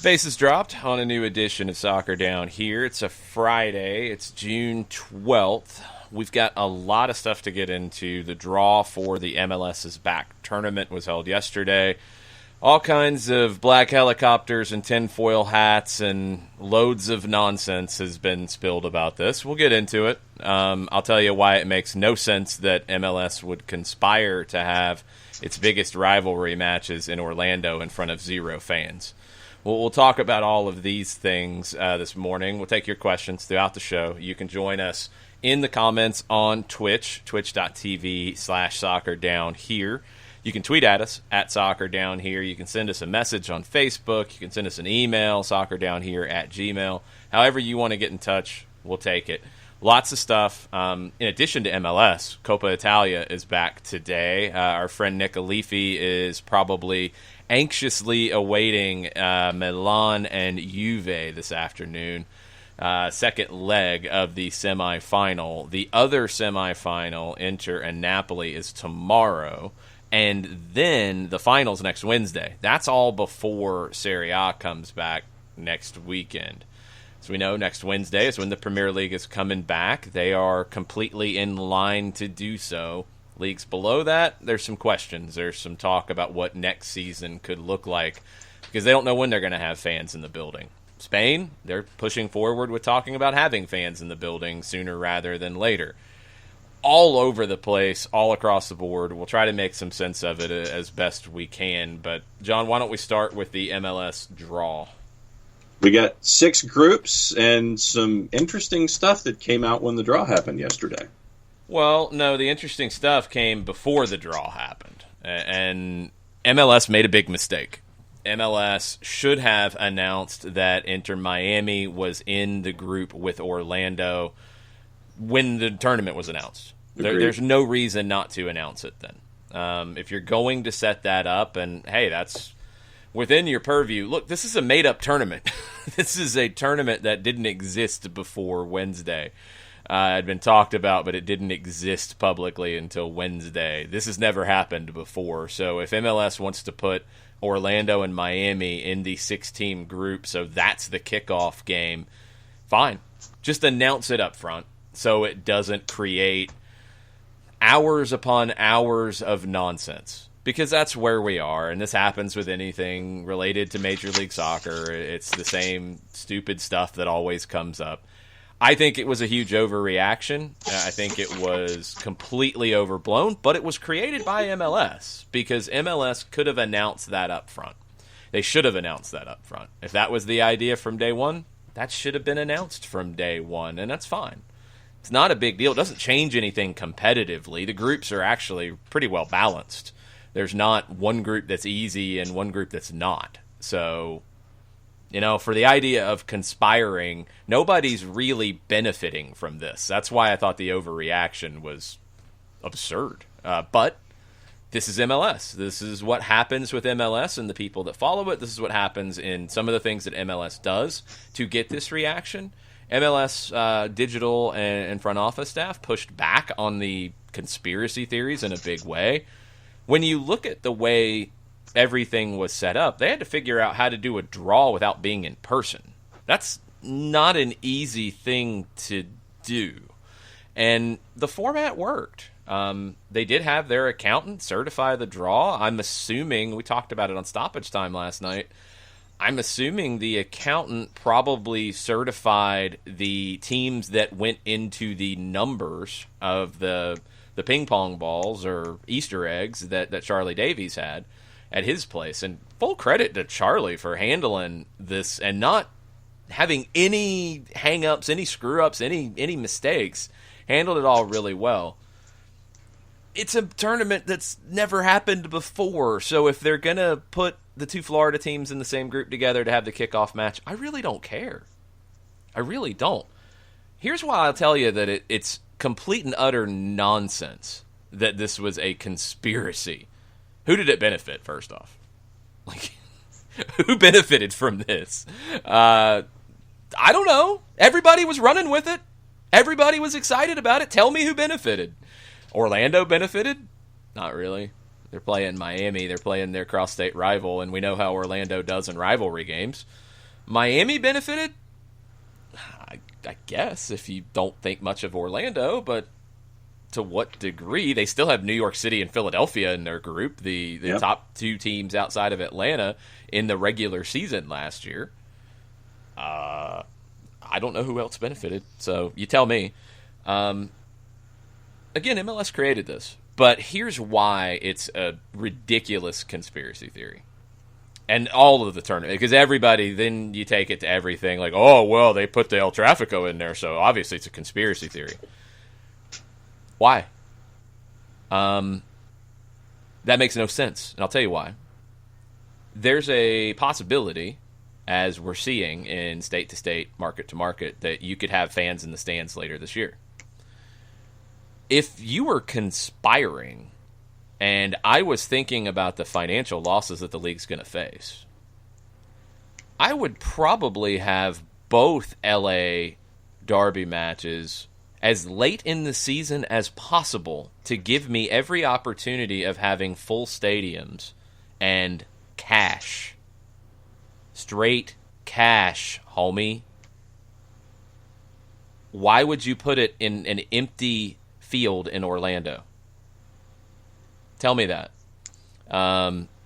Bases dropped on a new edition of Soccer Down Here. It's a Friday. It's June 12th. We've got a lot of stuff to get into. The draw for the MLS's back tournament was held yesterday. All kinds of black helicopters and tinfoil hats and loads of nonsense has been spilled about this. We'll get into it. I'll tell you why it makes no sense that MLS would conspire to have its biggest rivalry matches in Orlando in front of zero fans. We'll talk about all of these things this morning. We'll take your questions throughout the show. You can join us in the comments on Twitch, twitch.tv/soccerdownhere. You can tweet at us at soccerdownhere. You can send us a message on Facebook. You can send us an email, soccerdownhere@gmail. However you want to get in touch, we'll take it. Lots of stuff. In addition to MLS, Coppa Italia is back today. Our friend Nick Alifi is probably anxiously awaiting Milan and Juve this afternoon. Second leg of the semifinal. The other semifinal, Inter and Napoli, is tomorrow. And then the finals next Wednesday. That's all before Serie A comes back next weekend. As we know, next Wednesday is when the Premier League is coming back. They are completely in line to do so. Leagues below that, there's some questions. There's some talk about what next season could look like because they don't know when they're going to have fans in the building. Spain, they're pushing forward with talking about having fans in the building sooner rather than later. All over the place, all across the board. We'll try to make some sense of it as best we can. But, John, why don't we start with the MLS draw? We got 6 groups and some interesting stuff that came out when the draw happened yesterday. Well, no, the interesting stuff came before the draw happened. And MLS made a big mistake. MLS should have announced that Inter Miami was in the group with Orlando when the tournament was announced. There's no reason not to announce it then. If you're going to set that up, and hey, that's within your purview. Look, this is a made-up tournament. This is a tournament that didn't exist before Wednesday. Had been talked about, but it didn't exist publicly until Wednesday. This has never happened before. So if MLS wants to put Orlando and Miami in the 6-team group, so that's the kickoff game, fine. Just announce it up front so it doesn't create hours upon hours of nonsense. Because that's where we are, and this happens with anything related to Major League Soccer. It's the same stupid stuff that always comes up. I think it was a huge overreaction. I think it was completely overblown, but it was created by MLS because MLS could have announced that up front. They should have announced that up front. If that was the idea from day one, that should have been announced from day one, and that's fine. It's not a big deal. It doesn't change anything competitively. The groups are actually pretty well balanced. There's not one group that's easy and one group that's not. So, you know, for the idea of conspiring, nobody's really benefiting from this. That's why I thought the overreaction was absurd. But this is MLS. This is what happens with MLS and the people that follow it. This is what happens in some of the things that MLS does to get this reaction. MLS digital and front office staff pushed back on the conspiracy theories in a big way. When you look at the way everything was set up, they had to figure out how to do a draw without being in person. That's not an easy thing to do. And the format worked. They did have their accountant certify the draw. I'm assuming, we talked about it on Stoppage Time last night, I'm assuming the accountant probably certified the teams that went into the numbers of the ping pong balls or Easter eggs that Charlie Davies had at his place. And full credit to Charlie for handling this and not having any hang-ups, any screw-ups, any mistakes. Handled it all really well. It's a tournament that's never happened before, so if they're going to put the 2 Florida teams in the same group together to have the kickoff match, I really don't care. I really don't. Here's why I'll tell you that it's complete and utter nonsense that this was a conspiracy. Who did it benefit, first off? Like, who benefited from this? I don't know. Everybody was running with it. Everybody was excited about it. Tell me who benefited. Orlando benefited? Not really. They're playing Miami. They're playing their cross-state rival, and we know how Orlando does in rivalry games. Miami benefited? I guess, if you don't think much of Orlando, but to what degree? They still have New York City and Philadelphia in their group, the top two teams outside of Atlanta in the regular season last year. I don't know who else benefited, so you tell me. Again, MLS created this, but here's why it's a ridiculous conspiracy theory. And all of the tournament, because everybody, then you take it to everything, like, oh, well, they put the El Tráfico in there, so obviously it's a conspiracy theory. Why? That makes no sense, and I'll tell you why. There's a possibility, as we're seeing in state to state, market to market, that you could have fans in the stands later this year. If you were conspiring, and I was thinking about the financial losses that the league's going to face, I would probably have both LA Derby matches as late in the season as possible to give me every opportunity of having full stadiums and cash. Straight cash, homie. Why would you put it in an empty field in Orlando? Tell me that.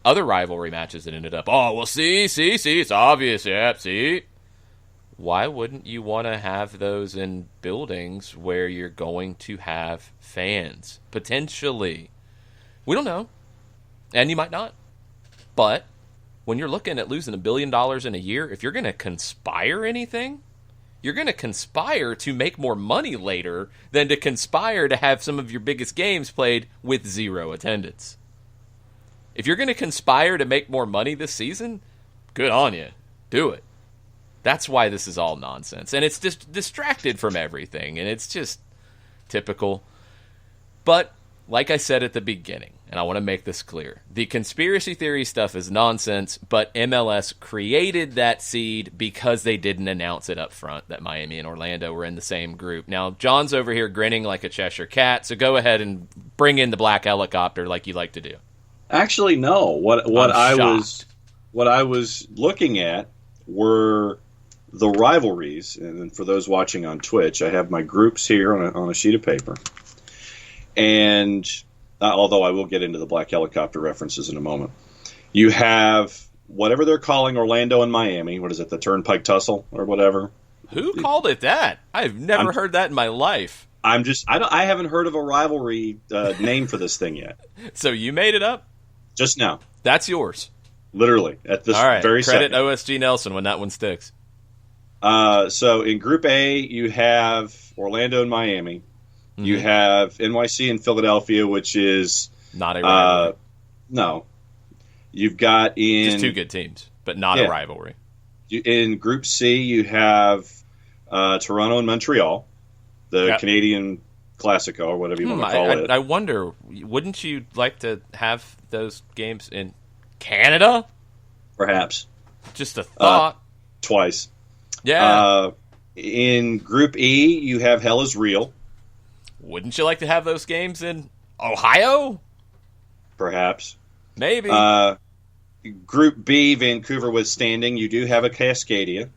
Other rivalry matches that ended up, oh, well, see, it's obvious, yeah, see. Why wouldn't you want to have those in buildings where you're going to have fans? Potentially. We don't know. And you might not. But when you're looking at losing $1 billion in a year, if you're going to conspire anything, you're going to conspire to make more money later than to conspire to have some of your biggest games played with zero attendance. If you're going to conspire to make more money this season, good on you. Do it. That's why this is all nonsense. And it's just distracted from everything. And it's just typical. But like I said at the beginning, and I want to make this clear, the conspiracy theory stuff is nonsense, but MLS created that seed because they didn't announce it up front that Miami and Orlando were in the same group. Now, John's over here grinning like a Cheshire cat, so go ahead and bring in the black helicopter like you like to do. Actually, no. What I was looking at were the rivalries, and for those watching on Twitch, I have my groups here on a sheet of paper. And although I will get into the black helicopter references in a moment, you have whatever they're calling Orlando and Miami. What is it, the Turnpike Tussle or whatever? Who called it that? I've never heard that in my life. I haven't heard of a rivalry name for this thing yet. So you made it up? Just now. That's yours. Literally, at this All right, very credit second. OSG Nelson when that one sticks. So in Group A, you have Orlando and Miami. Mm-hmm. You have NYC and Philadelphia, which is not a rivalry. No. You've got just two good teams, but not a rivalry. In Group C, you have Toronto and Montreal, the Canadian Classico, or whatever you want to call it. I wonder, wouldn't you like to have those games in Canada? Perhaps. Just a thought. Twice. Yeah. In Group E, you have Hell is Real. Wouldn't you like to have those games in Ohio? Perhaps. Maybe. Group B, Vancouver withstanding, you do have a Cascadia.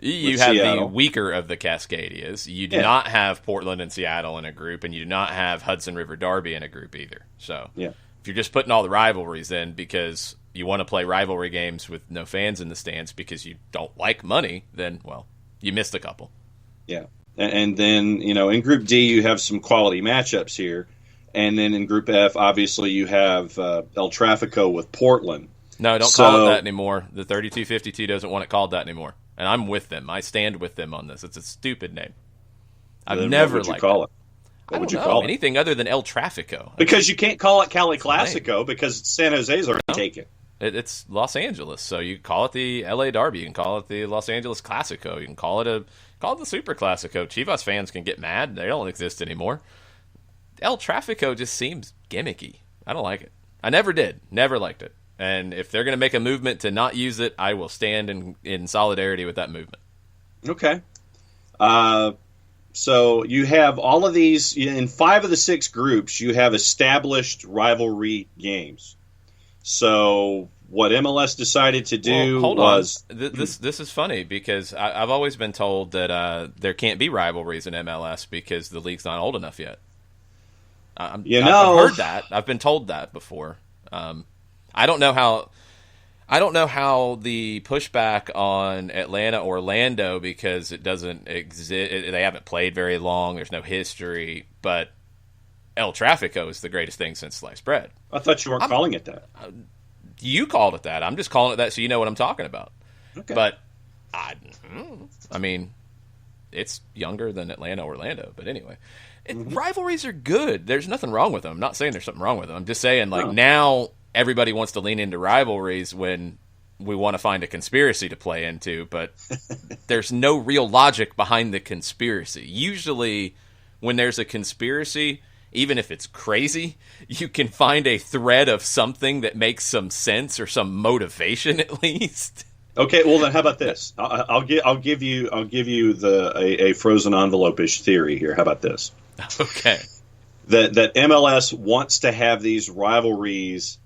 You have Seattle. The weaker of the Cascadias. You do not have Portland and Seattle in a group, and you do not have Hudson River Derby in a group either. So if you're just putting all the rivalries in because you want to play rivalry games with no fans in the stands because you don't like money, then, well, you missed a couple. Yeah. And then, in Group D, you have some quality matchups here. And then in Group F, obviously, you have El Tráfico with Portland. No, don't call it that anymore. The 3252 doesn't want it called that anymore. And I'm with them. I stand with them on this. It's a stupid name. I've never liked it. What would you call it? Anything other than El Tráfico. Because you can't call it Cali Classico because San Jose's already taken. It's Los Angeles, so you call it the LA Derby. You can call it the Los Angeles Classico. You can call it the Super Classico. Chivas fans can get mad. They don't exist anymore. El Tráfico just seems gimmicky. I don't like it. I never did. Never liked it. And if they're going to make a movement to not use it, I will stand in solidarity with that movement. Okay. So you have all of these, in 5 of the 6 groups, you have established rivalry games. So what MLS decided to do was... This is funny because I've always been told that there can't be rivalries in MLS because the league's not old enough yet. I've heard that. I've been told that before. I don't know how the pushback on Orlando, because it doesn't exist. They haven't played very long. There's no history. But El Tráfico is the greatest thing since sliced bread. I thought you weren't calling it that. You called it that. I'm just calling it that so you know what I'm talking about. Okay. But I mean, it's younger than Orlando. But anyway, rivalries are good. There's nothing wrong with them. I'm not saying there's something wrong with them. I'm just saying now everybody wants to lean into rivalries when we want to find a conspiracy to play into, but there's no real logic behind the conspiracy. Usually when there's a conspiracy, even if it's crazy, you can find a thread of something that makes some sense or some motivation at least. Okay, well then, how about this? I'll give you a frozen envelope-ish theory here. How about this? Okay, that MLS wants to have these rivalries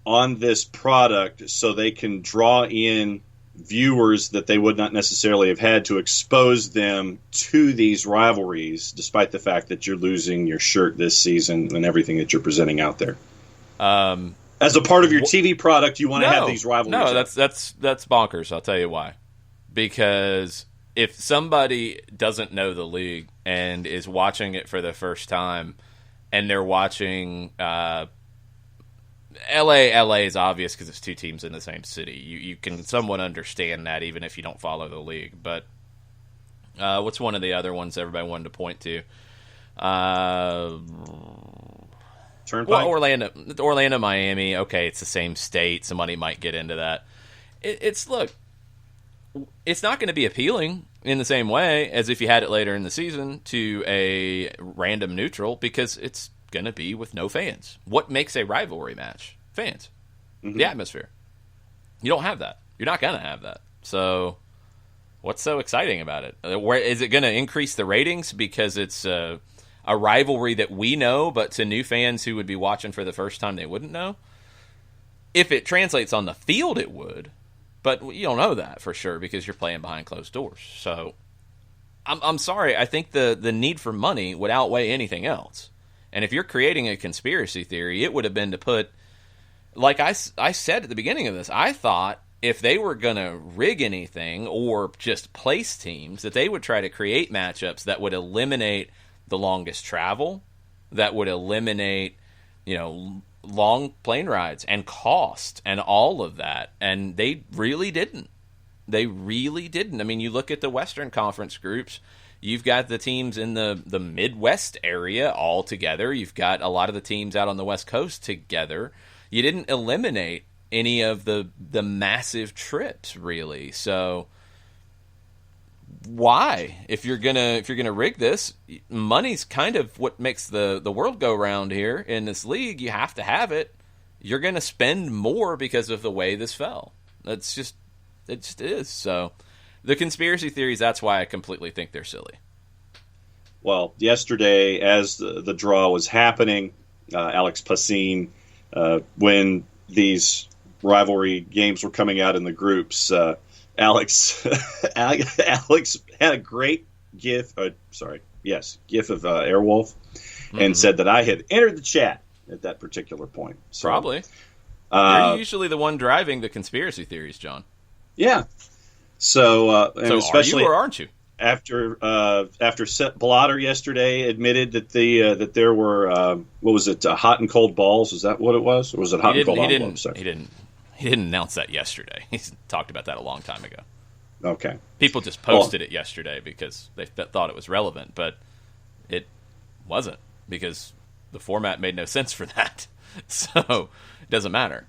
on this product so they can draw in viewers that they would not necessarily have had to expose them to these rivalries, despite the fact that you're losing your shirt this season and everything that you're presenting out there. As a part of your TV product, you want to have these rivalries. No, that's bonkers. I'll tell you why. Because if somebody doesn't know the league and is watching it for the first time, and they're watching LA is obvious because it's two teams in the same city. You can somewhat understand that even if you don't follow the league. But what's one of the other ones everybody wanted to point to? Turnpike? Well, Orlando, Miami. Okay, it's the same state. Somebody might get into that. It's not going to be appealing in the same way as if you had it later in the season to a random neutral because it's going to be with no fans. What makes a rivalry match? Fans. The atmosphere. You don't have that. You're not going to have that. So what's so exciting about it? Where is it going to increase the ratings because it's a rivalry that we know, but to new fans who would be watching for the first time, they wouldn't know? If it translates on the field, it would. But you don't know that for sure because you're playing behind closed doors. So I'm sorry. I think the need for money would outweigh anything else. And if you're creating a conspiracy theory, it would have been to put, like I said at the beginning of this, I thought if they were going to rig anything or just place teams, that they would try to create matchups that would eliminate the longest travel, that would eliminate, long plane rides and cost and all of that. And they really didn't. I mean, you look at the Western Conference groups, you've got the teams in the Midwest area all together. You've got a lot of the teams out on the West Coast together. You didn't eliminate any of the massive trips, really. So why? If you're gonna rig this, money's kind of what makes the world go round here in this league. You have to have it. You're gonna spend more because of the way this fell. It just is. So the conspiracy theories, that's why I completely think they're silly. Well, yesterday, as the draw was happening, Alex Passin, when these rivalry games were coming out in the groups, Alex had a great gif of Airwolf, and said that I had entered the chat at that particular point. So, probably. You're usually the one driving the conspiracy theories, John. Yeah. So especially, are you or aren't you? After Sepp Blatter yesterday admitted that that there were hot and cold balls? Is that what it was, or was it hot and cold envelopes? He didn't announce that yesterday. He's talked about that a long time ago. Okay. People just posted it yesterday because they thought it was relevant, but it wasn't because the format made no sense for that. So it doesn't matter.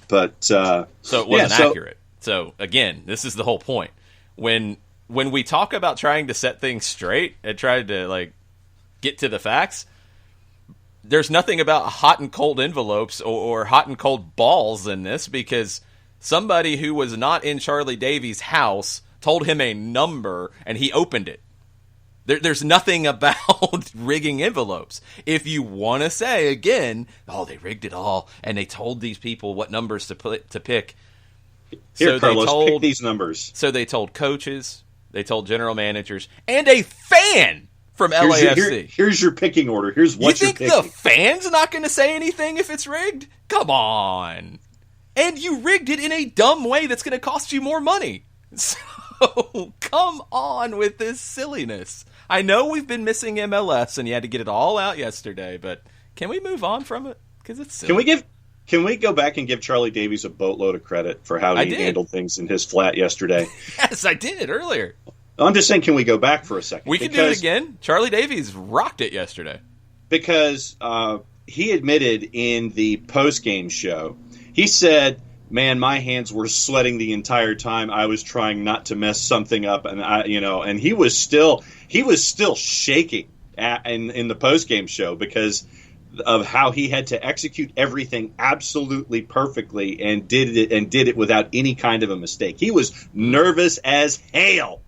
But so it wasn't accurate. So again, this is the whole point. When we talk about trying to set things straight and try to get to the facts, there's nothing about hot and cold envelopes or hot and cold balls in this because somebody who was not in Charlie Davies' house told him a number and he opened it. There's nothing about rigging envelopes. If you want to say, again, oh, they rigged it all, and they told these people what numbers to pick. Here, Carlos, pick these numbers. So they told coaches, they told general managers, and a fan from LAFC. Here's your picking order. Here's what you're picking. You think the fan's not going to say anything if it's rigged? Come on. And you rigged it in a dumb way that's going to cost you more money. So come on with this silliness. I know we've been missing MLS, and you had to get it all out yesterday, but can we move on from it? Because it's silly. Can we go back and give Charlie Davies a boatload of credit for how he handled things in his flat yesterday? Yes, I did earlier. I'm just saying, can we go back for a second? We can do it again. Charlie Davies rocked it yesterday. Because he admitted in the post-game show, he said, man, my hands were sweating the entire time. I was trying not to mess something up, and and he was still shaking in the post-game show because of how he had to execute everything absolutely perfectly and did it without any kind of a mistake. He was nervous as hell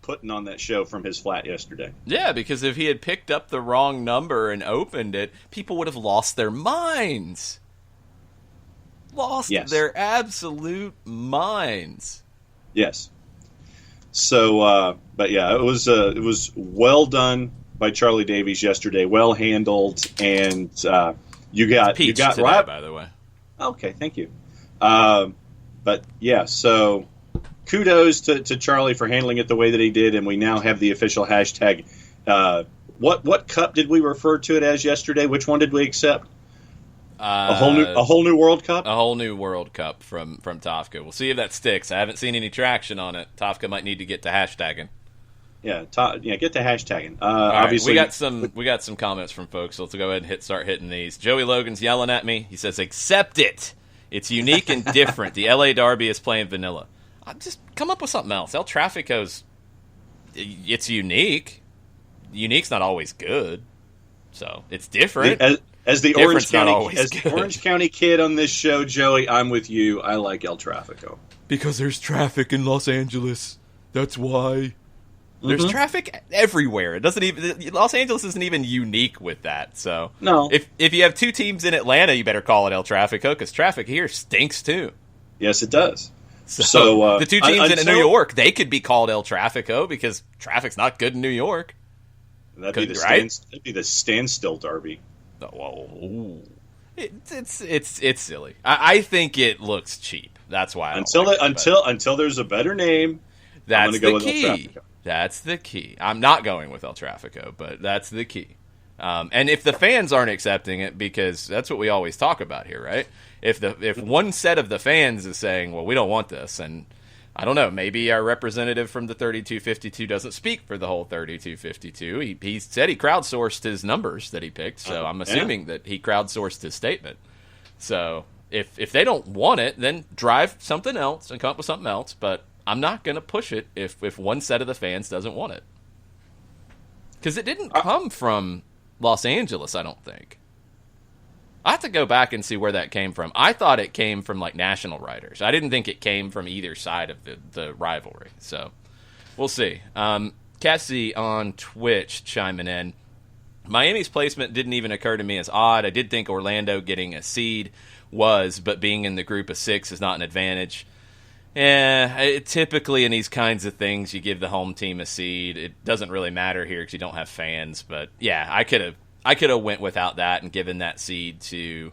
putting on that show from his flat yesterday. Yeah, because if he had picked up the wrong number and opened it, people would have lost their minds. Their absolute minds. Yes. So, but yeah, it was well done by Charlie Davies yesterday. Well handled, and you got today, right. By the way. Okay, thank you. But yeah, so kudos to Charlie for handling it the way that he did, and we now have the official hashtag. What cup did we refer to it as yesterday? Which one did we accept? A whole new World Cup? A whole new World Cup from Tofka. We'll see if that sticks. I haven't seen any traction on it. Tofka might need to get to hashtagging. Yeah, get to hashtagging. Obviously, we got some comments from folks, so let's go ahead and start hitting these. Joey Logan's yelling at me. He says, accept it. It's unique and different. The LA Derby is playing vanilla. Just come up with something else. El Trafico's, it's unique. Unique's not always good. So, it's different. As the Orange County kid on this show, Joey, I'm with you. I like El Trafico. Because there's traffic in Los Angeles. That's why. There's traffic everywhere. It doesn't even Los Angeles isn't even unique with that. So no. If you have two teams in Atlanta, you better call it El Trafico because traffic here stinks too. Yes, it does. So the two teams in New York, they could be called El Trafico because traffic's not good in New York. That'd be the standstill derby. Whoa. It's silly. I think it looks cheap. That's why. Until there's a better name, that's I'm going the to go key. with El Trafico. That's the key. I'm not going with El Trafico, but that's the key. And if the fans aren't accepting it, because that's what we always talk about here, right? If one set of the fans is saying, well, we don't want this, and I don't know, maybe our representative from the 3252 doesn't speak for the whole 3252. He said he crowdsourced his numbers that he picked, so I'm assuming that he crowdsourced his statement. So if they don't want it, then drive something else and come up with something else, but I'm not going to push it if one set of the fans doesn't want it. Because it didn't come from Los Angeles, I don't think. I have to go back and see where that came from. I thought it came from, like, national writers. I didn't think it came from either side of the rivalry. So, we'll see. Cassie on Twitch chiming in. Miami's placement didn't even occur to me as odd. I did think Orlando getting a seed was, but being in the group of 6 is not an advantage. Typically in these kinds of things, you give the home team a seed. It doesn't really matter here because you don't have fans. But, yeah, I could have went without that and given that seed to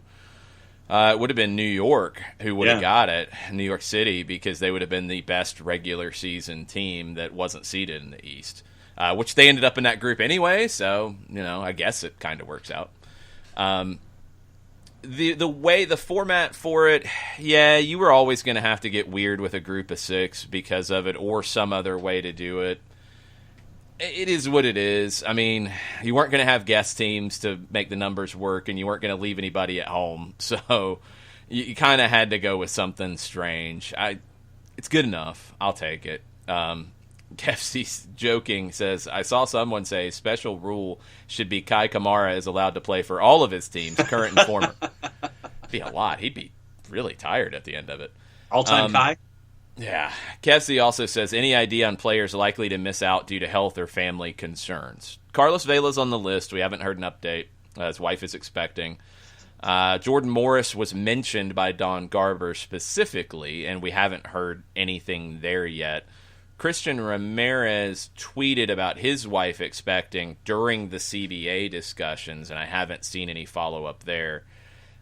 it would have been New York who would have got it, New York City, because they would have been the best regular season team that wasn't seeded in the East, which they ended up in that group anyway. So, I guess it kind of works out. The format for it, you were always going to have to get weird with a group of 6 because of it or some other way to do it. It is what it is. I mean, you weren't going to have guest teams to make the numbers work, and you weren't going to leave anybody at home. So you kind of had to go with something strange. It's good enough. I'll take it. KFC joking says, I saw someone say special rule should be Kai Kamara is allowed to play for all of his teams, current and former. It'd be a lot. He'd be really tired at the end of it. All-time Kai? Yeah. Kessie also says, any idea on players likely to miss out due to health or family concerns? Carlos Vela's on the list. We haven't heard an update. His wife is expecting. Jordan Morris was mentioned by Don Garber specifically, and we haven't heard anything there yet. Christian Ramirez tweeted about his wife expecting during the CBA discussions, and I haven't seen any follow-up there.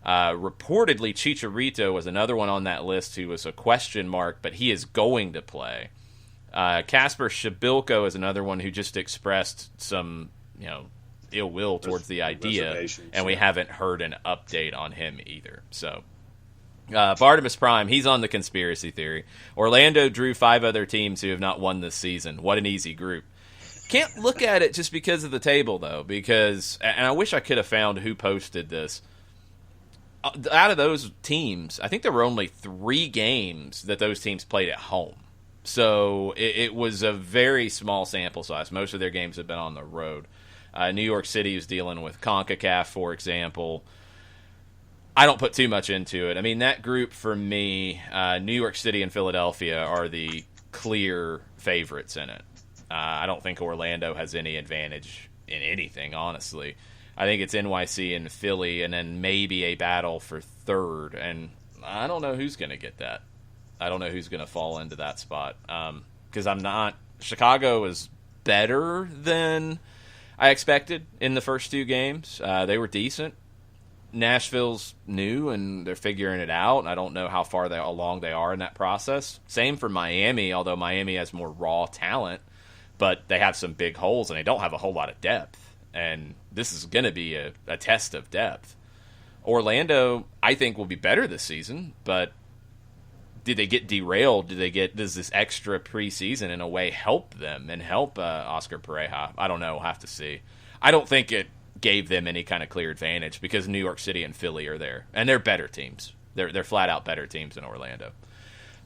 Reportedly, Chicharito was another one on that list who was a question mark, but he is going to play. Kasper Shabilko is another one who just expressed some, ill will towards the idea, and we haven't heard an update on him either. So, Bartimus Prime, he's on the conspiracy theory. Orlando drew 5 other teams who have not won this season. What an easy group. Can't look at it just because of the table, though, because, and I wish I could have found who posted this. Out of those teams, I think there were only 3 games that those teams played at home. So it was a very small sample size. Most of their games have been on the road. New York City is dealing with CONCACAF, for example. I don't put too much into it. I mean, that group for me, New York City and Philadelphia are the clear favorites in it. I don't think Orlando has any advantage in anything, honestly. I think it's NYC and Philly, and then maybe a battle for third. And I don't know who's going to get that. I don't know who's going to fall into that spot. Because Chicago is better than I expected in the first 2 games. They were decent. Nashville's new, and they're figuring it out. I don't know how far along they are in that process. Same for Miami, although Miami has more raw talent. But they have some big holes, and they don't have a whole lot of depth. And this is going to be a test of depth. Orlando, I think, will be better this season, but did they get derailed? Does this extra preseason in a way help them and help Oscar Pereja? I don't know. We'll have to see. I don't think it gave them any kind of clear advantage because New York City and Philly are there, and they're better teams. They're flat out better teams than Orlando.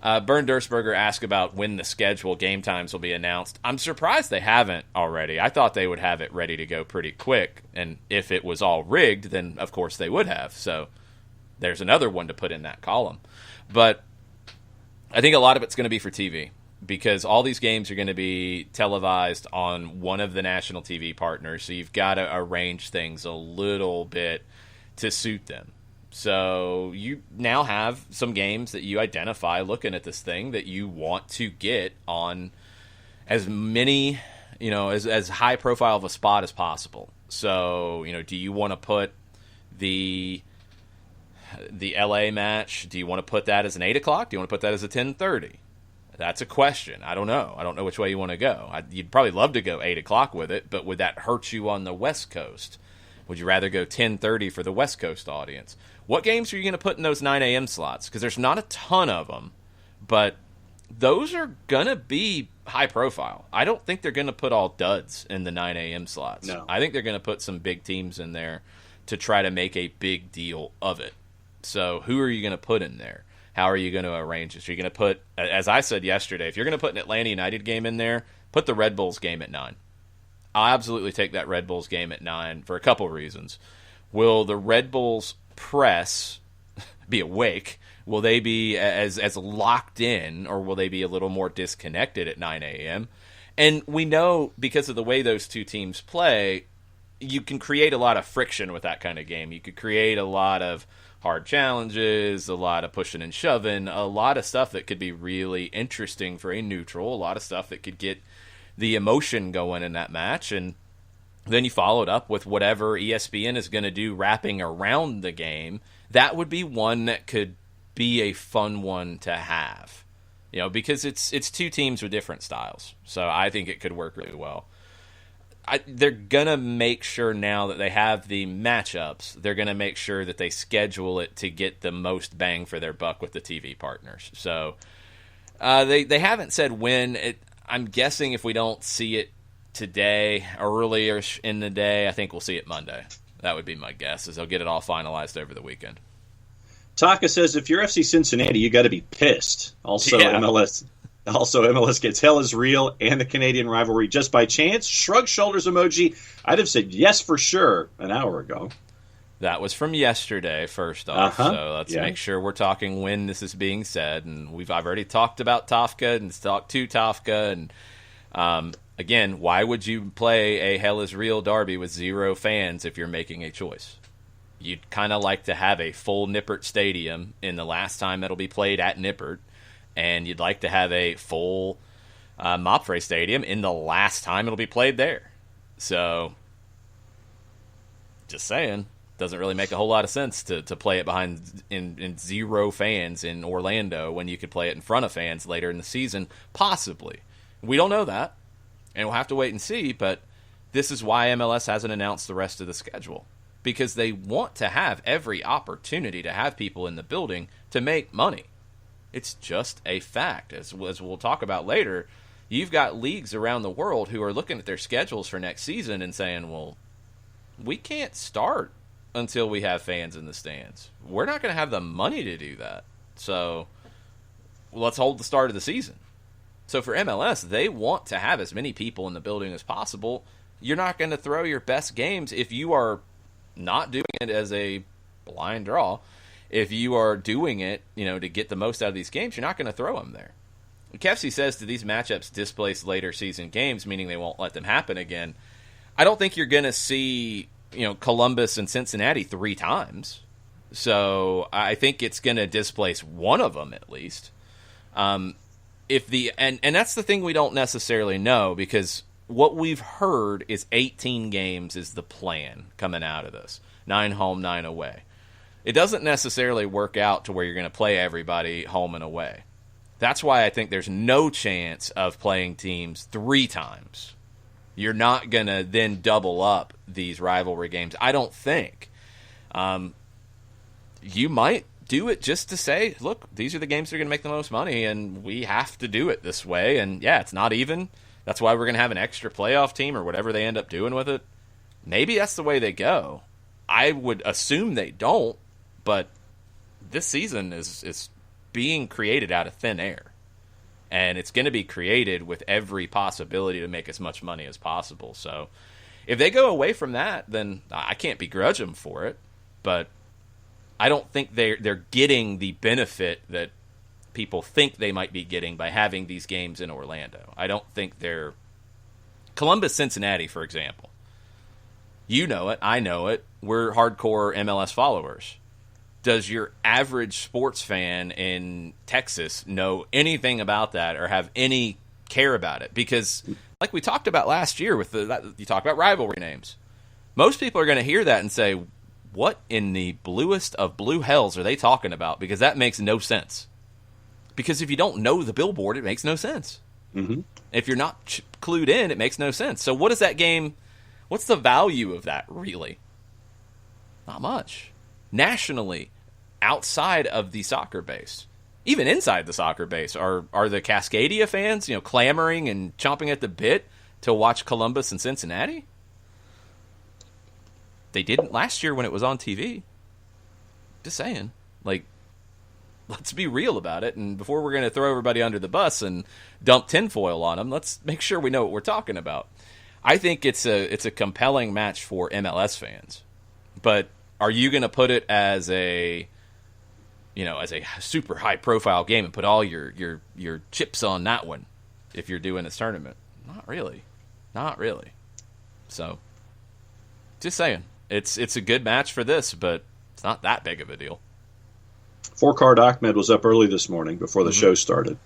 Bernd Dursberger asked about when the schedule game times will be announced. I'm surprised they haven't already. I thought they would have it ready to go pretty quick, and if it was all rigged, then of course they would have. So there's another one to put in that column. But I think a lot of it's going to be for TV because all these games are going to be televised on one of the national TV partners, so you've got to arrange things a little bit to suit them. So you now have some games that you identify looking at this thing that you want to get on as many, as high profile of a spot as possible. So, do you want to put the LA match, do you want to put that as an 8 o'clock? Do you want to put that as a 10:30? That's a question. I don't know. I don't know which way you want to go. You'd probably love to go 8 o'clock with it, but would that hurt you on the West Coast? Would you rather go 10:30 for the West Coast audience? What games are you going to put in those 9 a.m. slots? Because there's not a ton of them, but those are going to be high profile. I don't think they're going to put all duds in the 9 a.m. slots. No. I think they're going to put some big teams in there to try to make a big deal of it. So who are you going to put in there? How are you going to arrange this? Are you going to put, as I said yesterday, if you're going to put an Atlanta United game in there, put the Red Bulls game at 9. I'll absolutely take that Red Bulls game at 9 for a couple reasons. Will the Red Bulls press be awake? Will they be as locked in, or will they be a little more disconnected at 9 a.m.? And we know, because of the way those two teams play, you can create a lot of friction with that kind of game. You could create a lot of hard challenges, a lot of pushing and shoving, a lot of stuff that could be really interesting for a neutral, a lot of stuff that could get the emotion going in that match. And then you follow it up with whatever ESPN is going to do wrapping around the game. That would be one that could be a fun one to have, because it's two teams with different styles. So I think it could work really well. They're going to make sure now that they have the matchups, they're going to make sure that they schedule it to get the most bang for their buck with the TV partners. So they haven't said when. I'm guessing if we don't see it today, earlier in the day, I think we'll see it Monday. That would be my guess, is they'll get it all finalized over the weekend. Taka says, if you're FC Cincinnati, you got to be pissed. Also, yeah. MLS gets hell is real and the Canadian rivalry just by chance. Shrug shoulders emoji. I'd have said yes for sure an hour ago. That was from yesterday, first off. So let's Yeah. make sure we're talking when this is being said. And I've already talked about Tofka and talked to Tofka. And again, why would you play a Hell is Real derby with 0 fans if you're making a choice? You'd kind of like to have a full Nippert stadium in the last time that'll be played at Nippert. And you'd like to have a full Mopfre stadium in the last time it'll be played there. So, just saying. Doesn't really make a whole lot of sense to play it behind in 0 fans in Orlando when you could play it in front of fans later in the season, possibly. We don't know that, and we'll have to wait and see, but this is why MLS hasn't announced the rest of the schedule, because they want to have every opportunity to have people in the building to make money. It's just a fact. As we'll talk about later, you've got leagues around the world who are looking at their schedules for next season and saying, well, we can't start until we have fans in the stands. We're not going to have the money to do that. So let's hold the start of the season. So for MLS, they want to have as many people in the building as possible. You're not going to throw your best games if you are not doing it as a blind draw. If you are doing it, to get the most out of these games, you're not going to throw them there. Kefsey says, do these matchups displace later season games, meaning they won't let them happen again? I don't think you're going to see Columbus and Cincinnati 3 times. So I think it's going to displace one of them at least. And that's the thing we don't necessarily know, because what we've heard is 18 games is the plan coming out of this. 9 home, 9 away. It doesn't necessarily work out to where you're going to play everybody home and away. That's why I think there's no chance of playing teams 3 times. You're not going to then double up these rivalry games, I don't think. You might do it just to say, look, these are the games that are going to make the most money, and we have to do it this way. And, yeah, it's not even. That's why we're going to have an extra playoff team or whatever they end up doing with it. Maybe that's the way they go. I would assume they don't, but this season is being created out of thin air. And it's going to be created with every possibility to make as much money as possible. So if they go away from that, then I can't begrudge them for it. But I don't think they're getting the benefit that people think they might be getting by having these games in Orlando. I don't think they're... Columbus, Cincinnati, for example. You know it. I know it. We're hardcore MLS followers. Does your average sports fan in Texas know anything about that or have any care about it? Because, like we talked about last year, you talk about rivalry names. Most people are going to hear that and say, what in the bluest of blue hells are they talking about? Because that makes no sense. Because if you don't know the billboard, it makes no sense. Mm-hmm. If you're not clued in, it makes no sense. So what is that game? What's the value of that, really? Not much. Nationally, outside of the soccer base, even inside the soccer base, are the Cascadia fans, clamoring and chomping at the bit to watch Columbus and Cincinnati? They didn't last year when it was on TV. Just saying. Let's be real about it. And before we're going to throw everybody under the bus and dump tinfoil on them, let's make sure we know what we're talking about. I think it's a compelling match for MLS fans. But are you going to put it as a super high profile game and put all your chips on that one if you're doing this tournament? Not really. So, just saying, it's a good match for this, but it's not that big of a deal. 4-Card Ahmed was up early this morning before the show started.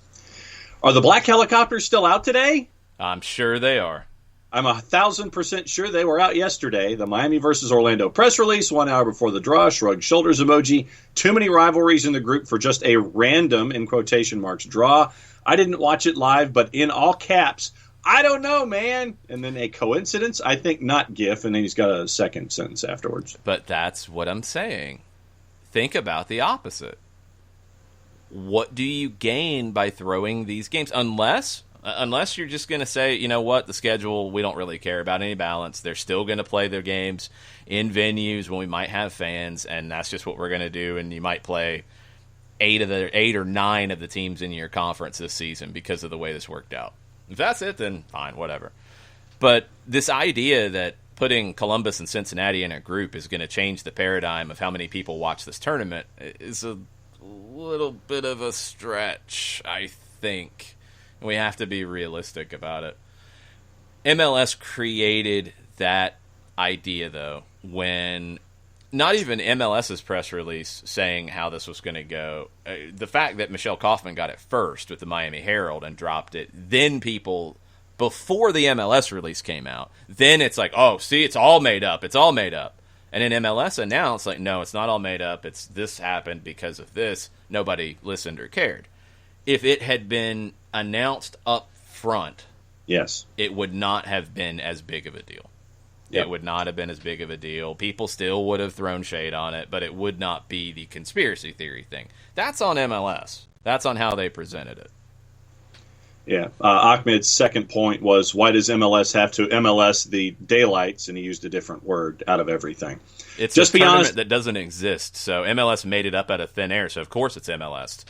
Are the black helicopters still out today? I'm sure they are. I'm 1,000% sure they were out yesterday. The Miami versus Orlando press release, 1 hour before the draw, shrugged shoulders emoji. Too many rivalries in the group for just a random, in quotation marks, draw. I didn't watch it live, but in all caps, I don't know, man. And then a coincidence? I think not, GIF. And then he's got a second sentence afterwards. But that's what I'm saying. Think about the opposite. What do you gain by throwing these games? Unless you're just going to say, you know what, the schedule, we don't really care about any balance. They're still going to play their games in venues when we might have fans, and that's just what we're going to do. And you might play 8 or 9 of the teams in your conference this season because of the way this worked out. If that's it, then fine, whatever. But this idea that putting Columbus and Cincinnati in a group is going to change the paradigm of how many people watch this tournament is a little bit of a stretch, I think. We have to be realistic about it. MLS created that idea, though, when not even MLS's press release saying how this was going to go. The fact that Michelle Kaufman got it first with the Miami Herald and dropped it, then people, before the MLS release came out, then it's like, oh, see, it's all made up. It's all made up. And then MLS announced, like, no, it's not all made up. It's this happened because of this. Nobody listened or cared. If it had been announced up front, yes, it would not have been as big of a deal. Yep. It would not have been as big of a deal. People still would have thrown shade on it, but it would not be the conspiracy theory thing. That's on MLS. That's on how they presented it. Yeah. Ahmed's second point was, why does MLS have to MLS the daylights, and he used a different word, out of everything? It's just a tournament that doesn't exist, so MLS made it up out of thin air, so of course it's MLS.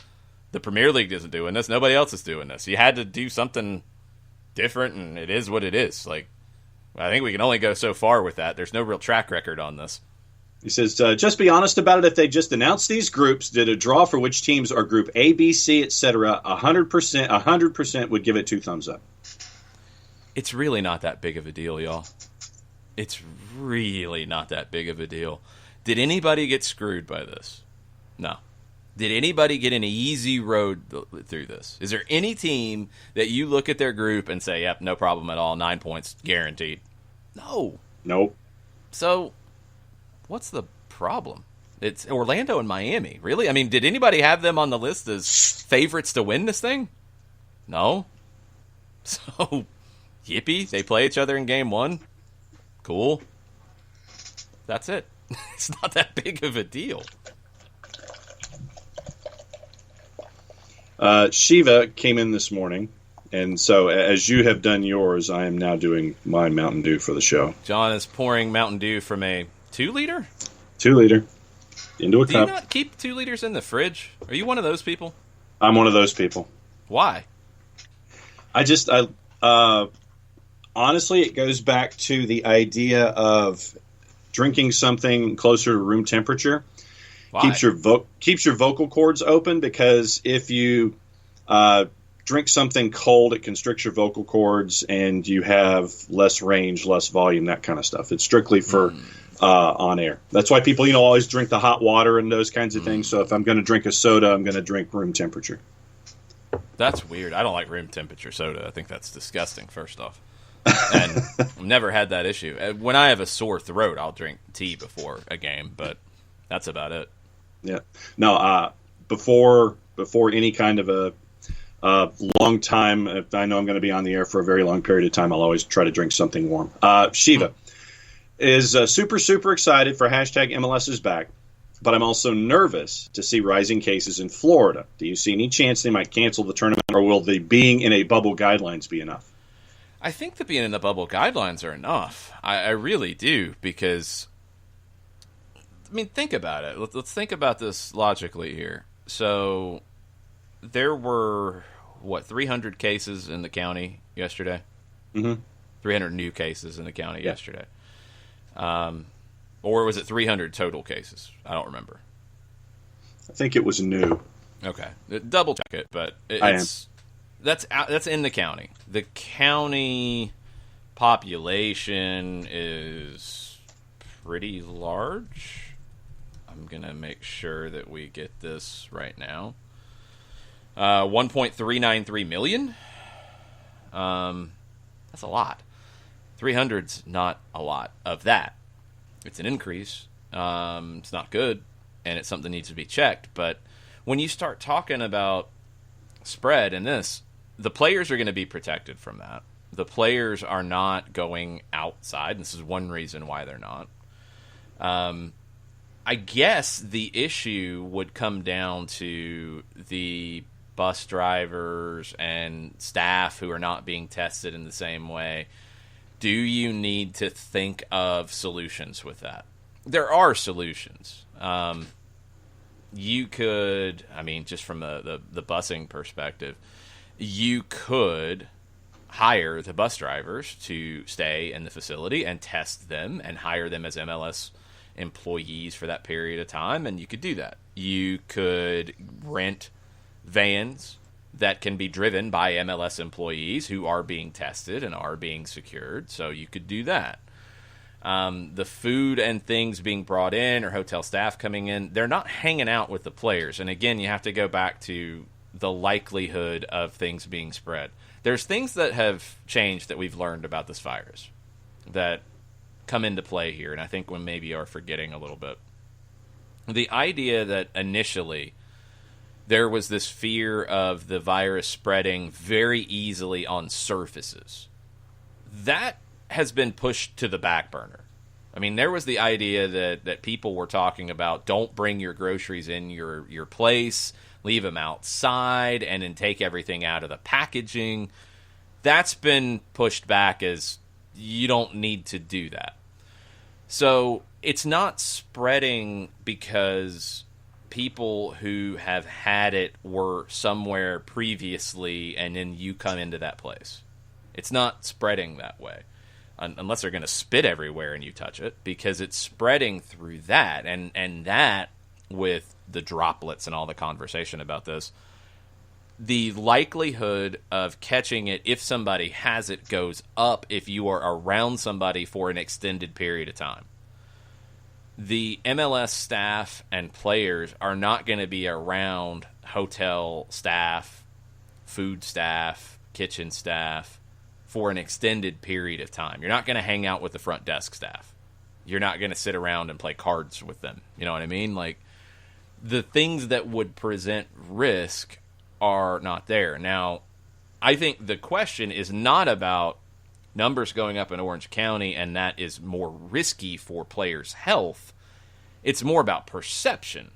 The Premier League isn't doing this. Nobody else is doing this. You had to do something different, and it is what it is. Like, I think we can only go so far with that. There's no real track record on this. He says, just be honest about it. If they just announced these groups, did a draw for which teams are group A, B, C, etc., 100% would give it 2 thumbs up. It's really not that big of a deal, y'all. It's really not that big of a deal. Did anybody get screwed by this? No. Did anybody get an easy road through this? Is there any team that you look at their group and say, yep, no problem at all, 9 points guaranteed? No. Nope. So, what's the problem? It's Orlando and Miami. Really? I mean, did anybody have them on the list as favorites to win this thing? No. So, yippee. They play each other in game 1. Cool. That's it. It's not that big of a deal. Shiva came in this morning, and so as you have done yours, I am now doing my Mountain Dew for the show. John is pouring Mountain Dew from a 2-liter? 2-liter. Into a cup. Do you not keep 2 liters in the fridge? Are you one of those people? I'm one of those people. Why? Honestly, it goes back to the idea of drinking something closer to room temperature. Why? Keeps your vocal cords open, because if you drink something cold, it constricts your vocal cords, and you have less range, less volume, that kind of stuff. It's strictly for on air. That's why people, always drink the hot water and those kinds of things. So if I'm going to drink a soda, I'm going to drink room temperature. That's weird. I don't like room temperature soda. I think that's disgusting, first off. And I've never had that issue. When I have a sore throat, I'll drink tea before a game, but that's about it. Yeah. No, before any kind of a long time, if I know I'm going to be on the air for a very long period of time, I'll always try to drink something warm. Shiva is super, super excited for hashtag MLS is back, but I'm also nervous to see rising cases in Florida. Do you see any chance they might cancel the tournament, or will the being in a bubble guidelines be enough? I think the being in the bubble guidelines are enough. I really do, because think about it. Let's think about this logically here. So there were, 300 cases in the county yesterday? Mm-hmm. 300 new cases in the county yesterday. Or was it 300 total cases? I don't remember. I think it was new. Okay. Double check it, but that's in the county. The county population is pretty large. I'm going to make sure that we get this right now. 1.393 million. That's a lot. 300's not a lot of that. It's an increase. It's not good, and it's something that needs to be checked. But when you start talking about spread and this, the players are going to be protected from that. The players are not going outside. This is one reason why they're not. I guess the issue would come down to the bus drivers and staff who are not being tested in the same way. Do you need to think of solutions with that? There are solutions. You could, just from the busing perspective, you could hire the bus drivers to stay in the facility and test them and hire them as MLS employees for that period of time, and you could do that. You could rent vans that can be driven by MLS employees who are being tested and are being secured, so you could do that. The food and things being brought in or hotel staff coming in, they're not hanging out with the players. And again, you have to go back to the likelihood of things being spread. There's things that have changed that we've learned about this virus that come into play here, and I think we maybe are forgetting a little bit. The idea that initially there was this fear of the virus spreading very easily on surfaces, that has been pushed to the back burner. I mean, there was the idea that people were talking about, don't bring your groceries in your place, leave them outside, and then take everything out of the packaging. That's been pushed back as you don't need to do that. So it's not spreading because people who have had it were somewhere previously and then you come into that place. It's not spreading that way. Unless they're going to spit everywhere and you touch it, because it's spreading through that. And that, with the droplets and all the conversation about this, the likelihood of catching it if somebody has it goes up if you are around somebody for an extended period of time. The MLS staff and players are not going to be around hotel staff, food staff, kitchen staff for an extended period of time. You're not going to hang out with the front desk staff. You're not going to sit around and play cards with them. You know what I mean? Like, the things that would present risk are not there. Now, I think the question is not about numbers going up in Orange County and that is more risky for players' health. It's more about perception.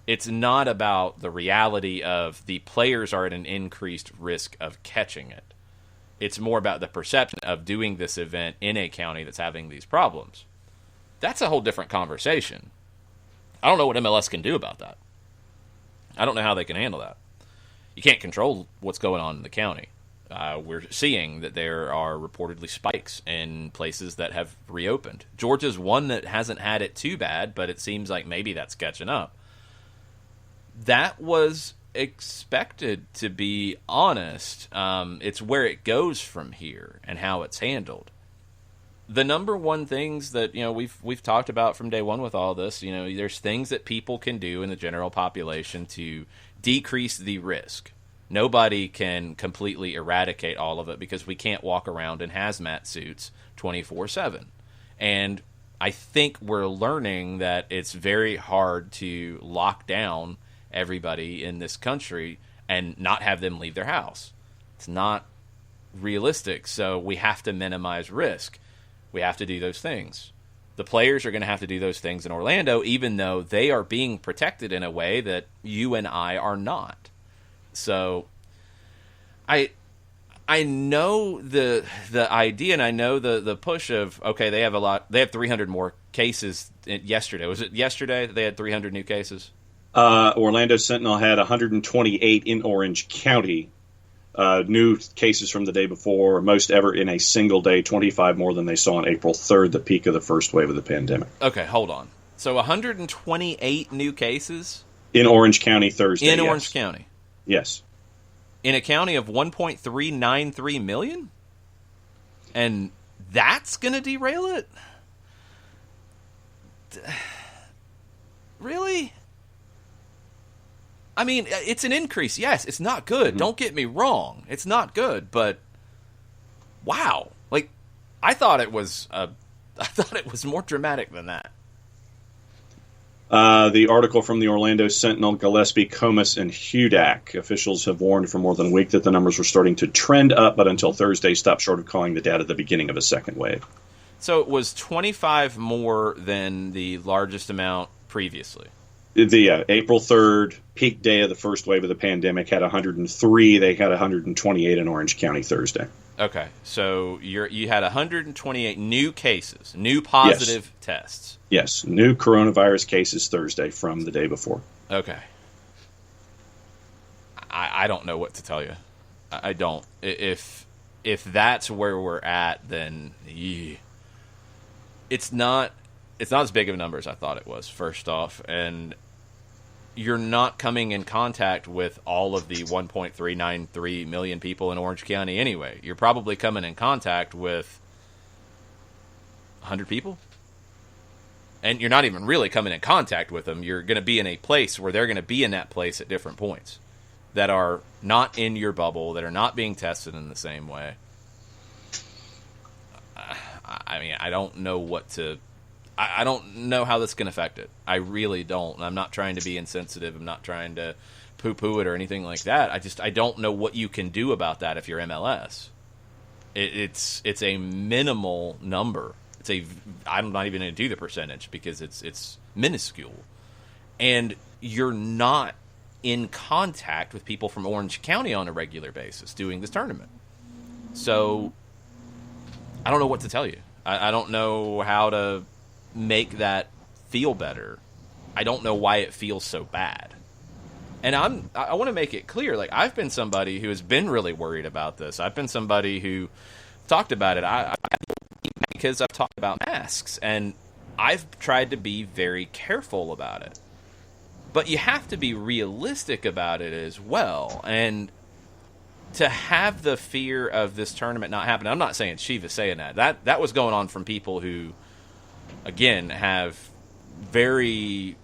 It's not about the reality of the players are at an increased risk of catching it. It's more about the perception of doing this event in a county that's having these problems. That's a whole different conversation. I don't know what MLS can do about that. I don't know how they can handle that. You can't control what's going on in the county. We're seeing that there are reportedly spikes in places that have reopened. Georgia's one that hasn't had it too bad, but it seems like maybe that's catching up. That was expected, to be honest. It's where it goes from here and how it's handled. The number one things that we've talked about from day one with all this, there's things that people can do in the general population to decrease the risk. Nobody can completely eradicate all of it because we can't walk around in hazmat suits 24/7. And I think we're learning that it's very hard to lock down everybody in this country and not have them leave their house. It's not realistic, so we have to minimize risk. We have to do those things. The players are going to have to do those things in Orlando, even though they are being protected in a way that you and I are not. So I know the idea, and I know the push of, okay, they have 300 more cases yesterday. Was it yesterday that they had 300 new cases? Orlando Sentinel had 128 in Orange County. New cases from the day before, most ever in a single day, 25 more than they saw on April 3rd, the peak of the first wave of the pandemic. Okay, hold on. So 128 new cases? In Orange County Thursday, In Orange County? Yes. In a county of 1.393 million? And that's going to derail it? Really? I mean, it's an increase. Yes, it's not good. Mm-hmm. Don't get me wrong. It's not good, but wow. Like, I thought it was more dramatic than that. The article from the Orlando Sentinel, Gillespie, Comas, and Hudak. Officials have warned for more than a week that the numbers were starting to trend up, but until Thursday stopped short of calling the data the beginning of a second wave. So it was 25 more than the largest amount previously. The April 3rd peak day of the first wave of the pandemic had 103. They had 128 in Orange County Thursday. Okay, so you had 128 new cases, new positive tests. Yes, new coronavirus cases Thursday from the day before. Okay. I don't know what to tell you. I don't. If if that's where we're at, then it's not as big of a number as I thought it was, first off. And you're not coming in contact with all of the 1.393 million people in Orange County anyway. You're probably coming in contact with 100 people. And you're not even really coming in contact with them. You're going to be in a place where they're going to be in that place at different points that are not in your bubble, that are not being tested in the same way. I mean, I don't know what to... I don't know how this can affect it. I really don't. I'm not trying to be insensitive. I'm not trying to poo-poo it or anything like that. I don't know what you can do about that if you're MLS. It's a minimal number. I'm not even going to do the percentage because it's minuscule. And you're not in contact with people from Orange County on a regular basis doing this tournament. So I don't know what to tell you. I don't know how to make that feel better. I don't know why it feels so bad. And I want to make it clear, like, I've been somebody who has been really worried about this. I've been somebody who talked about it. Because I've talked about masks, and I've tried to be very careful about it. But you have to be realistic about it as well. And to have the fear of this tournament not happening, I'm not saying Shiva's saying that. That was going on from people who, again, have very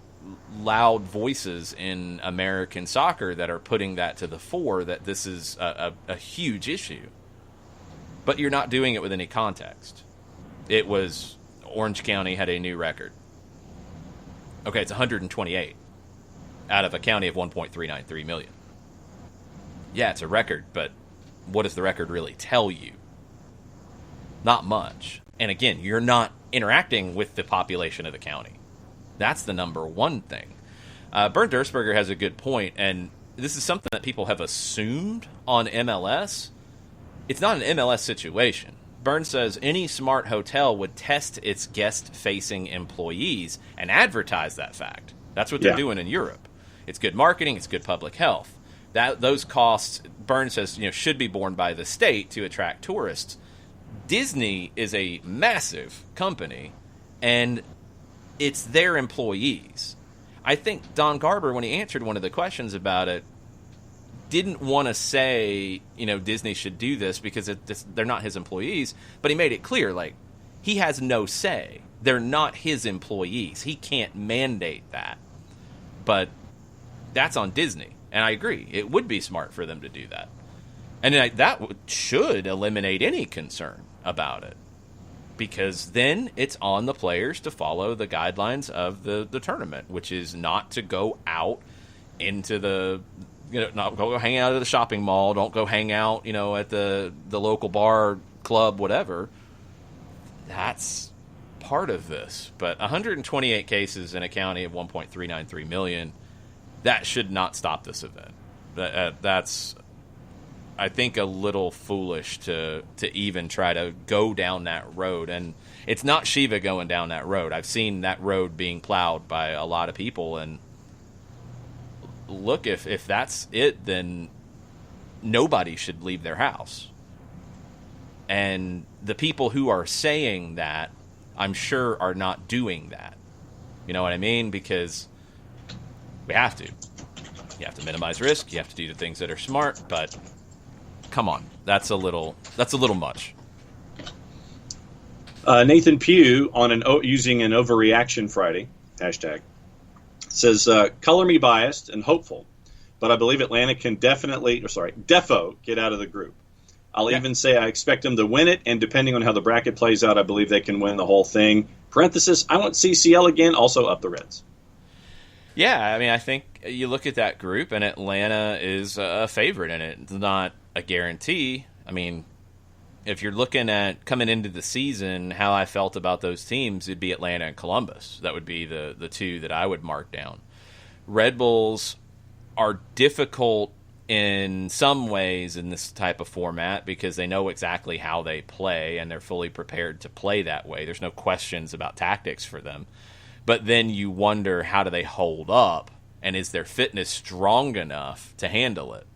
loud voices in American soccer that are putting that to the fore, that this is a huge issue. But you're not doing it with any context. It was Orange County had a new record. Okay, it's 128 out of a county of 1.393 million. Yeah, it's a record, but what does the record really tell you? Not much. And again, you're not interacting with the population of the county. That's the number one thing. Bernd Dursberger has a good point, and this is something that people have assumed on MLS. It's not an MLS situation. Bernd says any smart hotel would test its guest-facing employees and advertise that fact. That's what they're doing in Europe. It's good marketing. It's good public health. Those costs, Bernd says, should be borne by the state to attract tourists. Disney is a massive company, and it's their employees. I think Don Garber, when he answered one of the questions about it, didn't want to say, Disney should do this because they're not his employees, but he made it clear, like, he has no say. They're not his employees. He can't mandate that. But that's on Disney, and I agree. It would be smart for them to do that. And that should eliminate any concern about it, because then it's on the players to follow the guidelines of the tournament, which is not to go out into the... not go hang out at the shopping mall. Don't go hang out, at the local bar, club, whatever. That's part of this. But 128 cases in a county of 1.393 million, that should not stop this event. That's, I think, a little foolish to even try to go down that road. And it's not Shiva going down that road. I've seen that road being plowed by a lot of people, and look, if that's it, then nobody should leave their house. And the people who are saying that, I'm sure, are not doing that. You know what I mean? Because we have to. You have to minimize risk. You have to do the things that are smart. But come on, that's a little much. Nathan Pugh using an overreaction Friday hashtag. Says, color me biased and hopeful, but I believe Atlanta can defo get out of the group. I'll even say I expect them to win it, and depending on how the bracket plays out, I believe they can win the whole thing. Parenthesis, I want CCL again, also up the Reds. Yeah, I mean, I think you look at that group, and Atlanta is a favorite in it. It's not a guarantee. I mean, if you're looking at coming into the season, how I felt about those teams, it'd be Atlanta and Columbus. That would be the two that I would mark down. Red Bulls are difficult in some ways in this type of format because they know exactly how they play, and they're fully prepared to play that way. There's no questions about tactics for them. But then you wonder, how do they hold up, and is their fitness strong enough to handle it?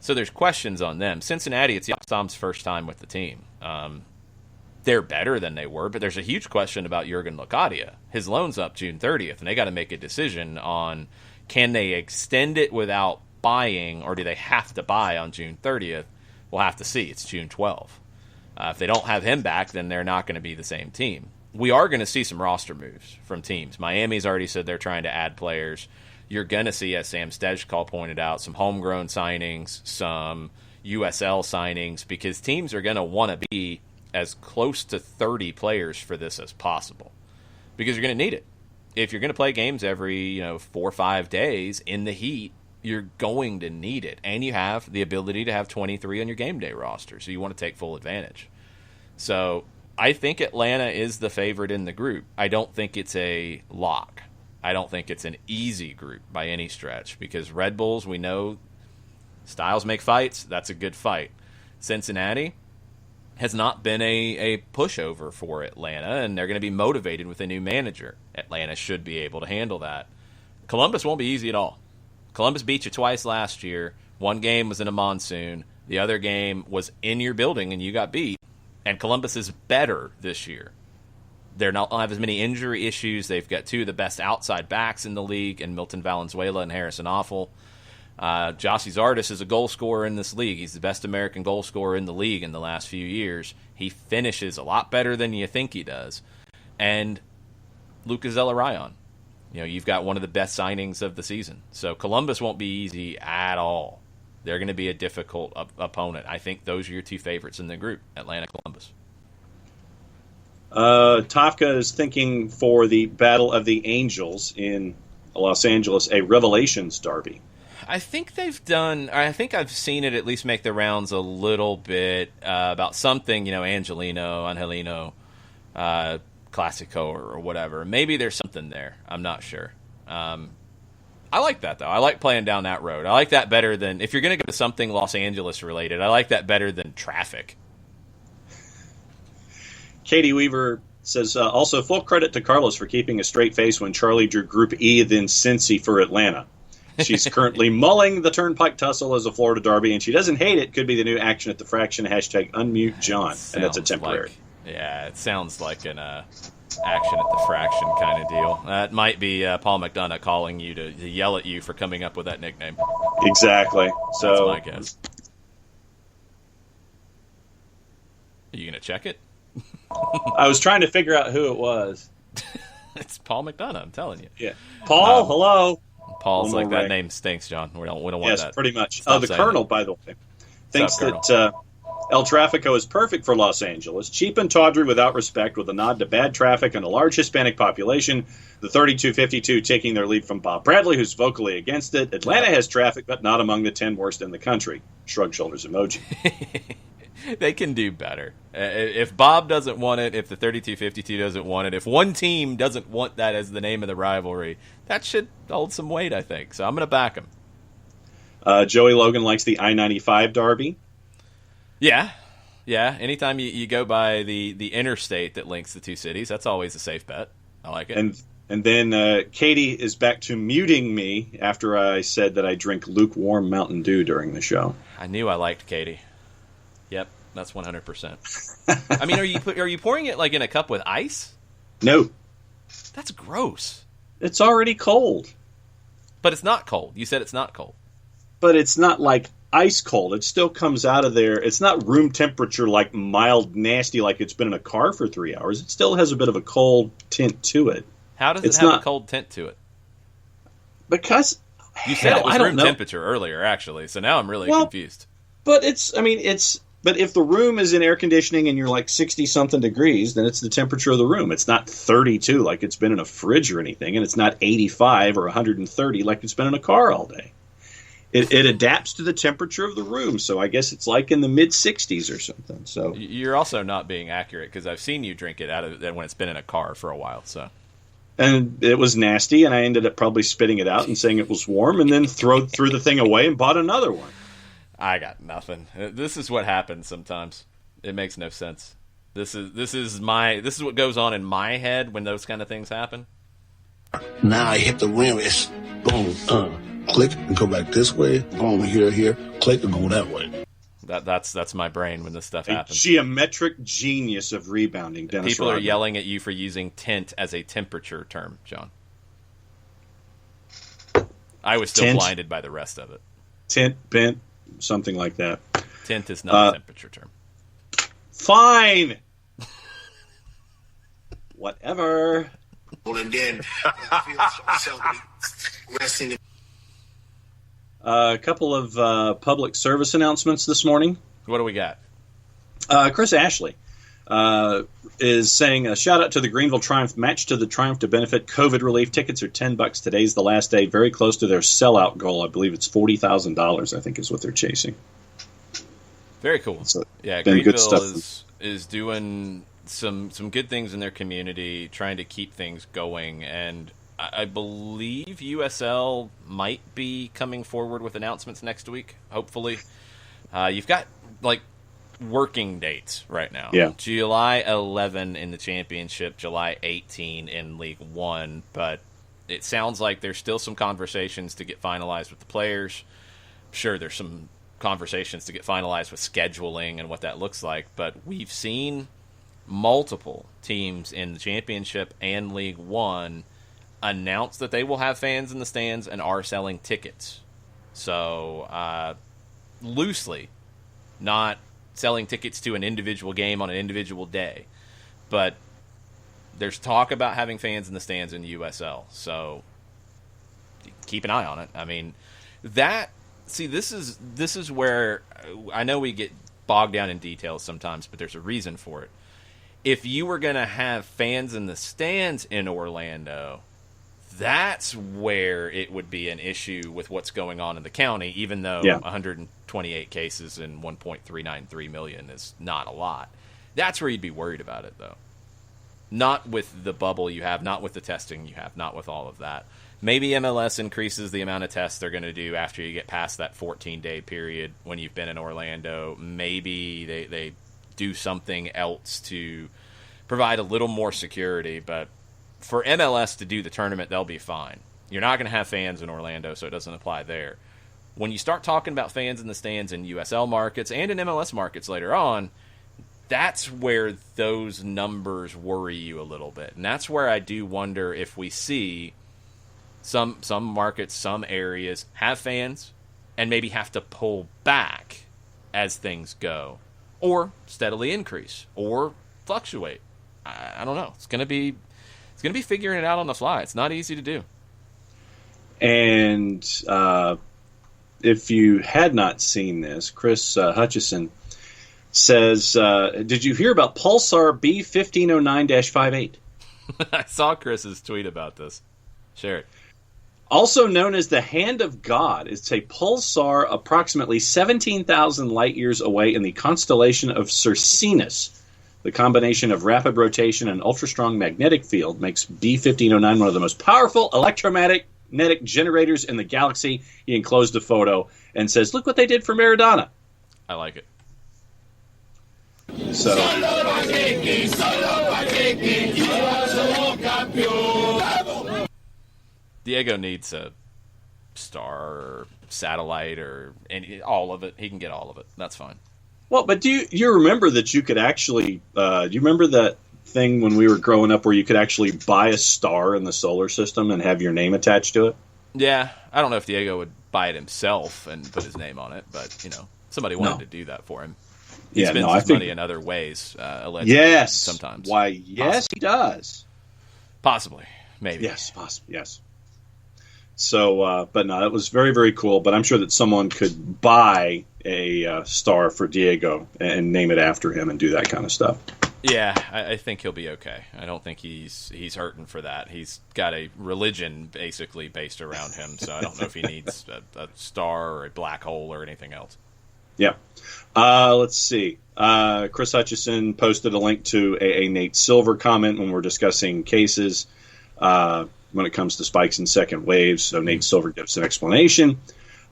So there's questions on them. Cincinnati, it's Tom's first time with the team. They're better than they were, but there's a huge question about Jurgen Locadia. His loan's up June 30th, and they got to make a decision on, can they extend it without buying, or do they have to buy on June 30th? We'll have to see. It's June 12th. If they don't have him back, then they're not going to be the same team. We are going to see some roster moves from teams. Miami's already said they're trying to add players. You're going to see, as Sam Stejskal pointed out, some homegrown signings, some USL signings, because teams are going to want to be as close to 30 players for this as possible, because you're going to need it. If you're going to play games every 4 or 5 days in the heat, you're going to need it. And you have the ability to have 23 on your game day roster, so you want to take full advantage. So I think Atlanta is the favorite in the group. I don't think it's a lock. I don't think it's an easy group by any stretch, because Red Bulls, we know, styles make fights. That's a good fight. Cincinnati has not been a pushover for Atlanta, and they're going to be motivated with a new manager. Atlanta should be able to handle that. Columbus won't be easy at all. Columbus beat you twice last year. One game was in a monsoon. The other game was in your building, and you got beat. And Columbus is better this year. They don't have as many injury issues. They've got two of the best outside backs in the league, and Milton Valenzuela and Harrison Offal. Jossie Zardes is a goal scorer in this league. He's the best American goal scorer in the league in the last few years. He finishes a lot better than you think he does. And Lucas Zelarayan. You've got one of the best signings of the season. So Columbus won't be easy at all. They're going to be a difficult opponent. I think those are your two favorites in the group, Atlanta, Columbus. Tafka is thinking for the Battle of the Angels in Los Angeles, a Revelations derby. I think I've seen it at least make the rounds a little bit about something, Angelino, Classico or whatever. Maybe there's something there. I'm not sure. I like that, though. I like playing down that road. I like that better than, if you're going to go to something Los Angeles related, I like that better than traffic. Katie Weaver says, also full credit to Carlos for keeping a straight face when Charlie drew Group E, then Cincy for Atlanta. She's currently mulling the Turnpike Tussle as a Florida derby, and she doesn't hate it. Could be the new action at the Fraction, hashtag unmute John. And that's a temporary. It sounds like an action at the Fraction kind of deal. That might be Paul McDonough calling you to yell at you for coming up with that nickname. Exactly. So that's my guess. Are you going to check it? I was trying to figure out who it was. It's Paul McDonough, I'm telling you. Yeah. Paul, hello. Paul's like, that name stinks, John. We don't want that. Yes, pretty much. The Colonel, by the way, thinks that El Tráfico is perfect for Los Angeles. Cheap and tawdry without respect, with a nod to bad traffic and a large Hispanic population. The 3252 taking their lead from Bob Bradley, who's vocally against it. Atlanta has traffic, but not among the 10 worst in the country. Shrug shoulders emoji. They can do better. If Bob doesn't want it, if the 3252 doesn't want it, if one team doesn't want that as the name of the rivalry, that should hold some weight, I think. So I'm going to back him. Joey Logan likes the I-95 derby. Yeah. Anytime you go by the interstate that links the two cities, that's always a safe bet. I like it. And then Katie is back to muting me after I said that I drink lukewarm Mountain Dew during the show. I knew I liked Katie. Yep, that's 100%. I mean, are you pouring it like in a cup with ice? No. That's gross. It's already cold. But it's not cold. You said it's not cold. But it's not like ice cold. It still comes out of there. It's not room temperature, like mild, nasty, like it's been in a car for 3 hours. It still has a bit of a cold tint to it. How does it have a cold tint to it? Because you said it was room temperature earlier, actually. So now I'm really confused. But But if the room is in air conditioning and you're like 60-something degrees, then it's the temperature of the room. It's not 32 like it's been in a fridge or anything, and it's not 85 or 130 like it's been in a car all day. It adapts to the temperature of the room, so I guess it's like in the mid-60s or something. So you're also not being accurate, because I've seen you drink it out of when it's been in a car for a while. So. And it was nasty, and I ended up probably spitting it out and saying it was warm, and then threw the thing away and bought another one. I got nothing. This is what happens sometimes. It makes no sense. This is what goes on in my head when those kind of things happen. Now I hit the rim. It's boom, click and go back this way. Boom, here, click to go that way. That's my brain when this stuff happens. Geometric genius of rebounding, Dennis People Rodman. are yelling at you for using tint as a temperature term, John. I was still blinded by the rest of it. Tint, bent, something like that. Tint is not a temperature term. Fine. Whatever. And then resting. A couple of public service announcements this morning. What do we got? Chris Ashley is saying a shout out to the Greenville Triumph match to the Triumph to benefit COVID relief. Tickets are $10. Today's the last day. Very close to their sellout goal. I believe it's $40,000. I think is what they're chasing. Very cool. So, yeah, Greenville good stuff. is doing some good things in their community, trying to keep things going, and I believe USL might be coming forward with announcements next week, hopefully. You've got, working dates right now. Yeah. July 11 in the championship, July 18 in League One, but it sounds like there's still some conversations to get finalized with the players. Sure, there's some conversations to get finalized with scheduling and what that looks like, but we've seen multiple teams in the championship and League One announce that they will have fans in the stands and are selling tickets. So, loosely, not selling tickets to an individual game on an individual day, but there's talk about having fans in the stands in the USL. So, keep an eye on it. I mean, this is where I know we get bogged down in details sometimes, but there's a reason for it. If you were going to have fans in the stands in Orlando, that's where it would be an issue with what's going on in the county, even though 128 cases and 1.393 million is not a lot. That's where you'd be worried about it, though. Not with the bubble you have, not with the testing you have, not with all of that. Maybe MLS increases the amount of tests they're going to do after you get past that 14-day period when you've been in Orlando. Maybe they do something else to provide a little more security, but for MLS to do the tournament, they'll be fine. You're not going to have fans in Orlando, so it doesn't apply there. When you start talking about fans in the stands in USL markets and in MLS markets later on, that's where those numbers worry you a little bit. And that's where I do wonder if we see some markets, some areas have fans and maybe have to pull back as things go, or steadily increase, or fluctuate. I don't know. It's going to be figuring it out on the fly. It's not easy to do. And if you had not seen this, Chris Hutchison says, did you hear about Pulsar B1509-58? I saw Chris's tweet about this. Share it. Also known as the Hand of God, it's a pulsar approximately 17,000 light years away in the constellation of Circinus. The combination of rapid rotation and ultra-strong magnetic field makes B1509 one of the most powerful electromagnetic generators in the galaxy. He enclosed a photo and says, look what they did for Maradona. I like it. So, Diego needs a star or satellite or all of it. He can get all of it. That's fine. Well, but do you remember that you could actually do you remember that thing when we were growing up where you could actually buy a star in the solar system and have your name attached to it? Yeah, I don't know if Diego would buy it himself and put his name on it, but somebody wanted to do that for him. He spends his money in other ways, allegedly. Yes, sometimes. Why? Yes, he does. Possibly, maybe. Yes, possibly. Yes. So, but no, that was very, very cool. But I'm sure that someone could buy a star for Diego and name it after him and do that kind of stuff. Yeah, I think he'll be okay. I don't think he's hurting for that. He's got a religion basically based around him, so I don't know if he needs a star or a black hole or anything else. Yeah. Let's see. Chris Hutchison posted a link to a Nate Silver comment when we're discussing cases when it comes to spikes and second waves. So Nate Silver gives an explanation.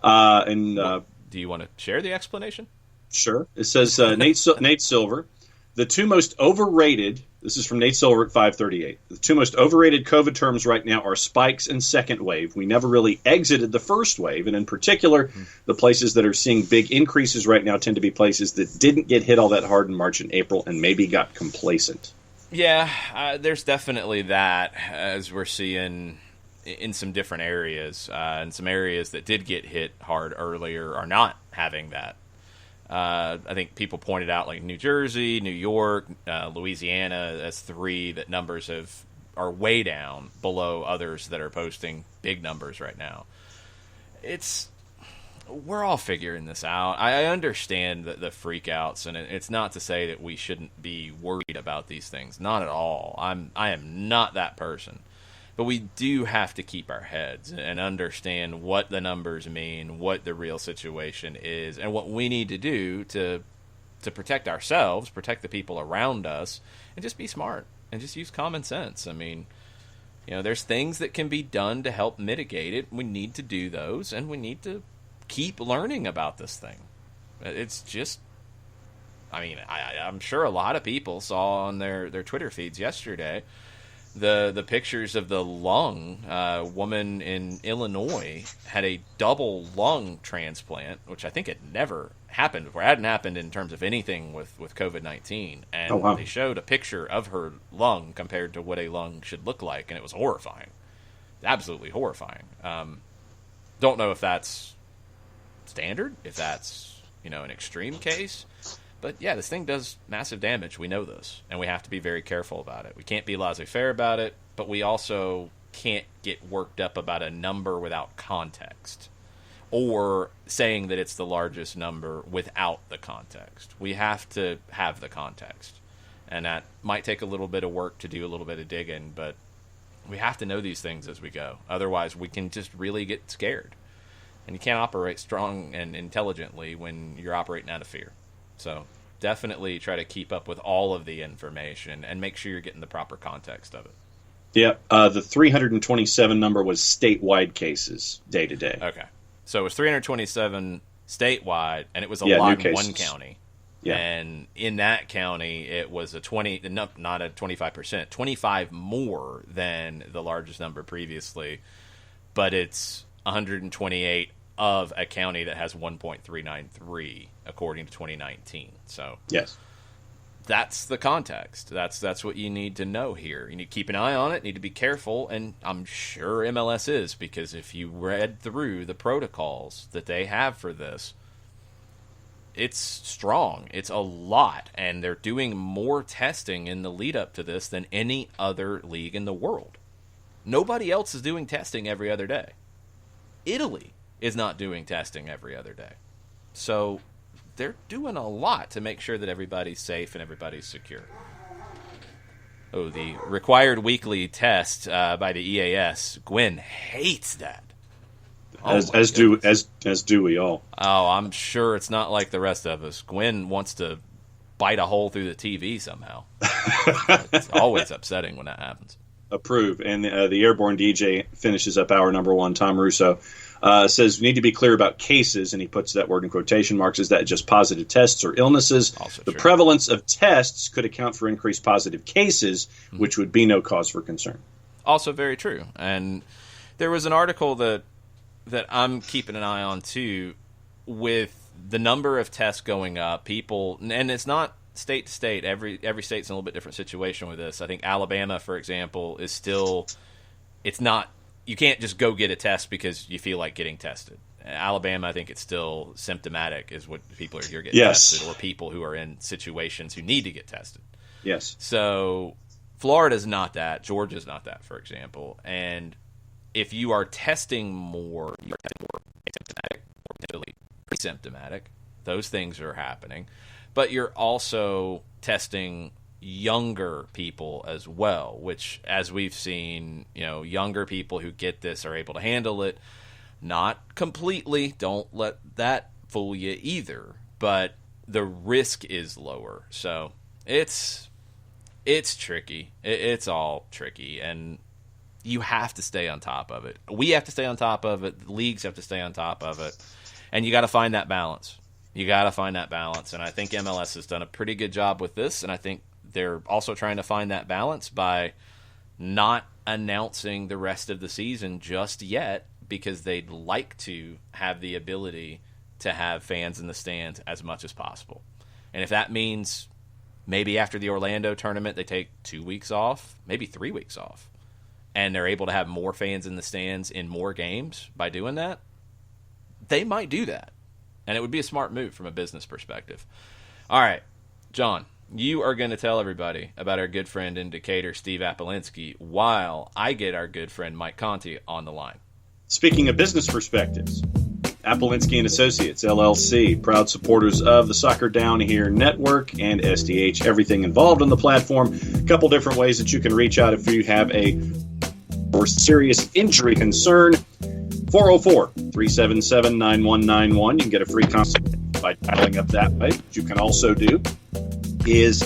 Do you want to share the explanation? Sure. It says Nate Silver The two most overrated, this is from Nate Silver at 538, the two most overrated COVID terms right now are spikes and second wave. We never really exited the first wave, and in particular, the places that are seeing big increases right now tend to be places that didn't get hit all that hard in March and April and maybe got complacent. Yeah, there's definitely that, as we're seeing in some different areas, and some areas that did get hit hard earlier are not having that. I think people pointed out like New Jersey, New York, Louisiana as three that numbers are way down below others that are posting big numbers right now. We're all figuring this out. I understand the freakouts, and it's not to say that we shouldn't be worried about these things. Not at all. I am not that person. But we do have to keep our heads and understand what the numbers mean, what the real situation is, and what we need to do to protect ourselves, protect the people around us, and just be smart and just use common sense. I mean, there's things that can be done to help mitigate it. We need to do those, and we need to keep learning about this thing. It's just, I'm sure a lot of people saw on their Twitter feeds yesterday the pictures of the lung. Woman in Illinois had a double lung transplant, which I think had never happened before. It hadn't happened in terms of anything with COVID-19. And They showed a picture of her lung compared to what a lung should look like, and it was horrifying. Absolutely horrifying. Don't know if that's standard, if that's an extreme case. But yeah, this thing does massive damage. We know this, and we have to be very careful about it. We can't be laissez-faire about it, but we also can't get worked up about a number without context, or saying that it's the largest number without the context. We have to have the context, and that might take a little bit of work to do a little bit of digging, but we have to know these things as we go. Otherwise, we can just really get scared, and you can't operate strong and intelligently when you're operating out of fear. So definitely try to keep up with all of the information and make sure you're getting the proper context of it. Yeah, the 327 number was statewide cases day to day. Okay. So it was 327 statewide, and it was a lot in one county. Yeah. And in that county, it was not a 25%, 25 more than the largest number previously, but it's 128 of a county that has 1.393 according to 2019. So yes, that's the context. That's what you need to know here. You need to keep an eye on it, need to be careful, and I'm sure MLS is, because if you read through the protocols that they have for this, it's strong. It's a lot, and they're doing more testing in the lead up to this than any other league in the world. Nobody else is doing testing every other day. Italy is not doing testing every other day. So they're doing a lot to make sure that everybody's safe and everybody's secure. Oh, the required weekly test by the EAS. Gwen hates that. As do we all. Oh, I'm sure it's not like the rest of us. Gwen wants to bite a hole through the TV somehow. It's always upsetting when that happens. Approve. And the Airborne DJ finishes up hour number one. Tom Russo says we need to be clear about cases, and he puts that word in quotation marks. Is that just positive tests or illnesses? Also the true. Prevalence of tests could account for increased positive cases, which would be no cause for concern. Also very true. And there was an article that I'm keeping an eye on too, with the number of tests going up. People, and it's not state to state. Every state's in a little bit different situation with this. I think Alabama, for example, is still. It's not. You can't just go get a test because you feel like getting tested. Alabama, I think it's still symptomatic is what people are here getting tested, or people who are in situations who need to get tested. Yes. So Florida's not that. Georgia's not that, for example. And if you are testing more, you're testing more asymptomatic or potentially pre-symptomatic. Those things are happening. But you're also testing younger people as well, which, as we've seen, younger people who get this are able to handle it. Not completely. Don't let that fool you either. But the risk is lower. So it's tricky. It's all tricky. And you have to stay on top of it. We have to stay on top of it. The leagues have to stay on top of it. And you got to find that balance. You got to find that balance, and I think MLS has done a pretty good job with this, and I think they're also trying to find that balance by not announcing the rest of the season just yet, because they'd like to have the ability to have fans in the stands as much as possible. And if that means maybe after the Orlando tournament they take 2 weeks off, maybe 3 weeks off, and they're able to have more fans in the stands in more games by doing that, they might do that. And it would be a smart move from a business perspective. All right, John, you are going to tell everybody about our good friend in Decatur, Steve Apolinsky, while I get our good friend Mike Conti on the line. Speaking of business perspectives, Apolinsky and Associates, LLC, proud supporters of the Soccer Down Here Network and SDH, everything involved on the platform. A couple different ways that you can reach out if you have a more serious injury concern. 404-377-9191. You can get a free consult by dialing up that way. What you can also do is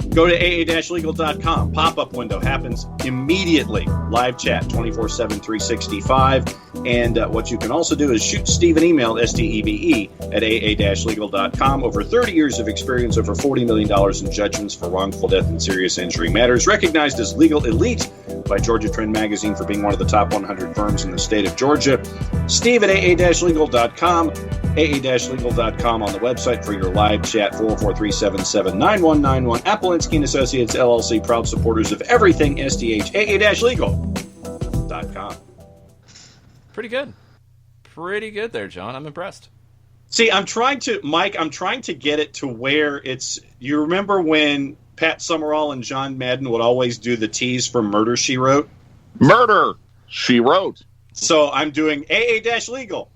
go to aa-legal.com. Pop-up window happens immediately. Live chat 24/7, 365. And what you can also do is shoot Steve an email, STEVE, at aa-legal.com. Over 30 years of experience, over $40 million in judgments for wrongful death and serious injury matters. Recognized as legal elite by Georgia Trend Magazine for being one of the top 100 firms in the state of Georgia. Steve at aa-legal.com. aa-legal.com on the website for your live chat, 404-377-9191. Apolinsky and Associates, LLC, proud supporters of everything SDH, aa-legal.com. Pretty good. Pretty good there, John. I'm impressed. See, I'm trying to get it to where it's, you remember when Pat Summerall and John Madden would always do the tease for Murder, She Wrote? Murder, She Wrote. So I'm doing aa-legal.com.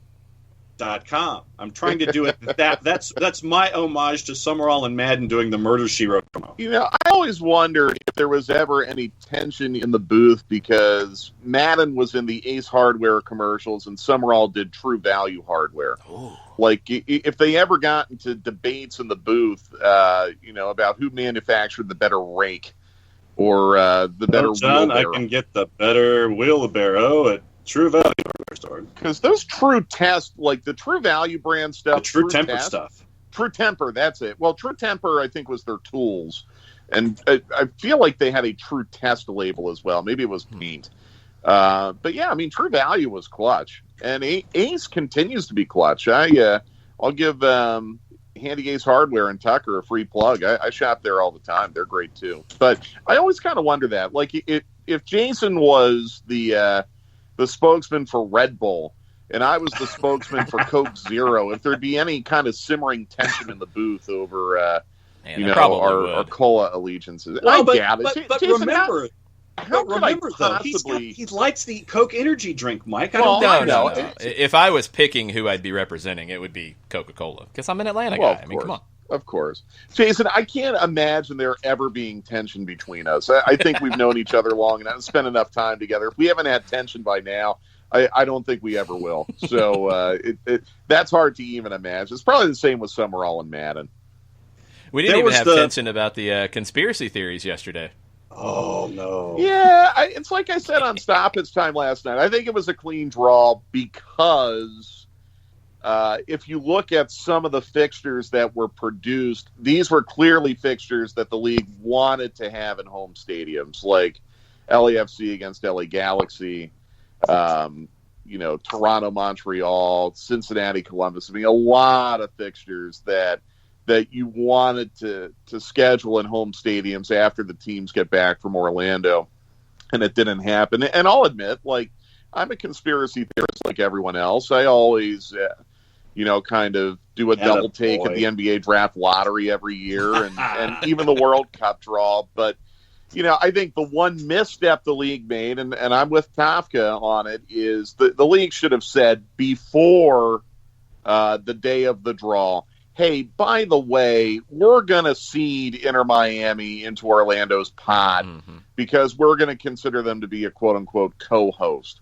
I'm trying to do it that's my homage to Summerall and Madden doing the Murder, She Wrote promo. You know, I always wondered if there was ever any tension in the booth because Madden was in the Ace Hardware commercials and Summerall did True Value Hardware. Ooh. Like, if they ever got into debates in the booth, about who manufactured the better rake or the better John, wheelbarrow. I can get the better wheelbarrow at True Value Hardware store. Because those True Test, like the True Value brand stuff. The True Temper stuff. True Temper, that's it. Well, True Temper, I think, was their tools. And I feel like they had a True Test label as well. Maybe it was paint. But yeah, I mean, True Value was clutch. And Ace continues to be clutch. I'll give Handy Ace Hardware and Tucker a free plug. I shop there all the time. They're great too. But I always kind of wonder that. Like, if Jason was the spokesman for Red Bull and I was the spokesman for Coke Zero, if there'd be any kind of simmering tension in the booth over our cola allegiances. Well, I get it. But Jason, remember, though, he likes the Coke energy drink, Mike. No. If I was picking who I'd be representing, it would be Coca-Cola because I'm an Atlanta guy. I mean, come on. Of course. Jason, I can't imagine there ever being tension between us. I think we've known each other long enough, spent enough time together. If we haven't had tension by now, I don't think we ever will. So that's hard to even imagine. It's probably the same with Summerall and Madden. We didn't even have tension about the conspiracy theories yesterday. Oh, no. Yeah, it's like I said on Stoppage Time last night. I think it was a clean draw because if you look at some of the fixtures that were produced, these were clearly fixtures that the league wanted to have in home stadiums, like LAFC against LA Galaxy, Toronto, Montreal, Cincinnati, Columbus. I mean, a lot of fixtures that you wanted to schedule in home stadiums after the teams get back from Orlando, and it didn't happen. And I'll admit, like, I'm a conspiracy theorist like everyone else. I always, kind of do a double take at the NBA draft lottery every year and even the World Cup draw. But, I think the one misstep the league made, and I'm with Kafka on it, is the league should have said before the day of the draw, hey, by the way, we're going to seed Inter Miami into Orlando's pod because we're going to consider them to be a quote-unquote co-host.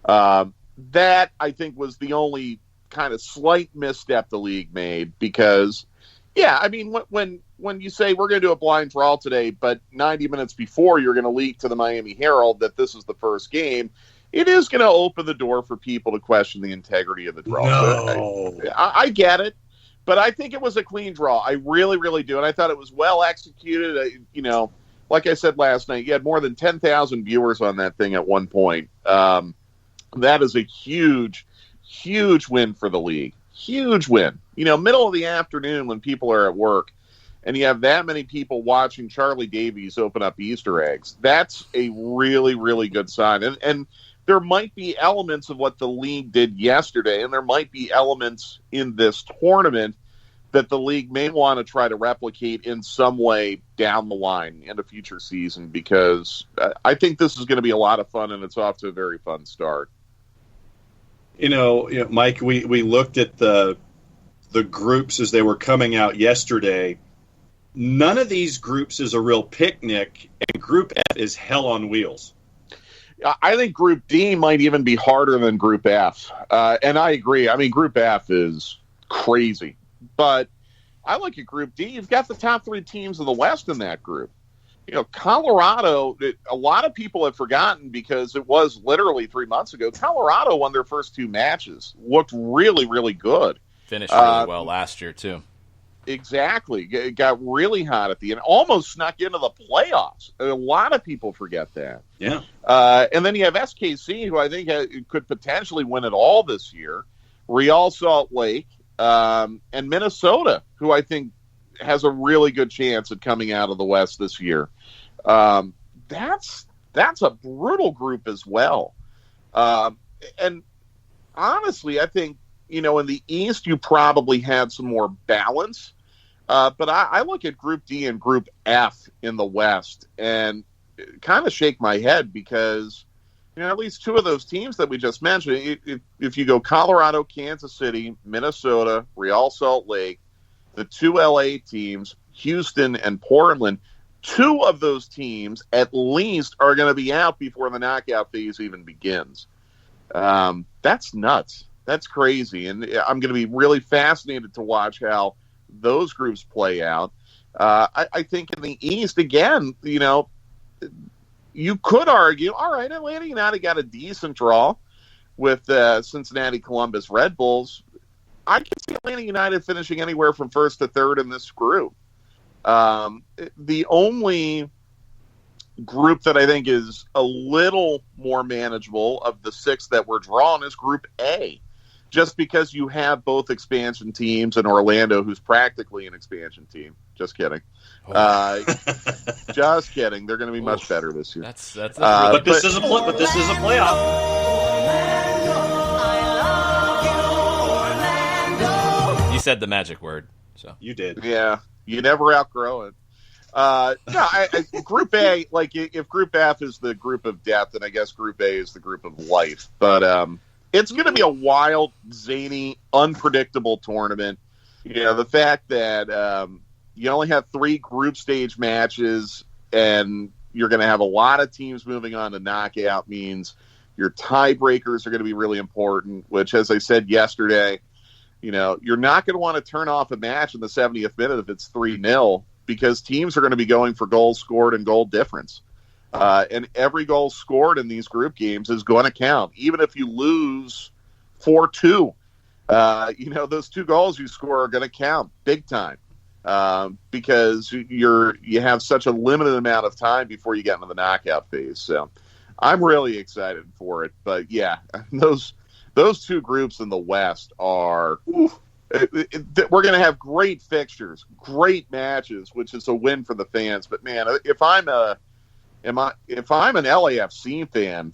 That, I think, was the only kind of slight misstep the league made because, yeah, I mean, when you say we're going to do a blind draw today, but 90 minutes before you're going to leak to the Miami Herald that this is the first game, it is going to open the door for people to question the integrity of the draw. No. So I get it. But I think it was a clean draw. I really, really do. And I thought it was well executed. Like I said last night, you had more than 10,000 viewers on that thing at one point. That is a huge, huge win for the league. Huge win. Middle of the afternoon when people are at work, and you have that many people watching Charlie Davies open up Easter eggs. That's a really, really good sign. And there might be elements of what the league did yesterday, and there might be elements in this tournament that the league may want to try to replicate in some way down the line in a future season, because I think this is going to be a lot of fun, and it's off to a very fun start. Mike, we looked at the groups as they were coming out yesterday. None of these groups is a real picnic, and Group F is hell on wheels. I think Group D might even be harder than Group F. And I agree. I mean, Group F is crazy. But I look at Group D. You've got the top three teams in the West in that group. Colorado, a lot of people have forgotten because it was literally 3 months ago. Colorado won their first two matches. Looked really, really good. Finished really well last year, too. Exactly. It got really hot at the end. Almost snuck into the playoffs. A lot of people forget that. Yeah. And then you have SKC, who I think could potentially win it all this year. Real Salt Lake, and Minnesota, who I think has a really good chance at coming out of the West this year. That's a brutal group as well. And honestly, I think, in the East, you probably had some more balance. But I look at Group D and Group F in the West and kind of shake my head because, at least two of those teams that we just mentioned, if you go Colorado, Kansas City, Minnesota, Real Salt Lake, the two LA teams, Houston and Portland, two of those teams at least are going to be out before the knockout phase even begins. That's nuts. That's crazy. And I'm going to be really fascinated to watch how those groups play out. I think in the East, again, you could argue, all right, Atlanta United got a decent draw with Cincinnati, Columbus, Red Bulls. I can see Atlanta United finishing anywhere from first to third in this group. The only group that I think is a little more manageable of the six that were drawn is Group A, just because you have both expansion teams and Orlando, who's practically an expansion team. Just kidding. Just kidding. They're going to be much better this year. That's but this is a playoff. You said the magic word, so you did. Yeah, you never outgrow it. Group A, like if Group F is the group of death, then I guess Group A is the group of life. But it's going to be a wild, zany, unpredictable tournament. The fact that you only have 3 group stage matches and you're going to have a lot of teams moving on to knockout means your tiebreakers are going to be really important, which, as I said yesterday, you're not going to want to turn off a match in the 70th minute if it's 3-0 because teams are going to be going for goals scored and goal difference. And every goal scored in these group games is going to count, even if you lose 4-2. Those 2 goals you score are going to count big time because you have such a limited amount of time before you get into the knockout phase. So I'm really excited for it. But yeah, those 2 groups in the West are. We're going to have great fixtures, great matches, which is a win for the fans. But man, if I'm an LAFC fan,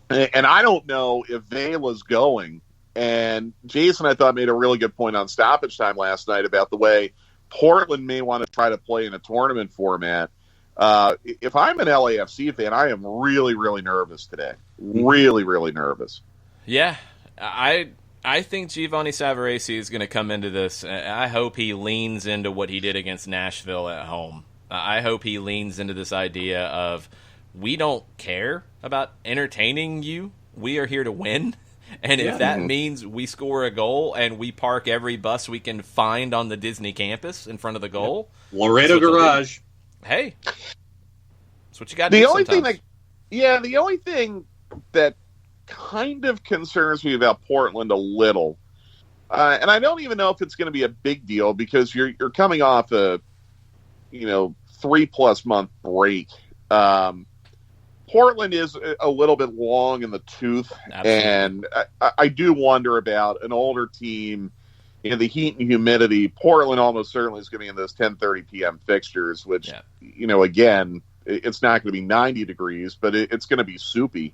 and I don't know if Vela's going, and Jason, I thought, made a really good point on stoppage time last night about the way Portland may want to try to play in a tournament format. If I'm an LAFC fan, I am really, really nervous today. Really, really nervous. Yeah, I think Giovanni Savarese is going to come into this. I hope he leans into what he did against Nashville at home. I hope he leans into this idea of we don't care about entertaining you. We are here to win. And if that means we score a goal and we park every bus we can find on the Disney campus in front of the goal. Laredo Garage. Hey. That's what you got to do sometimes. The only thing that kind of concerns me about Portland a little And I don't even know if it's going to be a big deal because you're coming off a 3+ month break. Portland is a little bit long in the tooth, Absolutely. and I do wonder about an older team in the heat and humidity. Portland almost certainly is going to be in those 10:30 p.m. fixtures, which, again, it's not going to be 90 degrees, but it's going to be soupy.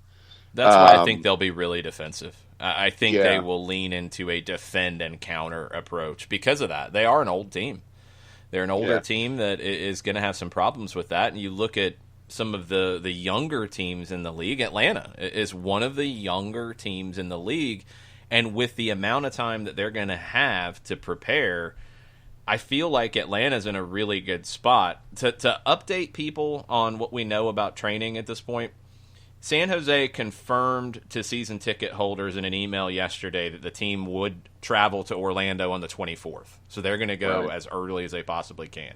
That's why I think they'll be really defensive. I think they will lean into a defend and counter approach because of that. They are an old team. They're an older team that is going to have some problems with that, and you look at some of the younger teams in the league. Atlanta is one of the younger teams in the league, and with the amount of time that they're going to have to prepare, I feel like Atlanta's in a really good spot. To update people on what we know about training at this point, San Jose confirmed to season ticket holders in an email yesterday that the team would travel to Orlando on the 24th. So they're going to go as early as they possibly can.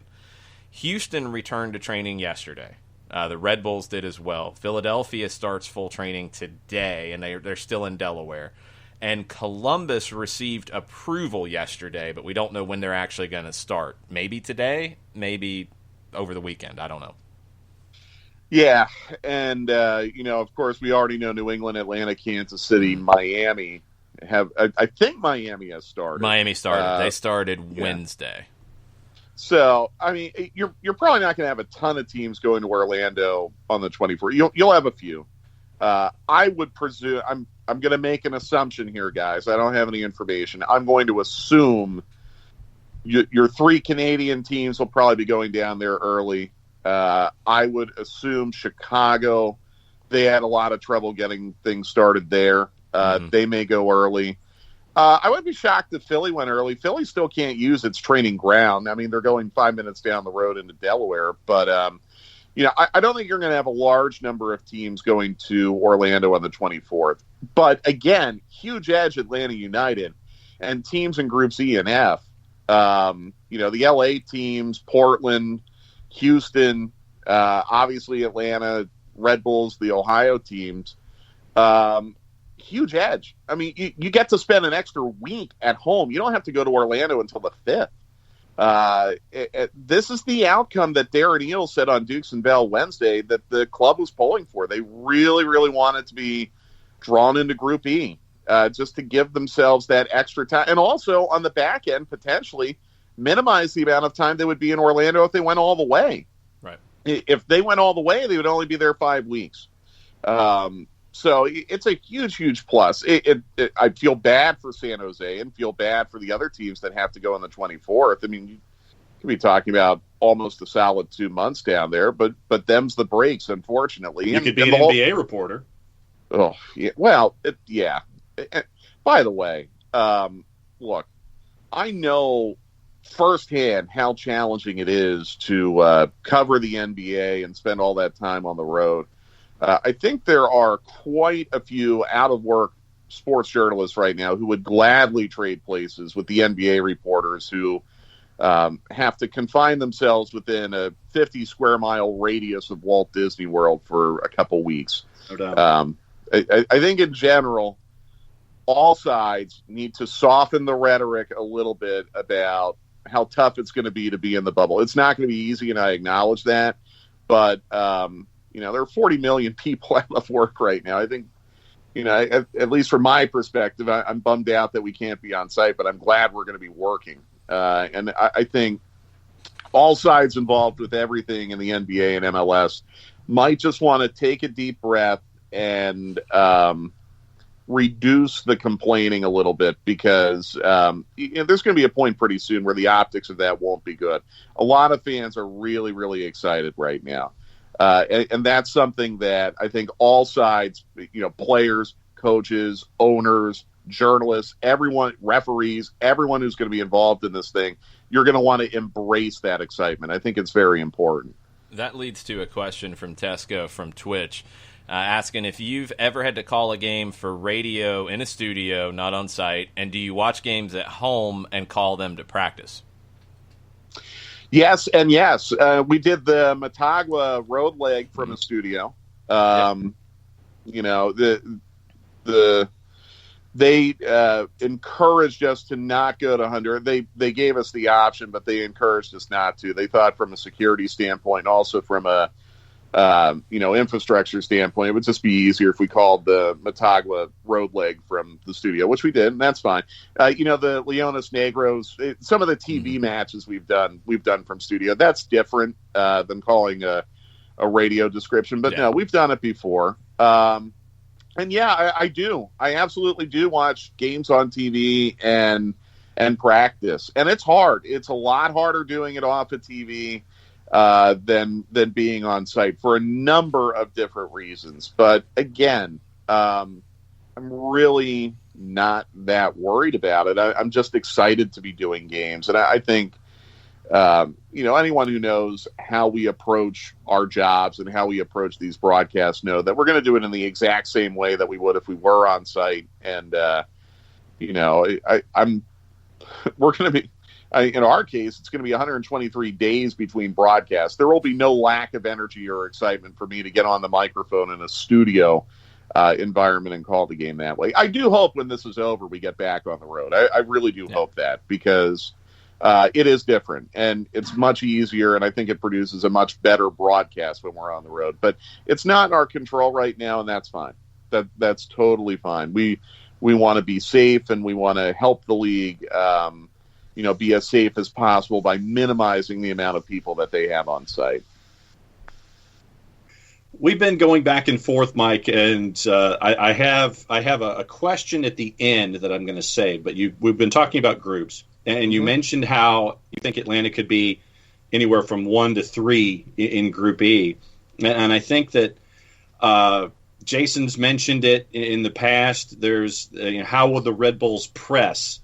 Houston returned to training yesterday. The Red Bulls did as well. Philadelphia starts full training today, and they're still in Delaware. And Columbus received approval yesterday, but we don't know when they're actually going to start. Maybe today, maybe over the weekend. I don't know. Yeah, and, of course, we already know New England, Atlanta, Kansas City, Miami have – I think Miami has started. Miami started. They started Wednesday. So, I mean, you're probably not going to have a ton of teams going to Orlando on the 24th. You'll have a few. I would presume I'm going to make an assumption here, guys. I don't have any information. I'm going to assume your 3 Canadian teams will probably be going down there early. I would assume Chicago. They had a lot of trouble getting things started there. They may go early. I would be shocked if Philly went early. Philly still can't use its training ground. I mean, they're going 5 minutes down the road into Delaware. But, I don't think you're going to have a large number of teams going to Orlando on the 24th. But, again, huge edge Atlanta United and teams in groups E and F. The L.A. teams, Portland, Houston, obviously Atlanta, Red Bulls, the Ohio teams. Huge edge. I mean, you get to spend an extra week at home. You don't have to go to Orlando until the 5th. This is the outcome that Darren Eales said on Dukes and Bell Wednesday that the club was polling for. They really, really wanted to be drawn into Group E just to give themselves that extra time. And also, on the back end, potentially minimize the amount of time they would be in Orlando if they went all the way. Right. If they went all the way, they would only be there 5 weeks. So it's a huge, huge plus. I feel bad for San Jose and feel bad for the other teams that have to go on the 24th. I mean, you could be talking about almost a solid 2 months down there, but them's the breaks, unfortunately. You could be an NBA reporter. Oh, yeah. Well, yeah. By the way, look, I know firsthand how challenging it is to cover the NBA and spend all that time on the road. I think there are quite a few out-of-work sports journalists right now who would gladly trade places with the NBA reporters who have to confine themselves within a 50-square-mile radius of Walt Disney World for a couple weeks. No doubt. I think in general, all sides need to soften the rhetoric a little bit about how tough it's going to be in the bubble. It's not going to be easy, and I acknowledge that, but there are 40 million people out of work right now. I think, at least from my perspective, I'm bummed out that we can't be on site, but I'm glad we're going to be working. And I think all sides involved with everything in the NBA and MLS might just want to take a deep breath and reduce the complaining a little bit because there's going to be a point pretty soon where the optics of that won't be good. A lot of fans are really, really excited right now. And that's something that I think all sides, players, coaches, owners, journalists, everyone, referees, everyone who's going to be involved in this thing, you're going to want to embrace that excitement. I think it's very important. That leads to a question from Tesco from Twitch, asking if you've ever had to call a game for radio in a studio, not on site, and do you watch games at home and call them to practice? Yes, and yes. We did the Motagua road leg from a studio. The they encouraged us to not go to 100. They gave us the option, but they encouraged us not to. They thought from a security standpoint, and also from a infrastructure standpoint, it would just be easier if we called the Motagua road leg from the studio, which we did, and that's fine. The Leones Negros, some of the TV matches we've done from studio. That's different than calling a radio description, but no, we've done it before. And yeah, I do. I absolutely do watch games on TV and practice, and it's hard. It's a lot harder doing it off of TV than being on site for a number of different reasons. But again, I'm really not that worried about it. I'm just excited to be doing games, and I think anyone who knows how we approach our jobs and how we approach these broadcasts know that we're going to do it in the exact same way that we would if we were on site. And we're going to be. In our case, it's going to be 123 days between broadcasts. There will be no lack of energy or excitement for me to get on the microphone in a studio environment and call the game that way. I do hope when this is over, we get back on the road. I really do hope that, because it is different and it's much easier, and I think it produces a much better broadcast when we're on the road. But it's not in our control right now, and that's fine. That's totally fine. We want to be safe, and we want to help the league be as safe as possible by minimizing the amount of people that they have on site. We've been going back and forth, Mike, and I have a question at the end that I'm going to say, but we've been talking about groups, and you mentioned how you think Atlanta could be anywhere from 1 to 3 in Group E, and I think that Jason's mentioned it in the past. There's how will the Red Bulls press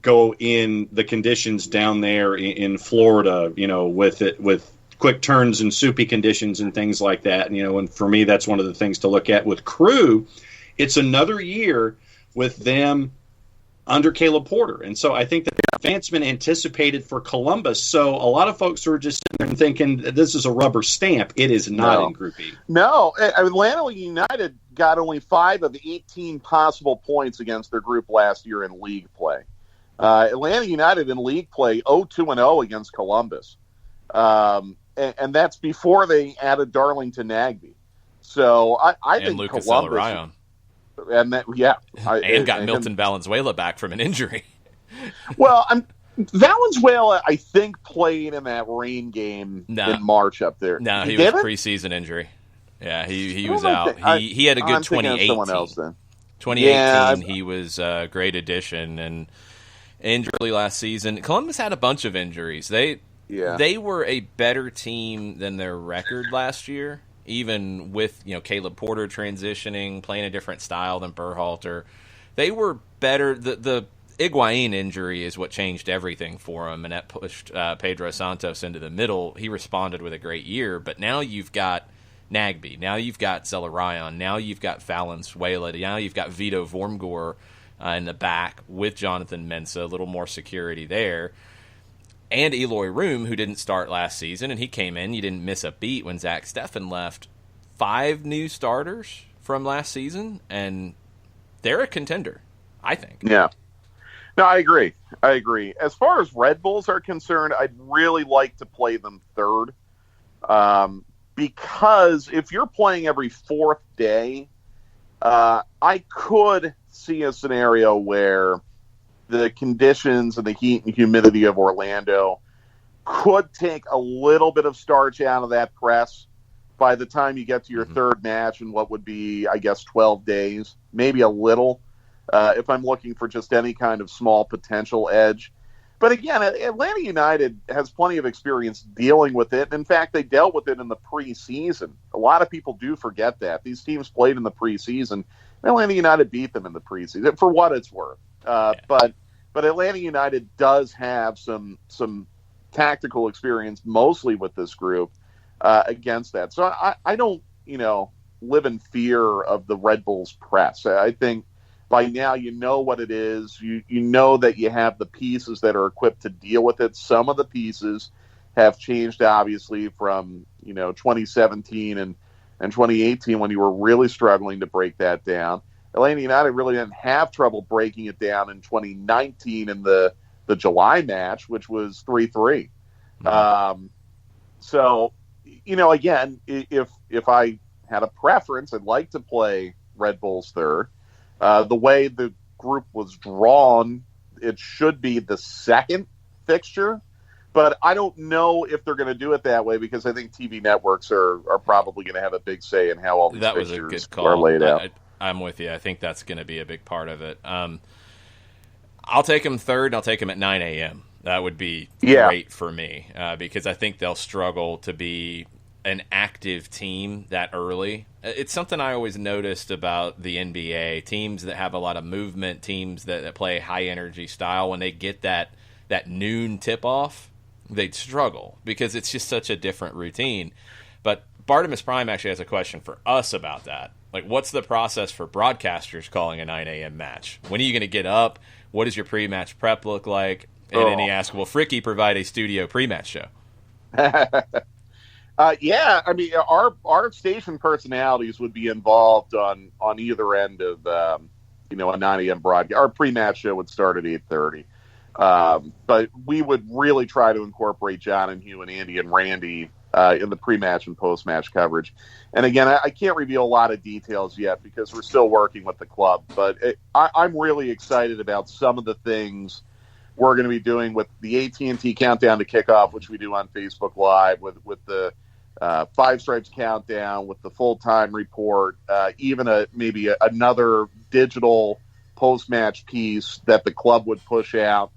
go in the conditions down there in Florida, with quick turns and soupy conditions and things like that. And for me, that's one of the things to look at with Crew. It's another year with them under Caleb Porter. And so I think that the advancement anticipated for Columbus. So a lot of folks are just sitting there and thinking this is a rubber stamp. It is not in Group E. No, Atlanta United got only 5 of 18 possible points against their group last year in league play. Atlanta United in league play 0-2-0 against Columbus. And that's before they added Darlington Nagbe. So I think Lucas Columbus... Zelarayan. And that, yeah. Got Milton Valenzuela back from an injury. Well, Valenzuela, I think, played in that rain game in March up there. No, he was preseason injury. Yeah, he was out. He had a good 2018. Someone else then. 2018, he was a great addition, and injury last season. Columbus had a bunch of injuries. They were a better team than their record last year, even with Caleb Porter transitioning, playing a different style than Berhalter. They were better. The Higuain injury is what changed everything for him, and that pushed Pedro Santos into the middle. He responded with a great year, but now you've got Nagbe, now you've got Zelarayan, now you've got Valenzuela, now you've got Vito Vormgor in the back with Jonathan Mensah, a little more security there. And Eloy Room, who didn't start last season, and he came in. You didn't miss a beat when Zach Steffen left. 5 new starters from last season, and they're a contender, I think. Yeah. No, I agree. As far as Red Bulls are concerned, I'd really like to play them third. Because if you're playing every 4th day, I could see a scenario where the conditions and the heat and humidity of Orlando could take a little bit of starch out of that press by the time you get to your third match in what would be, I guess, 12 days, maybe a little, if I'm looking for just any kind of small potential edge. But again, Atlanta United has plenty of experience dealing with it. In fact, they dealt with it in the preseason. A lot of people do forget that. These teams played in the preseason. Atlanta United beat them in the preseason, for what it's worth. But Atlanta United does have some tactical experience, mostly with this group, against that. So I don't, live in fear of the Red Bulls press. I think by now you know what it is. You know that you have the pieces that are equipped to deal with it. Some of the pieces have changed, obviously, from 2017 and 2018 when you were really struggling to break that down. Atlanta United really didn't have trouble breaking it down in 2019 in the July match, which was 3-3. So, again, if I had a preference, I'd like to play Red Bulls third. The way the group was drawn, it should be the second fixture, but I don't know if they're going to do it that way because I think TV networks are probably going to have a big say in how all these fixtures are laid out. I'm with you. I think that's going to be a big part of it. I'll take them third, and I'll take them at 9 a.m. That would be great for me because I think they'll struggle to be an active team that early. It's something I always noticed about the NBA. Teams that have a lot of movement, teams that play high-energy style, when they get that noon tip-off, they'd struggle because it's just such a different routine. But Bartimus Prime actually has a question for us about that. Like, what's the process for broadcasters calling a 9 a.m. match? When are you going to get up? What does your pre-match prep look like? And then he asked, will Fricky provide a studio pre-match show? Yeah, I mean, our station personalities would be involved on either end of a 9 a.m. broadcast. Our pre-match show would start at 8:30, but we would really try to incorporate John and Hugh and Andy and Randy in the pre-match and post-match coverage. And again, I can't reveal a lot of details yet because we're still working with the club. But I'm really excited about some of the things we're going to be doing with the AT&T Countdown to Kickoff, which we do on Facebook Live, with the Five Stripes Countdown, with the full-time report, even maybe another digital post-match piece that the club would push out.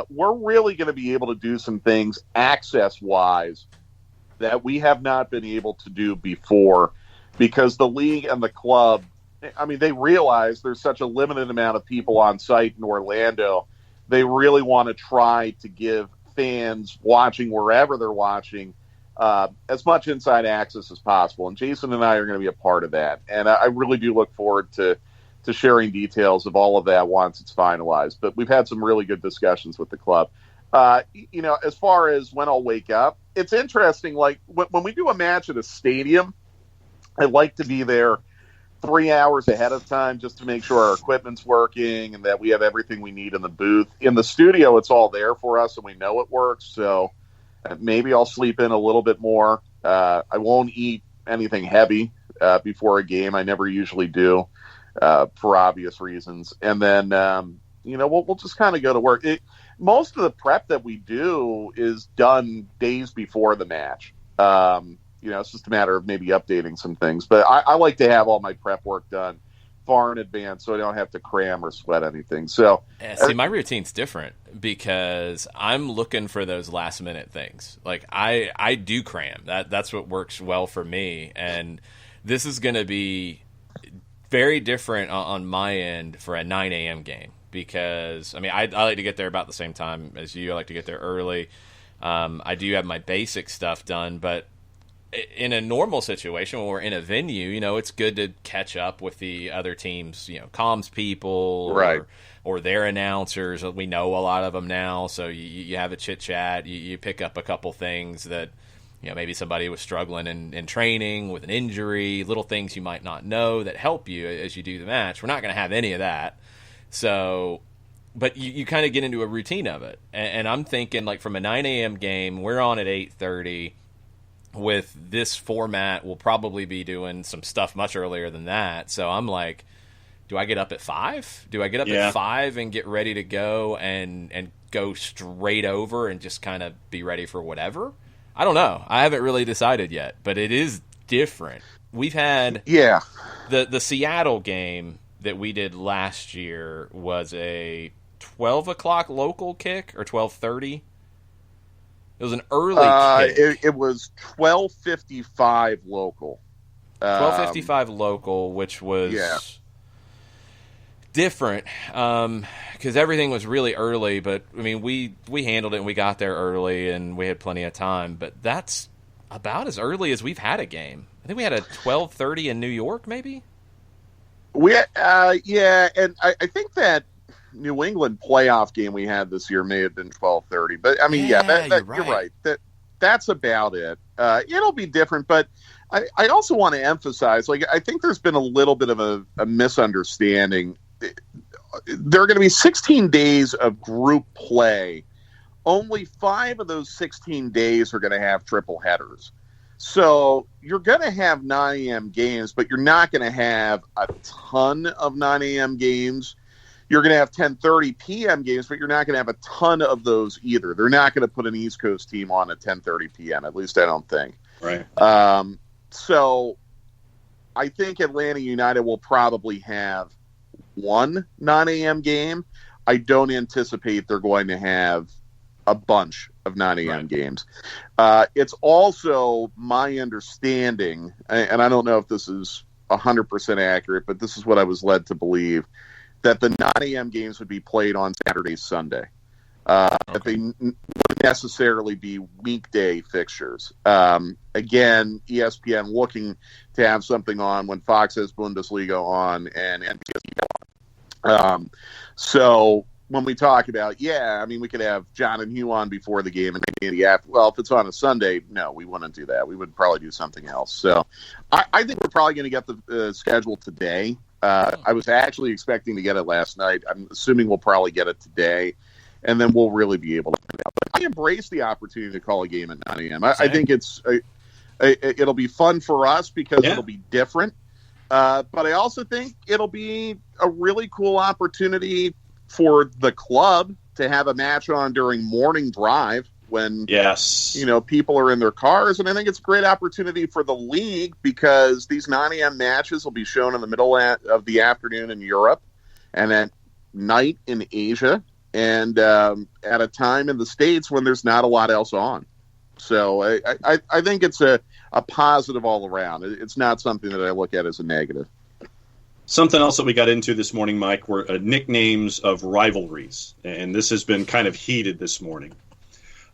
We're really going to be able to do some things access-wise that we have not been able to do before because the league and the club, I mean, they realize there's such a limited amount of people on site in Orlando. They really want to try to give fans watching wherever they're watching as much inside access as possible. And Jason and I are going to be a part of that. And I really do look forward to sharing details of all of that once it's finalized. But we've had some really good discussions with the club. As far as when I'll wake up, it's interesting. Like when we do a match at a stadium, I like to be there 3 hours ahead of time just to make sure our equipment's working and that we have everything we need in the booth. In the studio, it's all there for us and we know it works. So maybe I'll sleep in a little bit more. I won't eat anything heavy before a game. I never usually do for obvious reasons. And then, we'll just kind of go to work. Most of the prep that we do is done days before the match. It's just a matter of maybe updating some things. But I like to have all my prep work done far in advance so I don't have to cram or sweat anything. So, see, my routine's different because I'm looking for those last-minute things. Like, I do cram. That's what works well for me. And this is going to be very different on my end for a 9 a.m. game because, I mean, I like to get there about the same time as you. I like to get there early. I do have my basic stuff done, but in a normal situation when we're in a venue, it's good to catch up with the other teams, comms people right. or their announcers. We know a lot of them now, so you have a chit-chat. You pick up a couple things that, maybe somebody was struggling in training with an injury, little things you might not know that help you as you do the match. We're not going to have any of that. So, but you kind of get into a routine of it. And I'm thinking, like, from a 9 a.m. game, we're on at 8:30. With this format, we'll probably be doing some stuff much earlier than that. So I'm like, do I get up at 5? Do I get up at 5 and get ready to go and go straight over and just kind of be ready for whatever? I don't know. I haven't really decided yet, but it is different. We've had the Seattle game that we did last year was a 12 o'clock local kick or 12:30. It was an early kick. It was 12:55 local. 12:55 local, which was different because everything was really early. But I mean, we handled it and we got there early and we had plenty of time. But that's about as early as we've had a game. I think we had a 12:30 in New York, maybe. And I think that New England playoff game we had this year may have been 12:30, but I mean, you're right. That that's about it. It'll be different, but I also want to emphasize, like, I think there's been a little bit of a misunderstanding. There are going to be 16 days of group play. Only 5 of those 16 days are going to have triple headers. So you're going to have 9 a.m. games, but you're not going to have a ton of 9 a.m. games. You're going to have 10:30 p.m. games, but you're not going to have a ton of those either. They're not going to put an East Coast team on at 10:30 p.m., at least I don't think. Right. So I think Atlanta United will probably have 1 9 a.m. game. I don't anticipate they're going to have a bunch of 9 a.m. games. It's also my understanding, and I don't know if this is 100% accurate, but this is what I was led to believe, that the 9 a.m. games would be played on Saturday, Sunday. That they wouldn't necessarily be weekday fixtures. Again, ESPN looking to have something on when Fox has Bundesliga on and NBC on. So when we talk about, we could have John and Hugh on before the game and maybe after. Well, if it's on a Sunday, no, we wouldn't do that. We would probably do something else. So I think we're probably going to get the schedule today. I was actually expecting to get it last night. I'm assuming we'll probably get it today, and then we'll really be able to find out. But I embrace the opportunity to call a game at 9 a.m. I think it'll be fun for us because it'll be different. But I also think it'll be a really cool opportunity for the club to have a match on during morning drive when people are in their cars. And I think it's a great opportunity for the league because these 9 a.m. matches will be shown in the middle of the afternoon in Europe and at night in Asia and at a time in the States when there's not a lot else on. So I think it's a positive all around. It's not something that I look at as a negative. Something else that we got into this morning, Mike, were nicknames of rivalries. And this has been kind of heated this morning.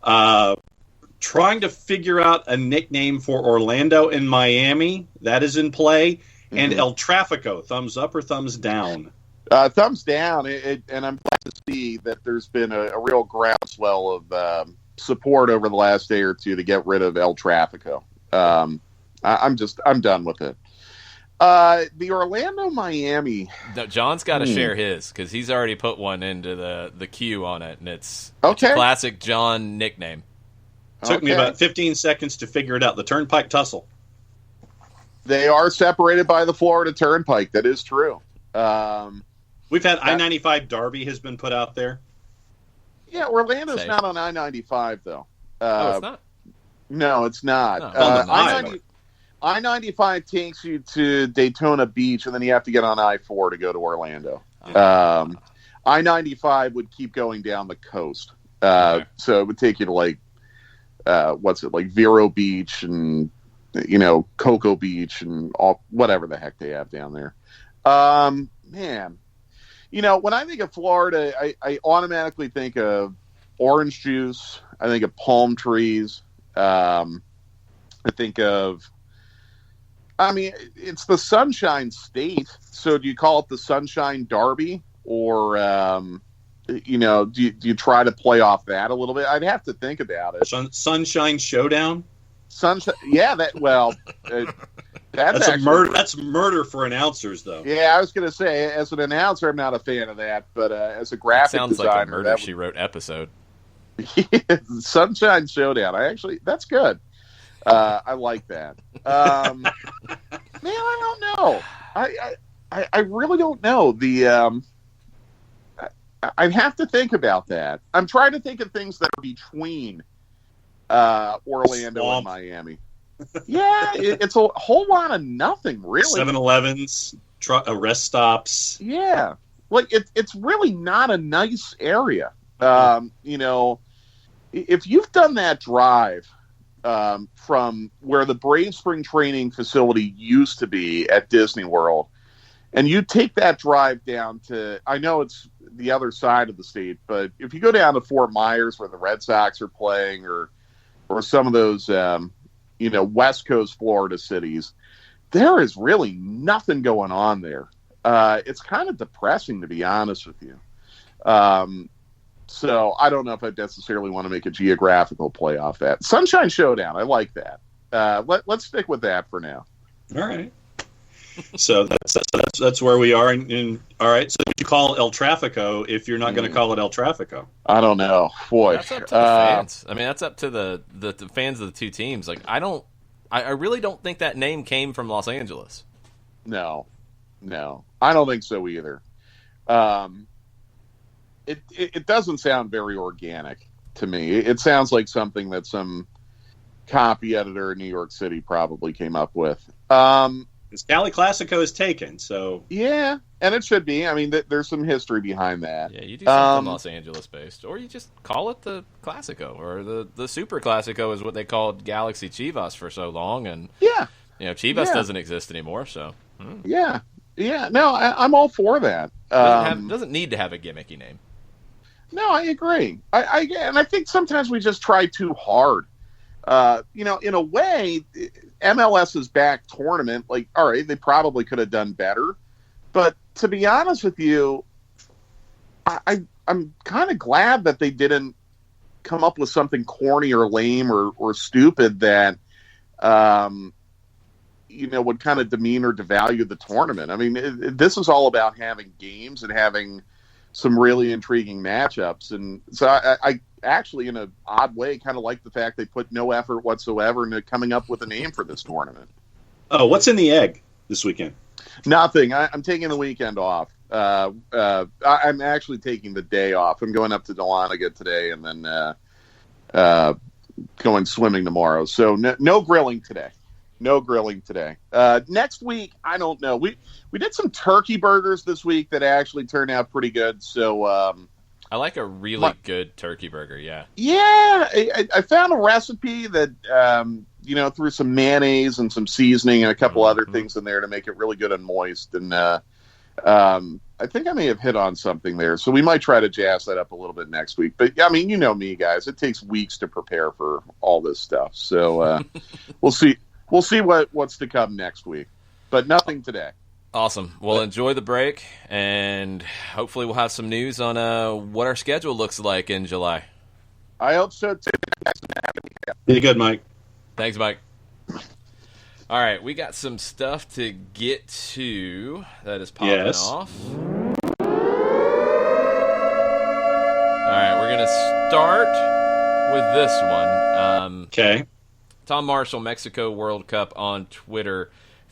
Trying to figure out a nickname for Orlando and Miami, that is in play. Mm-hmm. And El Tráfico, thumbs up or thumbs down? Thumbs down. And I'm glad to see that there's been a real groundswell of support over the last day or two to get rid of El Tráfico. I'm done with it. The Orlando-Miami... No, John's got to share his, because he's already put one into the queue on it, and it's a classic John nickname. Took me about 15 seconds to figure it out. The Turnpike Tussle. They are separated by the Florida Turnpike. That is true. We've had I-95 Derby has been put out there. Yeah, Orlando's not on I-95, though. It's not? No, it's not. No. I-95 takes you to Daytona Beach, and then you have to get on I-4 to go to Orlando. I-95 would keep going down the coast. So it would take you to, like Vero Beach and, Cocoa Beach and all whatever the heck they have down there. Man. When I think of Florida, I automatically think of orange juice. I think of palm trees. I think of... it's the Sunshine State, so do you call it the Sunshine Derby, or do you try to play off that a little bit? I'd have to think about it. Sunshine Showdown. Sunshine, that's a murder. That's murder for announcers, though. Yeah, I was going to say, as an announcer, I'm not a fan of that, but as a graphic sounds designer, like a Murder She Wrote episode. Sunshine Showdown. That's good. I like that. Man, I don't know. I really don't know. I'd have to think about that. I'm trying to think of things that are between Orlando and Miami. Yeah, it's a whole lot of nothing, really. 7-Elevens, rest stops. Yeah. It's really not a nice area. If you've done that drive from where the Brave Spring Training facility used to be at Disney World, and you take that drive down to, I know it's the other side of the state, but if you go down to Fort Myers where the Red Sox are playing, or some of those, West Coast Florida cities, there is really nothing going on there. It's kind of depressing, to be honest with you. So I don't know if I necessarily want to make a geographical play off that. Sunshine Showdown, I like that. Let's stick with that for now. All right. So that's where we are. All right. So you call El Trafico if you're not going to call it El Trafico? I don't know. Boy, that's up to the fans. I mean, that's up to the fans of the two teams. Like, I really don't think that name came from Los Angeles. No, I don't think so either. It doesn't sound very organic to me. It sounds like something that some copy editor in New York City probably came up with. This Cali Classico is taken, so yeah, and it should be. I mean, there's some history behind that. Yeah, you do something Los Angeles based, or you just call it the Classico, or the Super Classico is what they called Galaxy Chivas for so long, and Chivas doesn't exist anymore. So yeah. No, I'm all for that. Doesn't need to have a gimmicky name. No, I agree. I think sometimes we just try too hard. In a way, MLS's back tournament, like, all right, they probably could have done better. But to be honest with you, I'm kind of glad that they didn't come up with something corny or lame or stupid that, would kind of demean or devalue the tournament. I mean, this is all about having games and having some really intriguing matchups. And so I actually, in an odd way, kind of like the fact they put no effort whatsoever into coming up with a name for this tournament. Oh, what's in the egg this weekend? Nothing. I'm taking the weekend off. I'm actually taking the day off. I'm going up to Dahlonega today and then going swimming tomorrow. So no grilling today. Next week, I don't know. We did some turkey burgers this week that actually turned out pretty good. So I like a really good turkey burger. Yeah. Yeah, I found a recipe that threw some mayonnaise and some seasoning and a couple other things in there to make it really good and moist. And I think I may have hit on something there. So we might try to jazz that up a little bit next week. But I mean, you know me, guys. It takes weeks to prepare for all this stuff. So we'll see. We'll see what's to come next week, but nothing today. Awesome. Well, enjoy the break, and hopefully we'll have some news on what our schedule looks like in July. I hope so, too. Be good, Mike. Thanks, Mike. All right, we got some stuff to get to that is popping off. All right, we're going to start with this one. Okay. Tom Marshall, Mexico World Cup on Twitter.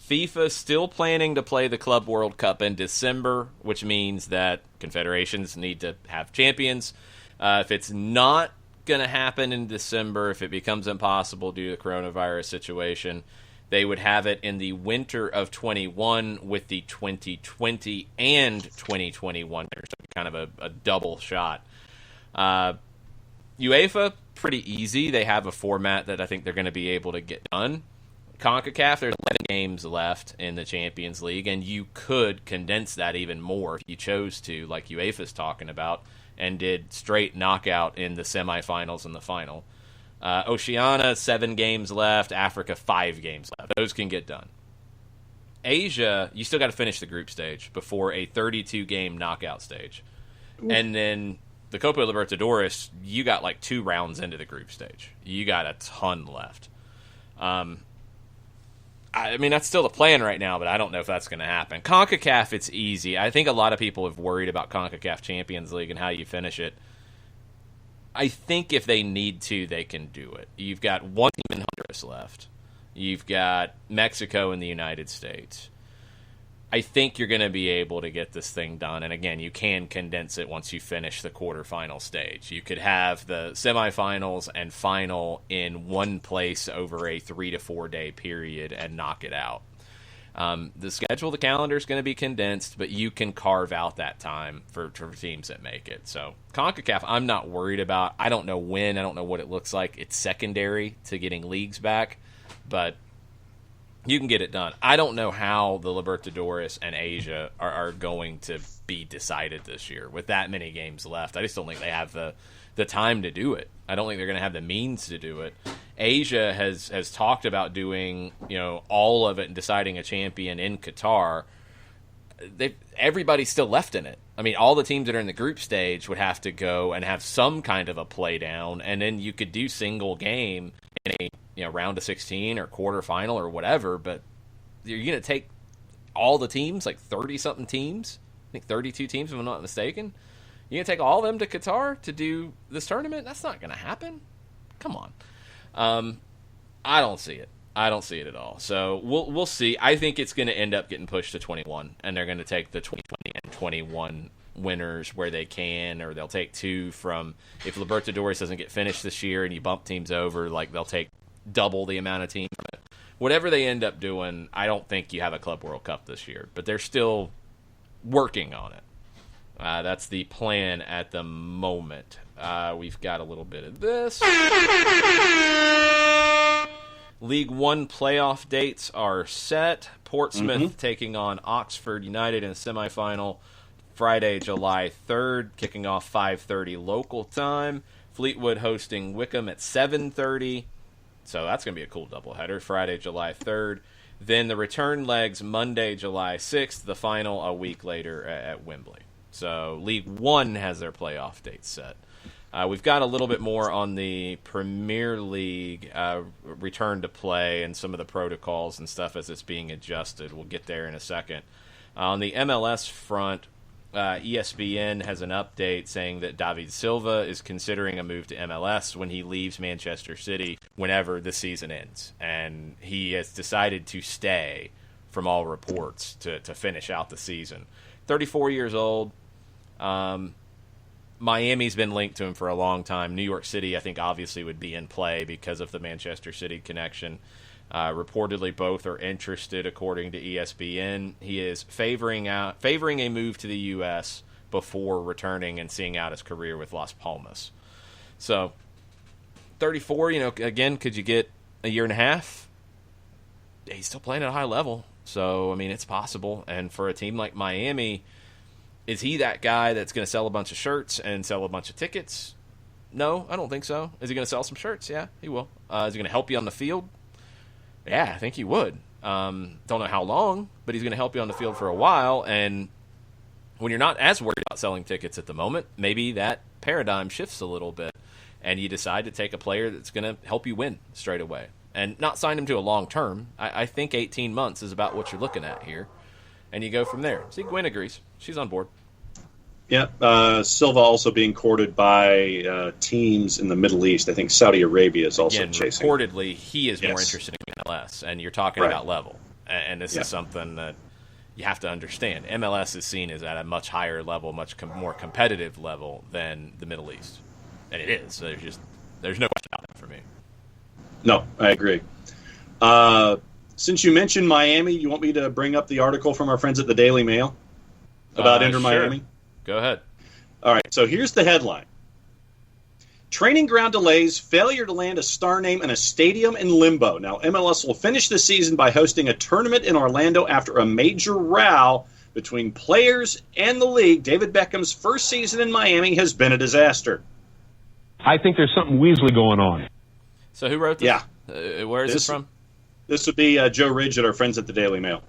FIFA still planning to play the Club World Cup in December, which means that confederations need to have champions. If it's not going to happen in December, if it becomes impossible due to the coronavirus situation, they would have it in the winter of 21 with the 2020 and 2021. So kind of a double shot. UEFA, pretty easy. They have a format that I think they're going to be able to get done. CONCACAF, there's 11 games left in the Champions League, and you could condense that even more if you chose to, like UEFA's talking about, and did straight knockout in the semifinals and the final. Oceania, 7 games left. Africa, 5 games left. Those can get done. Asia, you still got to finish the group stage before a 32-game knockout stage. Ooh. And then the Coppa Libertadores, you got like 2 rounds into the group stage. You got a ton left. I mean, that's still the plan right now, but I don't know if that's going to happen. CONCACAF, it's easy. I think a lot of people have worried about CONCACAF Champions League and how you finish it. I think if they need to, they can do it. You've got one team in Honduras left. You've got Mexico and the United States. I think you're going to be able to get this thing done. And again, you can condense it once you finish the quarterfinal stage. You could have the semifinals and final in one place over a 3 to 4 day period and knock it out. The schedule, the calendar is going to be condensed, but you can carve out that time for teams that make it. So CONCACAF, I'm not worried about. I don't know when. I don't know what it looks like. It's secondary to getting leagues back, but you can get it done. I don't know how the Libertadores and Asia are going to be decided this year with that many games left. I just don't think they have the time to do it. I don't think they're going to have the means to do it. Asia has talked about doing all of it and deciding a champion in Qatar. everybody's still left in it. I mean, all the teams that are in the group stage would have to go and have some kind of a play down, and then you could do single game in a round of 16 or quarterfinal or whatever. But you're going to take all the teams, like 30-something teams, I think 32 teams if I'm not mistaken. You're going to take all of them to Qatar to do this tournament? That's not going to happen. Come on. I don't see it. I don't see it at all. So we'll see. I think it's going to end up getting pushed to 21, and they're going to take the 2020 and 21 winners where they can, or they'll take two from, if Libertadores doesn't get finished this year and you bump teams over, like they'll take double the amount of teams. Whatever they end up doing, I don't think you have a Club World Cup this year, but they're still working on it. That's the plan at the moment. We've got a little bit of this. League One playoff dates are set. Portsmouth taking on Oxford United in a semifinal Friday, July 3rd, kicking off 5:30 local time. Fleetwood hosting Wickham at 7:30. So that's going to be a cool doubleheader, Friday, July 3rd. Then the return legs Monday, July 6th, the final a week later at Wembley. So League One has their playoff dates set. We've got a little bit more on the Premier League return to play and some of the protocols and stuff as it's being adjusted. We'll get there in a second. On the MLS front, ESPN has an update saying that David Silva is considering a move to MLS when he leaves Manchester City whenever the season ends. And he has decided to stay, from all reports, to finish out the season. 34 years old. Miami's been linked to him for a long time. New York City, I think, obviously would be in play because of the Manchester City connection. Reportedly, both are interested, according to ESPN. He is favoring a move to the U.S. before returning and seeing out his career with Las Palmas. So, 34, again, could you get a year and a half? He's still playing at a high level. So, I mean, it's possible. And for a team like Miami, is he that guy that's going to sell a bunch of shirts and sell a bunch of tickets? No, I don't think so. Is he going to sell some shirts? Yeah, he will. Is he going to help you on the field? Yeah, I think he would. Don't know how long, but he's going to help you on the field for a while. And when you're not as worried about selling tickets at the moment, maybe that paradigm shifts a little bit, and you decide to take a player that's going to help you win straight away. And not sign him to a long term. I think 18 months is about what you're looking at here. And you go from there. See, Gwen agrees. She's on board. Yeah, Silva also being courted by teams in the Middle East. I think Saudi Arabia is also chasing. Reportedly, he is more interested in MLS, and you're talking about level. And this is something that you have to understand. MLS is seen as at a much higher level, much more competitive level than the Middle East. And it is. There's no question about that for me. No, I agree. Since you mentioned Miami, you want me to bring up the article from our friends at the Daily Mail about Inter Miami? Go ahead. All right, so here's the headline. Training ground delays, failure to land a star name, and a stadium in limbo. Now, MLS will finish the season by hosting a tournament in Orlando after a major row between players and the league. David Beckham's first season in Miami has been a disaster. I think there's something Weasley going on. So who wrote this? Yeah. Where is this from? This would be Joe Ridgett, our friends at the Daily Mail.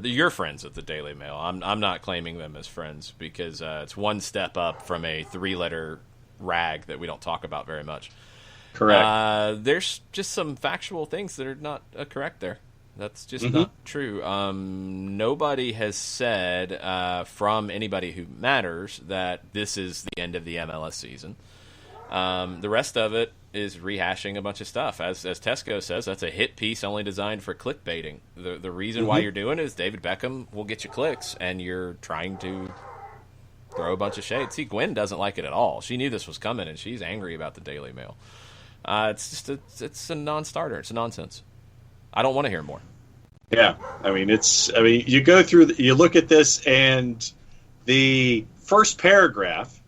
Your friends at the Daily Mail. I'm not claiming them as friends because it's one step up from a 3-letter rag that we don't talk about very much. Correct. There's just some factual things that are not correct there. That's just not true. Nobody has said from anybody who matters that this is the end of the MLS season. The rest of it is rehashing a bunch of stuff. As Tesco says, that's a hit piece only designed for clickbaiting. The reason why you're doing it is David Beckham will get you clicks, and you're trying to throw a bunch of shade. See, Gwen doesn't like it at all. She knew this was coming, and she's angry about the Daily Mail. It's a non-starter. It's nonsense. I don't want to hear more. Yeah, you go through, you look at this, and the first paragraph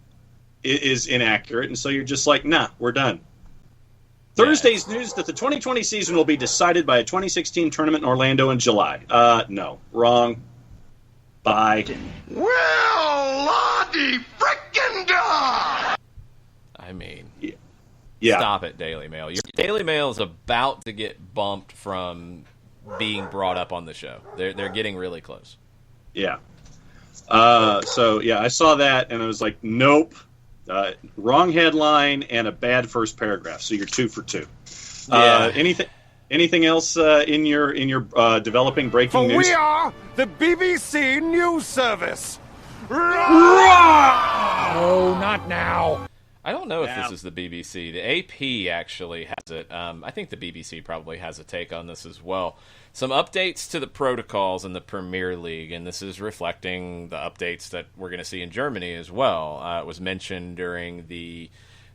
is inaccurate, and so you're just like, nah, we're done. Thursday's news that the 2020 season will be decided by a 2016 tournament in Orlando in July. No, wrong. Bye. Well, Lottie frickin' da! I mean, yeah. Stop it, Daily Mail. Your Daily Mail is about to get bumped from being brought up on the show. They're getting really close. Yeah. So yeah, I saw that and I was like, nope, wrong headline and a bad first paragraph. So you're 2 for 2. Yeah. Anything else in your developing breaking news? We are the BBC News Service. Oh, not now. I don't know if this is the BBC. The AP actually has it. I think the BBC probably has a take on this as well. Some updates to the protocols in the Premier League, and this is reflecting the updates that we're going to see in Germany as well. It was mentioned during the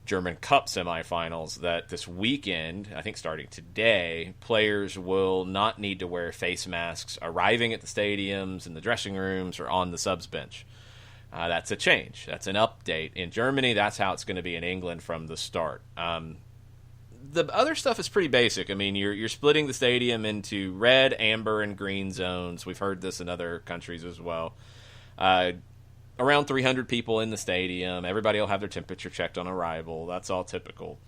German Cup semifinals that this weekend, I think starting today, players will not need to wear face masks arriving at the stadiums, in the dressing rooms, or on the subs bench. That's a change. That's an update. In Germany, that's how it's going to be in England from the start. The other stuff is pretty basic. I mean, you're splitting the stadium into red, amber, and green zones. We've heard this in other countries as well. Around 300 people in the stadium. Everybody will have their temperature checked on arrival. That's all typical.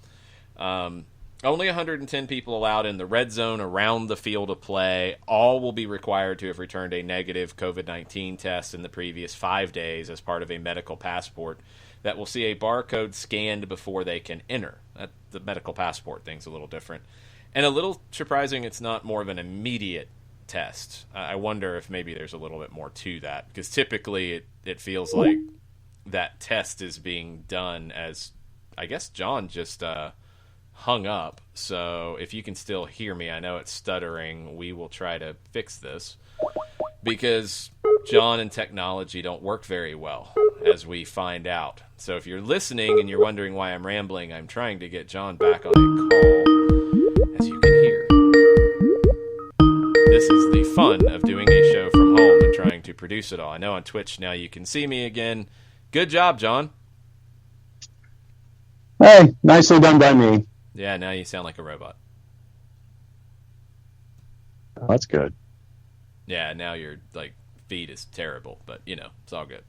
Only 110 people allowed in the red zone around the field of play. All will be required to have returned a negative COVID-19 test in the previous 5 days as part of a medical passport that will see a barcode scanned before they can enter. The medical passport thing's a little different. And a little surprising it's not more of an immediate test. I wonder if maybe there's a little bit more to that, because typically it feels like that test is being done as, I guess John just hung up. So if you can still hear me, I know it's stuttering. We will try to fix this, because John and technology don't work very well, as we find out. So if you're listening and you're wondering why I'm rambling, I'm trying to get John back on a call, as you can hear. This is the fun of doing a show from home and trying to produce it all. I know on Twitch now you can see me again. Good job, John. Hey, nicely done by me. Yeah, now you sound like a robot. Oh, that's good. Yeah, now your feed is terrible, but it's all good.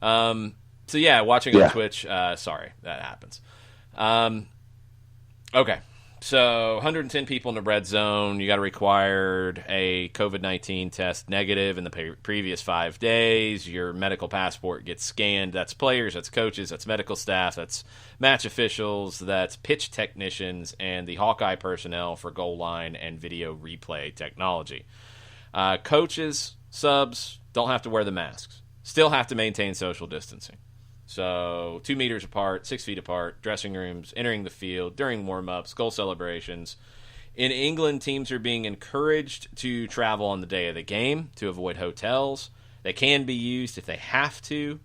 So yeah, watching on Twitch. Sorry, that happens. Okay, so 110 people in the red zone. You got to required a COVID-19 test negative in the previous 5 days. Your medical passport gets scanned. That's players, that's coaches, that's medical staff, that's match officials, that's pitch technicians, and the Hawkeye personnel for goal line and video replay technology. Coaches, subs don't have to wear the masks. Still have to maintain social distancing. So 2 meters apart, 6 feet apart, dressing rooms, entering the field, during warm-ups, goal celebrations. In England, teams are being encouraged to travel on the day of the game to avoid hotels. They can be used if they have to,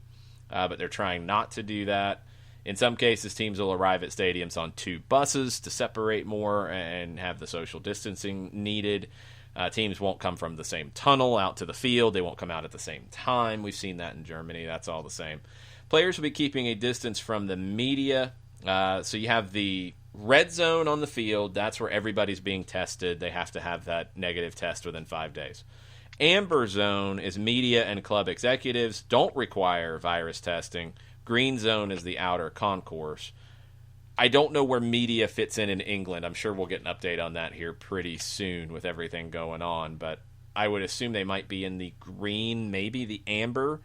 but they're trying not to do that. In some cases, teams will arrive at stadiums on 2 buses to separate more and have the social distancing needed. Teams won't come from the same tunnel out to the field. They won't come out at the same time. We've seen that in Germany. That's all the same. Players will be keeping a distance from the media. So you have the red zone on the field. That's where everybody's being tested. They have to have that negative test within 5 days. Amber zone is media and club executives. Don't require virus testing. Green zone is the outer concourse. I don't know where media fits in England. I'm sure we'll get an update on that here pretty soon with everything going on. But I would assume they might be in the green, maybe the amber.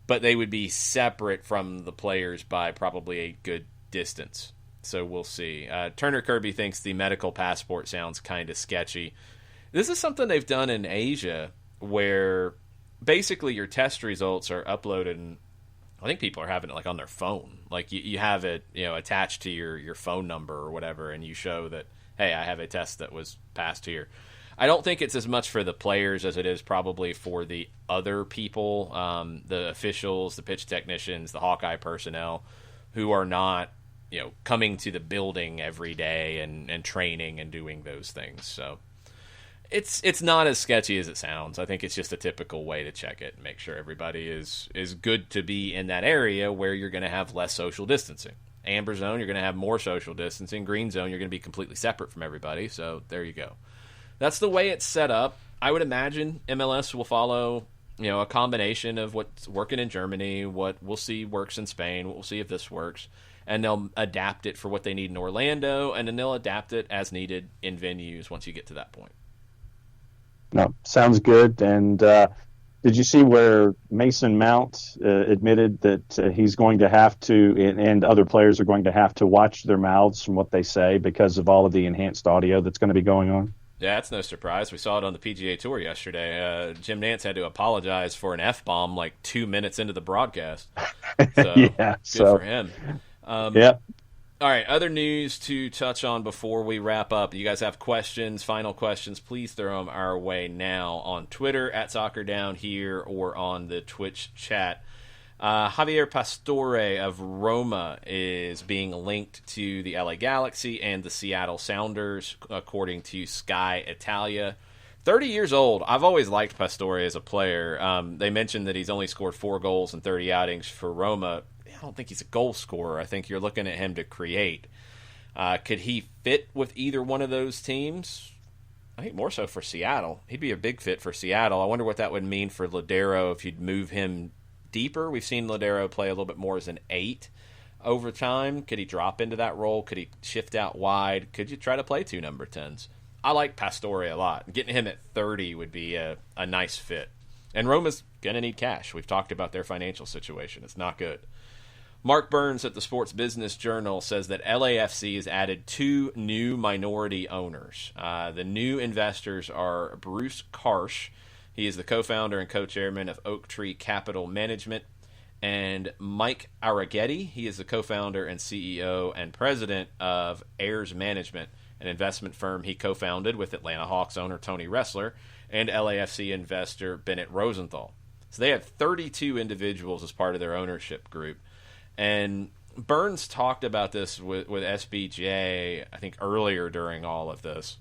But they would be separate from the players by probably a good distance. So we'll see. Turner Kirby thinks the medical passport sounds kind of sketchy. This is something they've done in Asia where basically your test results are uploaded, and I think people are having it on their phone. You have it attached to your phone number or whatever, and you show that, hey, I have a test that was passed here. I don't think it's as much for the players as it is probably for the other people, the officials, the pitch technicians, the Hawkeye personnel, who are not, coming to the building every day and training and doing those things. So it's not as sketchy as it sounds. I think it's just a typical way to check it and make sure everybody is good to be in that area where you're going to have less social distancing. Amber zone, you're going to have more social distancing. Green zone, you're going to be completely separate from everybody. So there you go. That's the way it's set up. I would imagine MLS will follow, a combination of what's working in Germany, what we'll see works in Spain, what we'll see if this works, and they'll adapt it for what they need in Orlando, and then they'll adapt it as needed in venues once you get to that point. No, sounds good. And Did you see where Mason Mount admitted that he's going to have to, and other players are going to have to watch their mouths from what they say because of all of the enhanced audio that's going to be going on? Yeah, it's no surprise. We saw it on the PGA Tour yesterday. Jim Nantz had to apologize for an F-bomb like 2 minutes into the broadcast. So, yeah, good for him. Yeah. All right, other news to touch on before we wrap up. You guys have questions, final questions, please throw them our way now on Twitter, @SoccerDownHere, or on the Twitch chat. Javier Pastore of Roma is being linked to the LA Galaxy and the Seattle Sounders, according to Sky Italia. 30 years old. I've always liked Pastore as a player. They mentioned that he's only scored 4 goals in 30 outings for Roma. I don't think he's a goal scorer. I think you're looking at him to create. Could he fit with either one of those teams? I think more so for Seattle. He'd be a big fit for Seattle. I wonder what that would mean for Ladero if you'd move him deeper. We've seen Ladero play a little bit more as an 8 over time. Could he drop into that role? Could he shift out wide? Could you try to play 2 number 10s? I like Pastore a lot. Getting him at 30 would be a nice fit. And Roma's going to need cash. We've talked about their financial situation. It's not good. Mark Burns at the Sports Business Journal says that LAFC has added 2 new minority owners. The new investors are Bruce Karsh. He is the co-founder and co-chairman of Oak Tree Capital Management. And Mike Arrighetti. He is the co-founder and CEO and president of Ayers Management, an investment firm he co-founded with Atlanta Hawks owner Tony Ressler and LAFC investor Bennett Rosenthal. So they have 32 individuals as part of their ownership group. And Burns talked about this with SBJ, I think, earlier during all of this.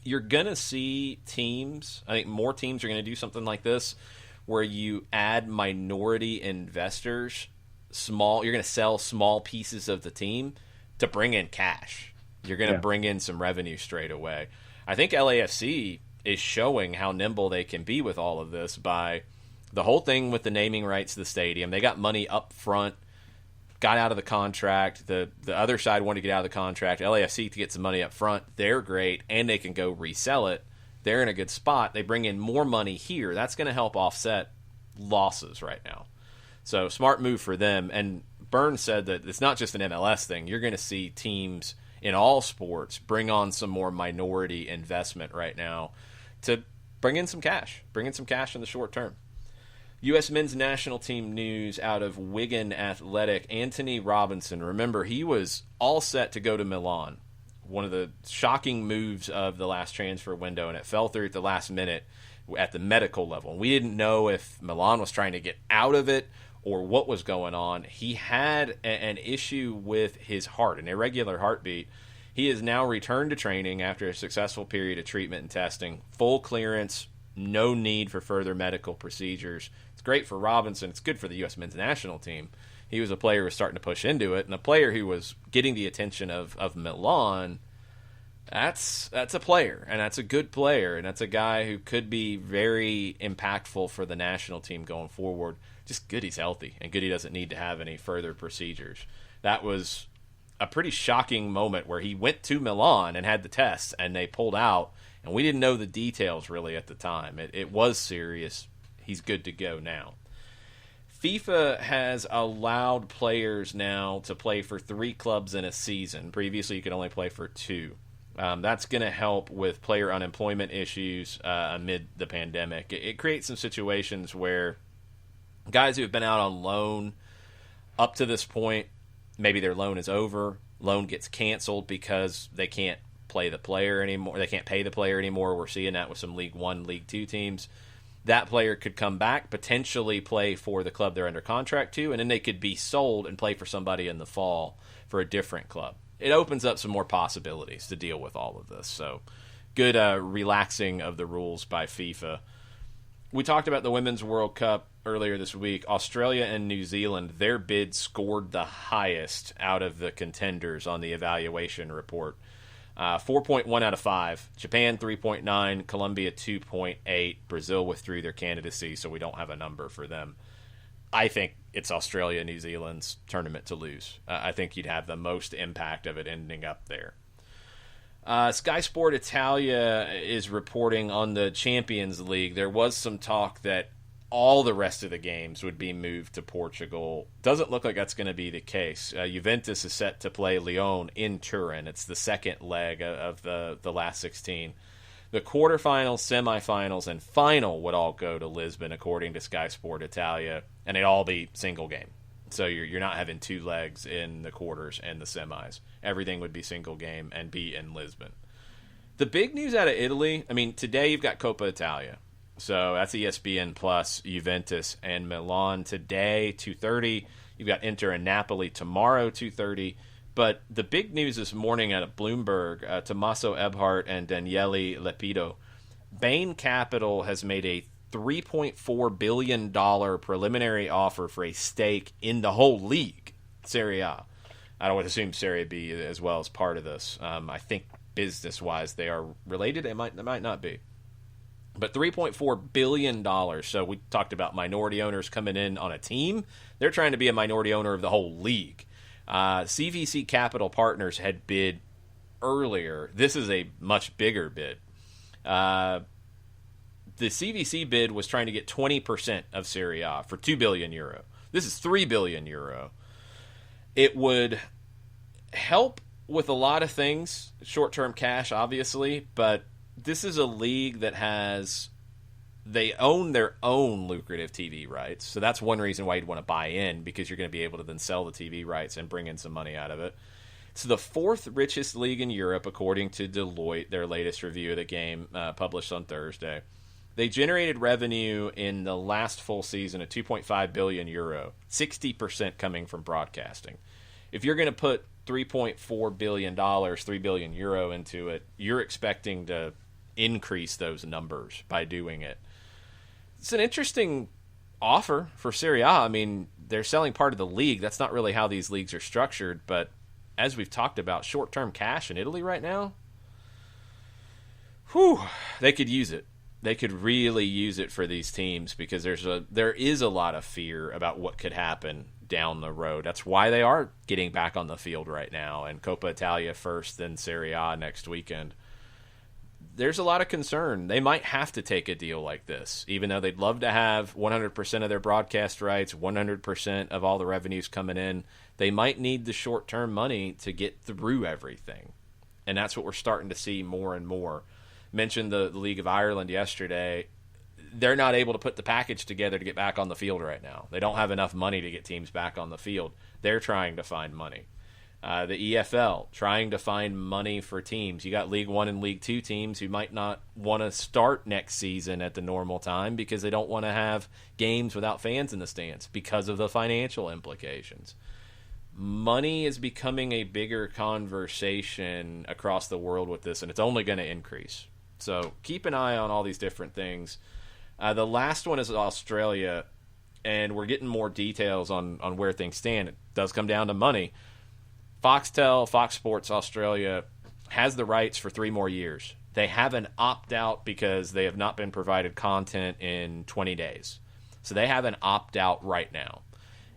You're going to see teams, I think more teams are going to do something like this, where you add minority investors, you're going to sell small pieces of the team to bring in cash. You're going to bring in some revenue straight away. I think LAFC is showing how nimble they can be with all of this by the whole thing with the naming rights to the stadium. They got money up front, got out of the contract. The other side wanted to get out of the contract. LAFC to get some money up front. They're great, and they can go resell it. They're in a good spot. They bring in more money here. That's going to help offset losses right now. So smart move for them. And Burns said that it's not just an MLS thing. You're going to see teams in all sports bring on some more minority investment right now to bring in some cash in the short term. U.S. men's national team news out of Wigan Athletic. Anthony Robinson, remember, he was all set to go to Milan. One of the shocking moves of the last transfer window, and it fell through at the last minute at the medical level. We didn't know if Milan was trying to get out of it or what was going on. He had an issue with his heart, an irregular heartbeat. He has now returned to training after a successful period of treatment and testing. Full clearance, no need for further medical procedures. It's great for Robinson. It's good for the U.S. men's national team. He was a player who was starting to push into it, and a player who was getting the attention of Milan. That's a player, and that's a good player, and that's a guy who could be very impactful for the national team going forward. Just good he's healthy, and good he doesn't need to have any further procedures. That was a pretty shocking moment where he went to Milan and had the tests, and they pulled out, and we didn't know the details really at the time. It was serious. He's good to go now. FIFA has allowed players now to play for 3 clubs in a season. Previously, you could only play for 2. That's going to help with player unemployment issues amid the pandemic. It creates some situations where guys who have been out on loan up to this point, maybe their loan is over, loan gets canceled because they can't play the player anymore. They can't pay the player anymore. We're seeing that with some League 1, League 2 teams. That player could come back, potentially play for the club they're under contract to, and then they could be sold and play for somebody in the fall for a different club. It opens up some more possibilities to deal with all of this. So good relaxing of the rules by FIFA. We talked about the Women's World Cup earlier this week. Australia and New Zealand, their bid scored the highest out of the contenders on the evaluation report. 4.1 out of 5. Japan 3.9, Colombia 2.8. Brazil withdrew their candidacy, so we don't have a number for them. I think it's Australia, New Zealand's tournament to lose. I think you'd have the most impact of it ending up there. Sky Sport Italia is reporting on the Champions League. There was some talk that all the rest of the games would be moved to Portugal. Doesn't look like that's going to be the case. Juventus is set to play Lyon in Turin. It's the second leg of the last 16. The quarterfinals, semifinals, and final would all go to Lisbon, according to Sky Sport Italia, and it'd all be single game. So you're not having two legs in the quarters and the semis. Everything would be single game and be in Lisbon. The big news out of Italy, I mean, today you've got Coppa Italia. So that's ESPN Plus, Juventus, and Milan today, 2:30. You've got Inter and Napoli tomorrow, 2:30. But the big news this morning out of Bloomberg, Tommaso Ebhart and Daniele Lepido, Bain Capital has made a $3.4 billion preliminary offer for a stake in the whole league, Serie A. I would assume Serie B as well as part of this. I think business-wise they are related. They might not be. But $3.4 billion. So we talked about minority owners coming in on a team. They're trying to be a minority owner of the whole league. CVC Capital Partners had bid earlier. This is a much bigger bid. The CVC bid was trying to get 20% of Serie A for €2 billion. This is €3 billion. It would help with a lot of things, short-term cash, obviously, but this is a league that they own their own lucrative TV rights. So that's one reason why you'd want to buy in, because you're going to be able to then sell the TV rights and bring in some money out of it. It's the fourth richest league in Europe, according to Deloitte, their latest review of the game published on Thursday. They generated revenue in the last full season of €2.5 billion, 60% coming from broadcasting. If you're going to put $3.4 billion, €3 billion into it, you're expecting to increase those numbers by doing it. It's an interesting offer for Serie A. I mean, they're selling part of the league. That's not really how these leagues are structured, but as we've talked about, short-term cash in Italy right now, they could use it. They could really use it for these teams, because there is a lot of fear about what could happen down the road. That's why they are getting back on the field right now, and Coppa Italia first, then Serie A next weekend. There's a lot of concern. They might have to take a deal like this, even though they'd love to have 100% of their broadcast rights, 100% of all the revenues coming in. They might need the short-term money to get through everything, and that's what we're starting to see more and more. Mentioned the League of Ireland yesterday. They're not able to put the package together to get back on the field right now. They don't have enough money to get teams back on the field. They're trying to find money. The EFL, trying to find money for teams. You got League One and League Two teams who might not want to start next season at the normal time because they don't want to have games without fans in the stands because of the financial implications. Money is becoming a bigger conversation across the world with this, and it's only going to increase. So keep an eye on all these different things. The last one is Australia, and we're getting more details on where things stand. It does come down to money. Foxtel, Fox Sports Australia, has the rights for 3 more years. They have an opt-out because they have not been provided content in 20 days. So they have an opt-out right now.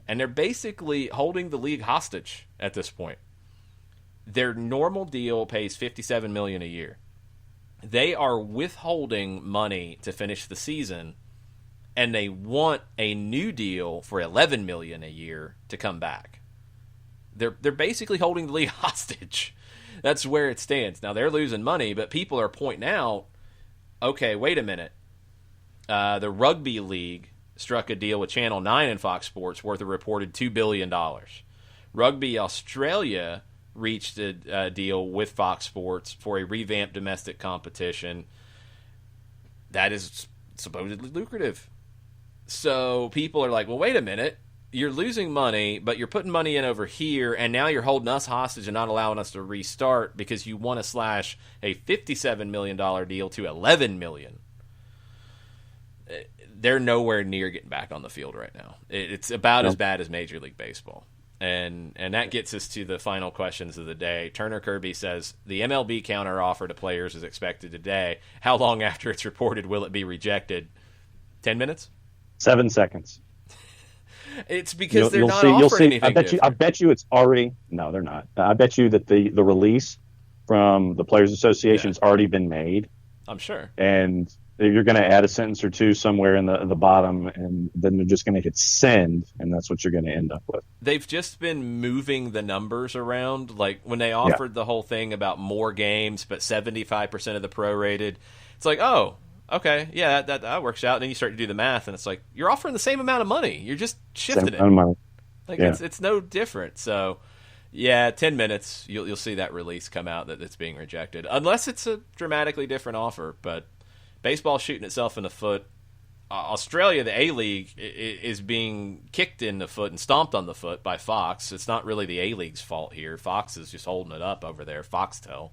And they're basically holding the league hostage at this point. Their normal deal pays $57 million a year. They are withholding money to finish the season, and they want a new deal for $11 million a year to come back. They're basically holding the league hostage. That's where it stands. Now, they're losing money, but people are pointing out, okay, wait a minute. The rugby league struck a deal with Channel 9 and Fox Sports worth a reported $2 billion. Rugby Australia reached a deal with Fox Sports for a revamped domestic competition that is supposedly lucrative. So people are like, well, wait a minute. You're losing money, but you're putting money in over here, and now you're holding us hostage and not allowing us to restart because you want to slash a $57 million deal to $11 million. They're nowhere near getting back on the field right now. It's about as bad as Major League Baseball. And that gets us to the final questions of the day. Turner Kirby says, the MLB counteroffer to players is expected today. How long after it's reported will it be rejected? 10 minutes? 7 seconds. It's because they're not offering anything. I bet you it's already. No, they're not. I bet you that the release from the Players Association's already been made. I'm sure. And you're going to add a sentence or two somewhere in the bottom, and then they're just going to hit send, and that's what you're going to end up with. They've just been moving the numbers around. Like when they offered the whole thing about more games, but 75% of the prorated, it's like, oh, okay, yeah, that works out. And then you start to do the math, and it's like you're offering the same amount of money. You're just shifting it. Like it's no different. So, yeah, 10 minutes, you'll see that release come out that it's being rejected, unless it's a dramatically different offer. But baseball shooting itself in the foot. Australia, the A-League, is being kicked in the foot and stomped on the foot by Fox. It's not really the A-League's fault here. Fox is just holding it up over there, Foxtel.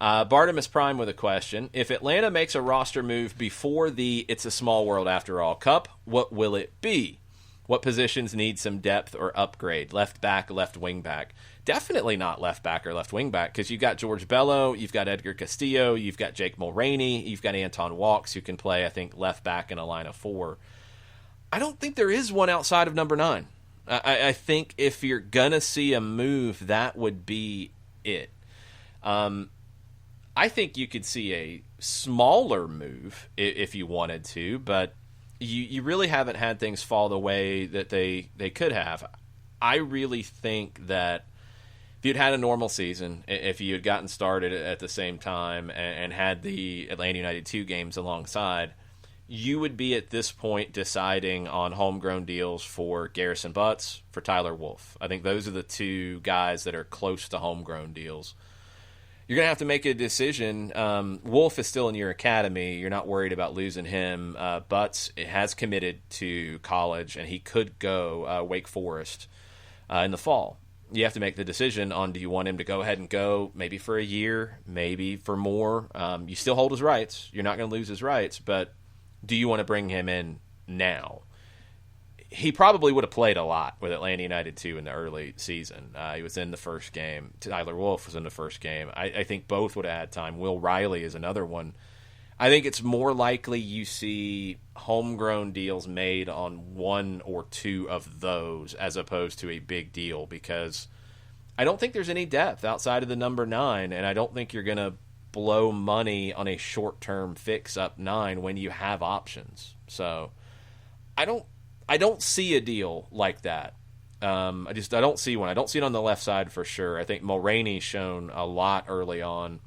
Bartimus Prime with a question. If Atlanta makes a roster move before the It's a Small World After All Cup, what will it be? What positions need some depth or upgrade? Left back, left wing back? Definitely not left back or left wing back, because you've got George Bello, you've got Edgar Castillo, you've got Jake Mulroney, you've got Anton Walks, who can play, I think, left back in a line of 4. I don't think there is one outside of number 9. I think if you're going to see a move, that would be it. I think you could see a smaller move if you wanted to, but you really haven't had things fall the way that they could have. I really think that if you'd had a normal season, if you had gotten started at the same time and had the Atlanta United 2 games alongside, you would be at this point deciding on homegrown deals for Garrison Butts, for Tyler Wolff. I think those are the 2 guys that are close to homegrown deals. You're going to have to make a decision. Wolff is still in your academy. You're not worried about losing him. Butts has committed to college, and he could go Wake Forest in the fall. You have to make the decision on, do you want him to go ahead and go maybe for a year, maybe for more. You still hold his rights. You're not going to lose his rights, but do you want to bring him in now? He probably would have played a lot with Atlanta United 2 in the early season. He was in the first game. Tyler Wolff was in the first game. I think both would have had time. Will Riley is another one. I think it's more likely you see homegrown deals made on 1 or 2 of those as opposed to a big deal, because I don't think there's any depth outside of the number 9, and I don't think you're going to blow money on a short-term fix-up 9 when you have options. So I don't see a deal like that. I don't see one. I don't see it on the left side for sure. I think Mulroney's shown a lot early on.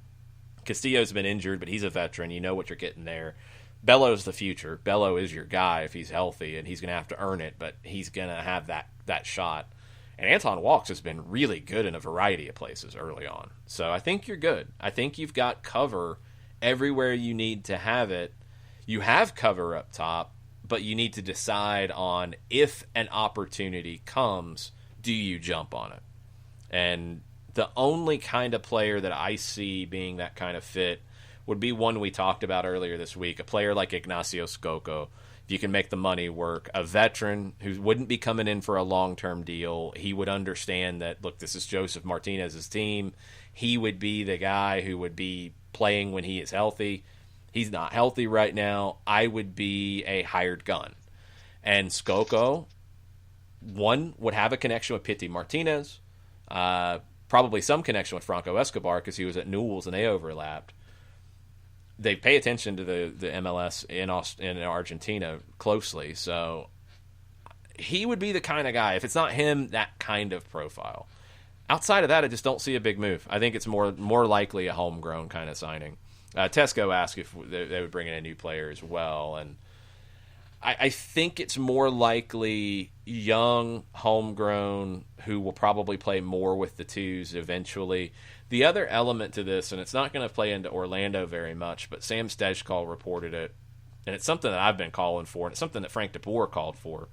Castillo's been injured, but he's a veteran. You know what you're getting there. Bello's the future. Bello is your guy if he's healthy, and he's going to have to earn it, but he's going to have that shot. And Anton Walks has been really good in a variety of places early on. So I think you're good. I think you've got cover everywhere you need to have it. You have cover up top, but you need to decide on, if an opportunity comes, do you jump on it? And the only kind of player that I see being that kind of fit would be one we talked about earlier this week, a player like Ignacio Scocco. If you can make the money work, a veteran who wouldn't be coming in for a long-term deal, he would understand that, look, this is Joseph Martinez's team. He would be the guy who would be playing when he is healthy. He's not healthy right now. I would be a hired gun. And Scocco, one, would have a connection with Pity Martinez, probably some connection with Franco Escobar because he was at Newell's and they overlapped. They pay attention to the MLS in Argentina closely, so he would be the kind of guy. If it's not him, that kind of profile. Outside of that, I just don't see a big move. I think it's more likely a homegrown kind of signing. Tesco asked if they would bring in a new player as well, and I think it's more likely young, homegrown, who will probably play more with the 2s eventually. The other element to this, and it's not going to play into Orlando very much, but Sam Stejskal reported it, and it's something that I've been calling for, and it's something that Frank DeBoer called for.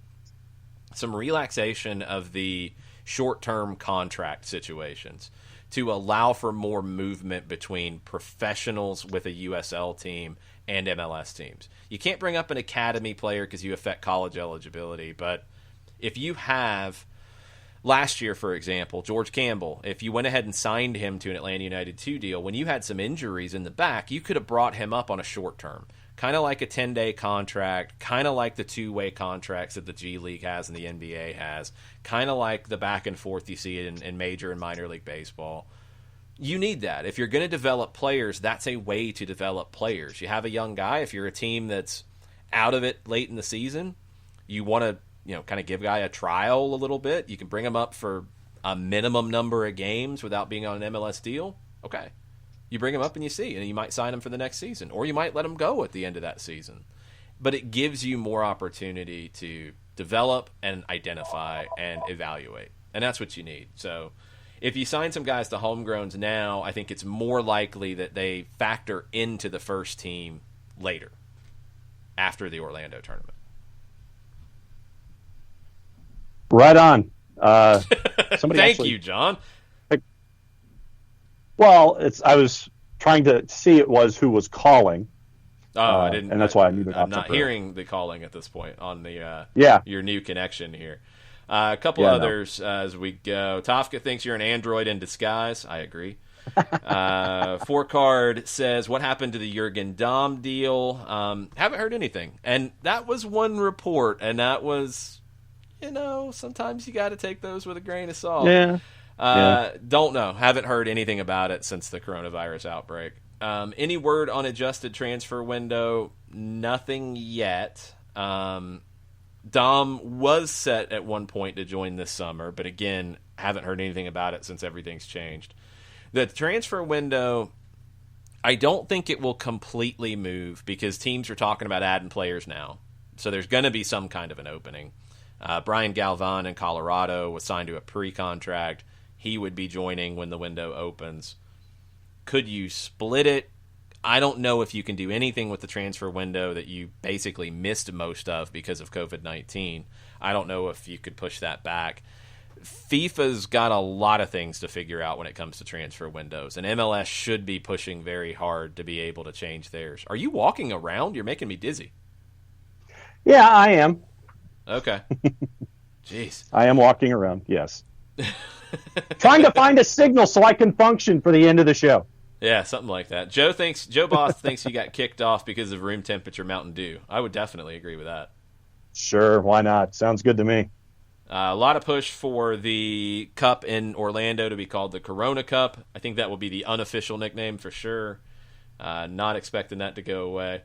Some relaxation of the short-term contract situations to allow for more movement between professionals with a USL team and MLS teams. You can't bring up an academy player because you affect college eligibility, but if you have, last year, for example, George Campbell, if you went ahead and signed him to an Atlanta United 2 deal, when you had some injuries in the back, you could have brought him up on a short term, kind of like a 10-day contract, kind of like the 2-way contracts that the G League has and the NBA has, kind of like the back and forth you see in major and minor league baseball. You need that. If you're going to develop players, that's a way to develop players. You have a young guy. If you're a team that's out of it late in the season, you want to, kind of give a guy a trial a little bit. You can bring him up for a minimum number of games without being on an MLS deal. Okay. You bring him up and you see, and you might sign him for the next season, or you might let him go at the end of that season. But it gives you more opportunity to develop and identify and evaluate, and that's what you need. So if you sign some guys to homegrowns now, I think it's more likely that they factor into the first team later, after the Orlando tournament. Right on. Thank you, John. Well, I was trying to see who was calling. Oh, I didn't, and that's why I muted off. I'm not hearing the calling at this point on the your new connection here. A couple others as we go. Tofka thinks you're an android in disguise. I agree. Four Card says, what happened to the Jurgen Damm deal? Haven't heard anything. And that was one report, and that was, sometimes you got to take those with a grain of salt. Yeah. Don't know. Haven't heard anything about it since the coronavirus outbreak. Any word on adjusted transfer window? Nothing yet. Dom was set at one point to join this summer, but again, haven't heard anything about it since everything's changed. The transfer window, I don't think it will completely move because teams are talking about adding players now. So there's going to be some kind of an opening. Brian Galvan in Colorado was signed to a pre-contract. He would be joining when the window opens. Could you split it? I don't know if you can do anything with the transfer window that you basically missed most of because of COVID-19. I don't know if you could push that back. FIFA's got a lot of things to figure out when it comes to transfer windows, and MLS should be pushing very hard to be able to change theirs. Are you walking around? You're making me dizzy. Yeah, I am. Okay. Jeez. I am walking around, yes. Trying to find a signal so I can function for the end of the show. Yeah, something like that. Joe Boss thinks you got kicked off because of room temperature Mountain Dew. I would definitely agree with that. Sure, why not? Sounds good to me. A lot of push for the Cup in Orlando to be called the Corona Cup. I think that will be the unofficial nickname for sure. Not expecting that to go away.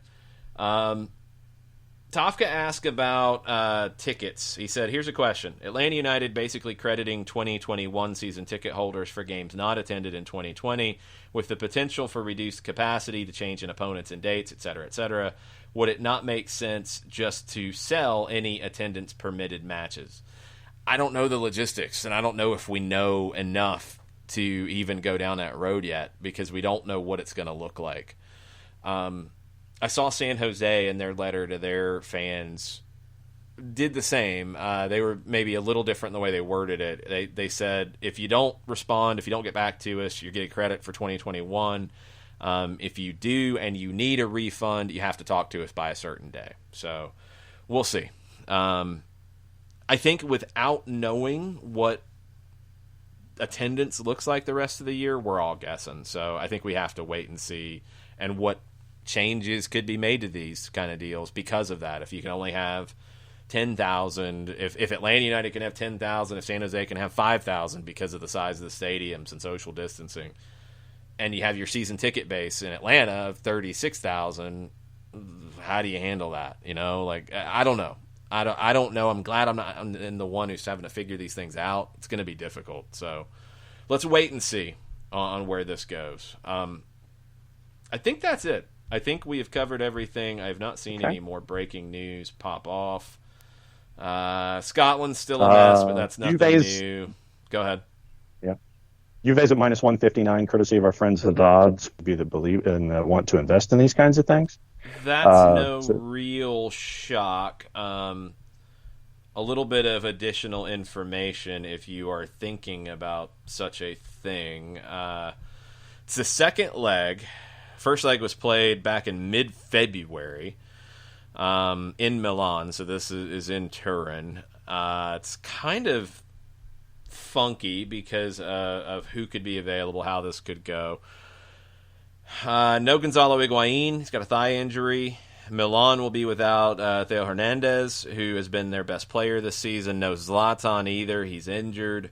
Tofka asked about tickets. He said, here's a question. Atlanta United basically crediting 2021 season ticket holders for games not attended in 2020 with the potential for reduced capacity to change in opponents and dates, etc., etc. Would it not make sense just to sell any attendance permitted matches? I don't know the logistics, and I don't know if we know enough to even go down that road yet because we don't know what it's going to look like. I saw San Jose in their letter to their fans did the same. They were maybe a little different in the way they worded it. They said, if you don't respond, if you don't get back to us, you're getting credit for 2021. If you do and you need a refund, you have to talk to us by a certain day. So we'll see. I think without knowing what attendance looks like the rest of the year, we're all guessing. So I think we have to wait and see and what changes could be made to these kind of deals because of that. If you can only have 10,000, if Atlanta United can have 10,000, if San Jose can have 5,000 because of the size of the stadiums and social distancing, and you have your season ticket base in Atlanta of 36,000, how do you handle that? I don't know. I don't know. I'm glad I'm not the one who's having to figure these things out. It's going to be difficult. So let's wait and see on where this goes. I think that's it. I think we have covered everything. I have not seen any more breaking news pop off. Scotland's still a mess, but that's nothing new. Go ahead. Yeah. Juve's at minus 159, courtesy of our friends at the odds. Be the believe and want to invest in these kinds of things. That's real shock. A little bit of additional information if you are thinking about such a thing. It's the second leg. First leg was played back in mid-February in Milan, so this is in Turin. It's kind of funky because of who could be available, how this could go. No Gonzalo Higuain. He's got a thigh injury. Milan will be without Theo Hernandez, who has been their best player this season. No Zlatan either. He's injured.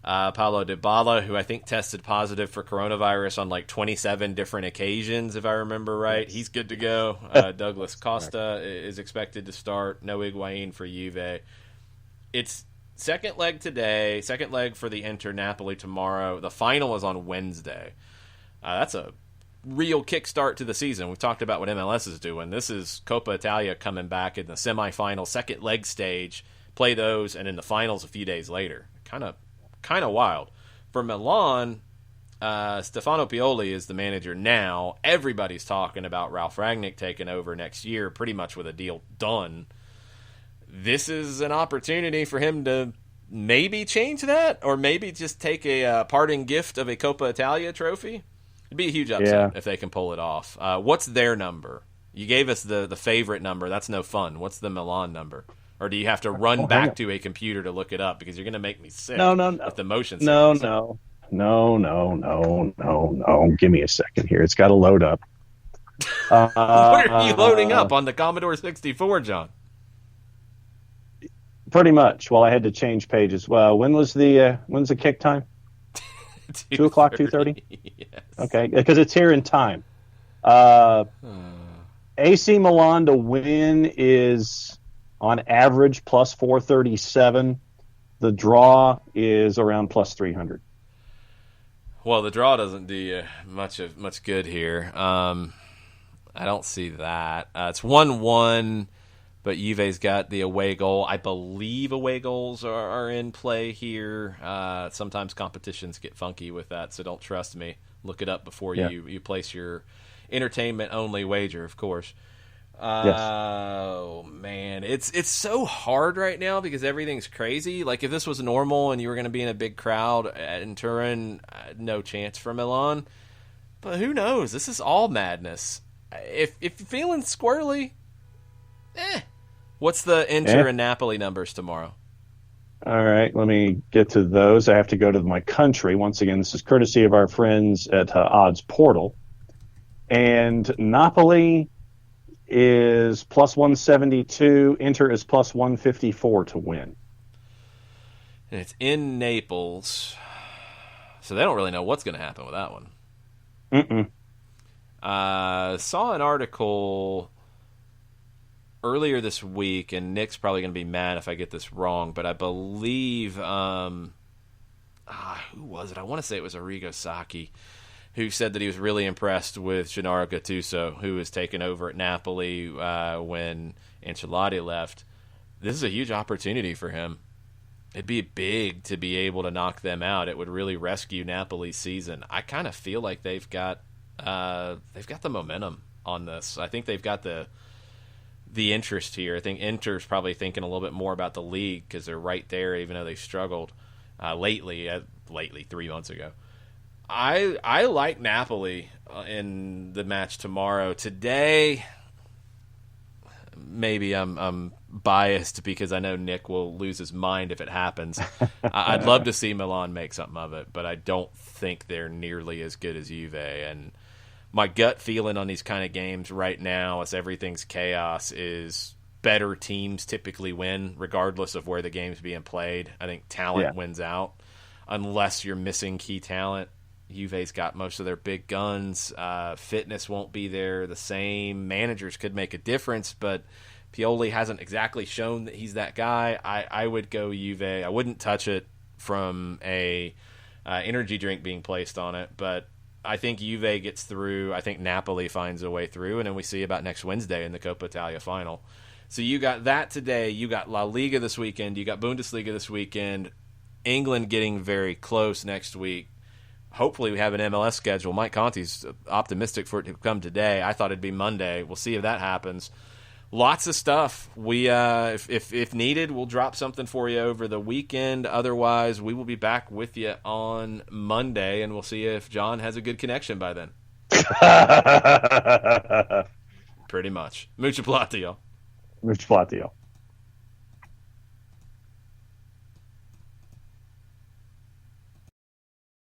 Paulo Dybala, who I think tested positive for coronavirus on like 27 different occasions, if I remember right. He's good to go. Douglas Costa is expected to start. No Higuain for Juve. It's second leg today, second leg for the Inter Napoli tomorrow. The final is on Wednesday. That's a real kickstart to the season. We've talked about what MLS is doing. This is Coppa Italia coming back in the semifinal, second leg stage. Play those, and in the finals a few days later. Kind of wild. For Milan, Stefano Pioli is the manager now. Everybody's talking about Ralf Rangnick taking over next year, pretty much with a deal done. This is an opportunity for him to maybe change that, or maybe just take a parting gift of a Coppa Italia trophy. It'd be a huge upset if they can pull it off. What's their number? You gave us the favorite number. That's no fun. What's the Milan number? Or do you have to run back to a computer to look it up because you're going to make me sick? No. With the motion sickness. No. Give me a second here. It's got to load up. What are you loading up on the Commodore 64, John? Pretty much. Well, I had to change pages. Well, when's the kick time? 2 o'clock, 2:30? Yes. Okay, because it's here in time. AC Milan to win is on average plus 437. The draw is around plus 300. Well, the draw doesn't do you much good here. I don't see that. It's 1-1, but Juve's got the away goal. I believe away goals are in play here. Sometimes competitions get funky with that, so don't trust me. Look it up before you place your entertainment-only wager, of course. Oh, man. It's so hard right now because everything's crazy. Like, if this was normal and you were going to be in a big crowd in Turin, no chance for Milan. But who knows? This is all madness. If you're feeling squirrely, What's the Inter and Napoli numbers tomorrow? All right, let me get to those. I have to go to my country. Once again, this is courtesy of our friends at Odds Portal. And Napoli is plus 172. Inter is plus 154 to win. And it's in Naples. So they don't really know what's going to happen with that one. Saw an article earlier this week, and Nick's probably going to be mad if I get this wrong, but I believe, who was it? I want to say it was Arrigo Sacchi, who said that he was really impressed with Gennaro Gattuso, who was taken over at Napoli when Ancelotti left. This is a huge opportunity for him. It'd be big to be able to knock them out. It would really rescue Napoli's season. I kind of feel like they've got the momentum on this. I think they've got the interest here. I think Inter's probably thinking a little bit more about the league because they're right there, even though they struggled lately 3 months ago. I like Napoli in the match tomorrow. Today, maybe I'm biased because I know Nick will lose his mind if it happens. I'd love to see Milan make something of it, but I don't think they're nearly as good as Juve. And my gut feeling on these kind of games right now, as everything's chaos, is better teams typically win, regardless of where the game's being played. I think talent wins out, unless you're missing key talent. Juve's got most of their big guns. Fitness won't be there the same. Managers could make a difference, but Pioli hasn't exactly shown that he's that guy. I would go Juve. I wouldn't touch it from a energy drink being placed on it, but I think Juve gets through. I think Napoli finds a way through, and then we see about next Wednesday in the Coppa Italia final. So you got that today. You got La Liga this weekend. You got Bundesliga this weekend. England getting very close next week. Hopefully we have an MLS schedule. Mike Conti's optimistic for it to come today. I thought it'd be Monday. We'll see if that happens. Lots of stuff. We, if needed, we'll drop something for you over the weekend. Otherwise, we will be back with you on Monday, and we'll see if John has a good connection by then. Pretty much. Mucho platiyo. Mucho platiyo.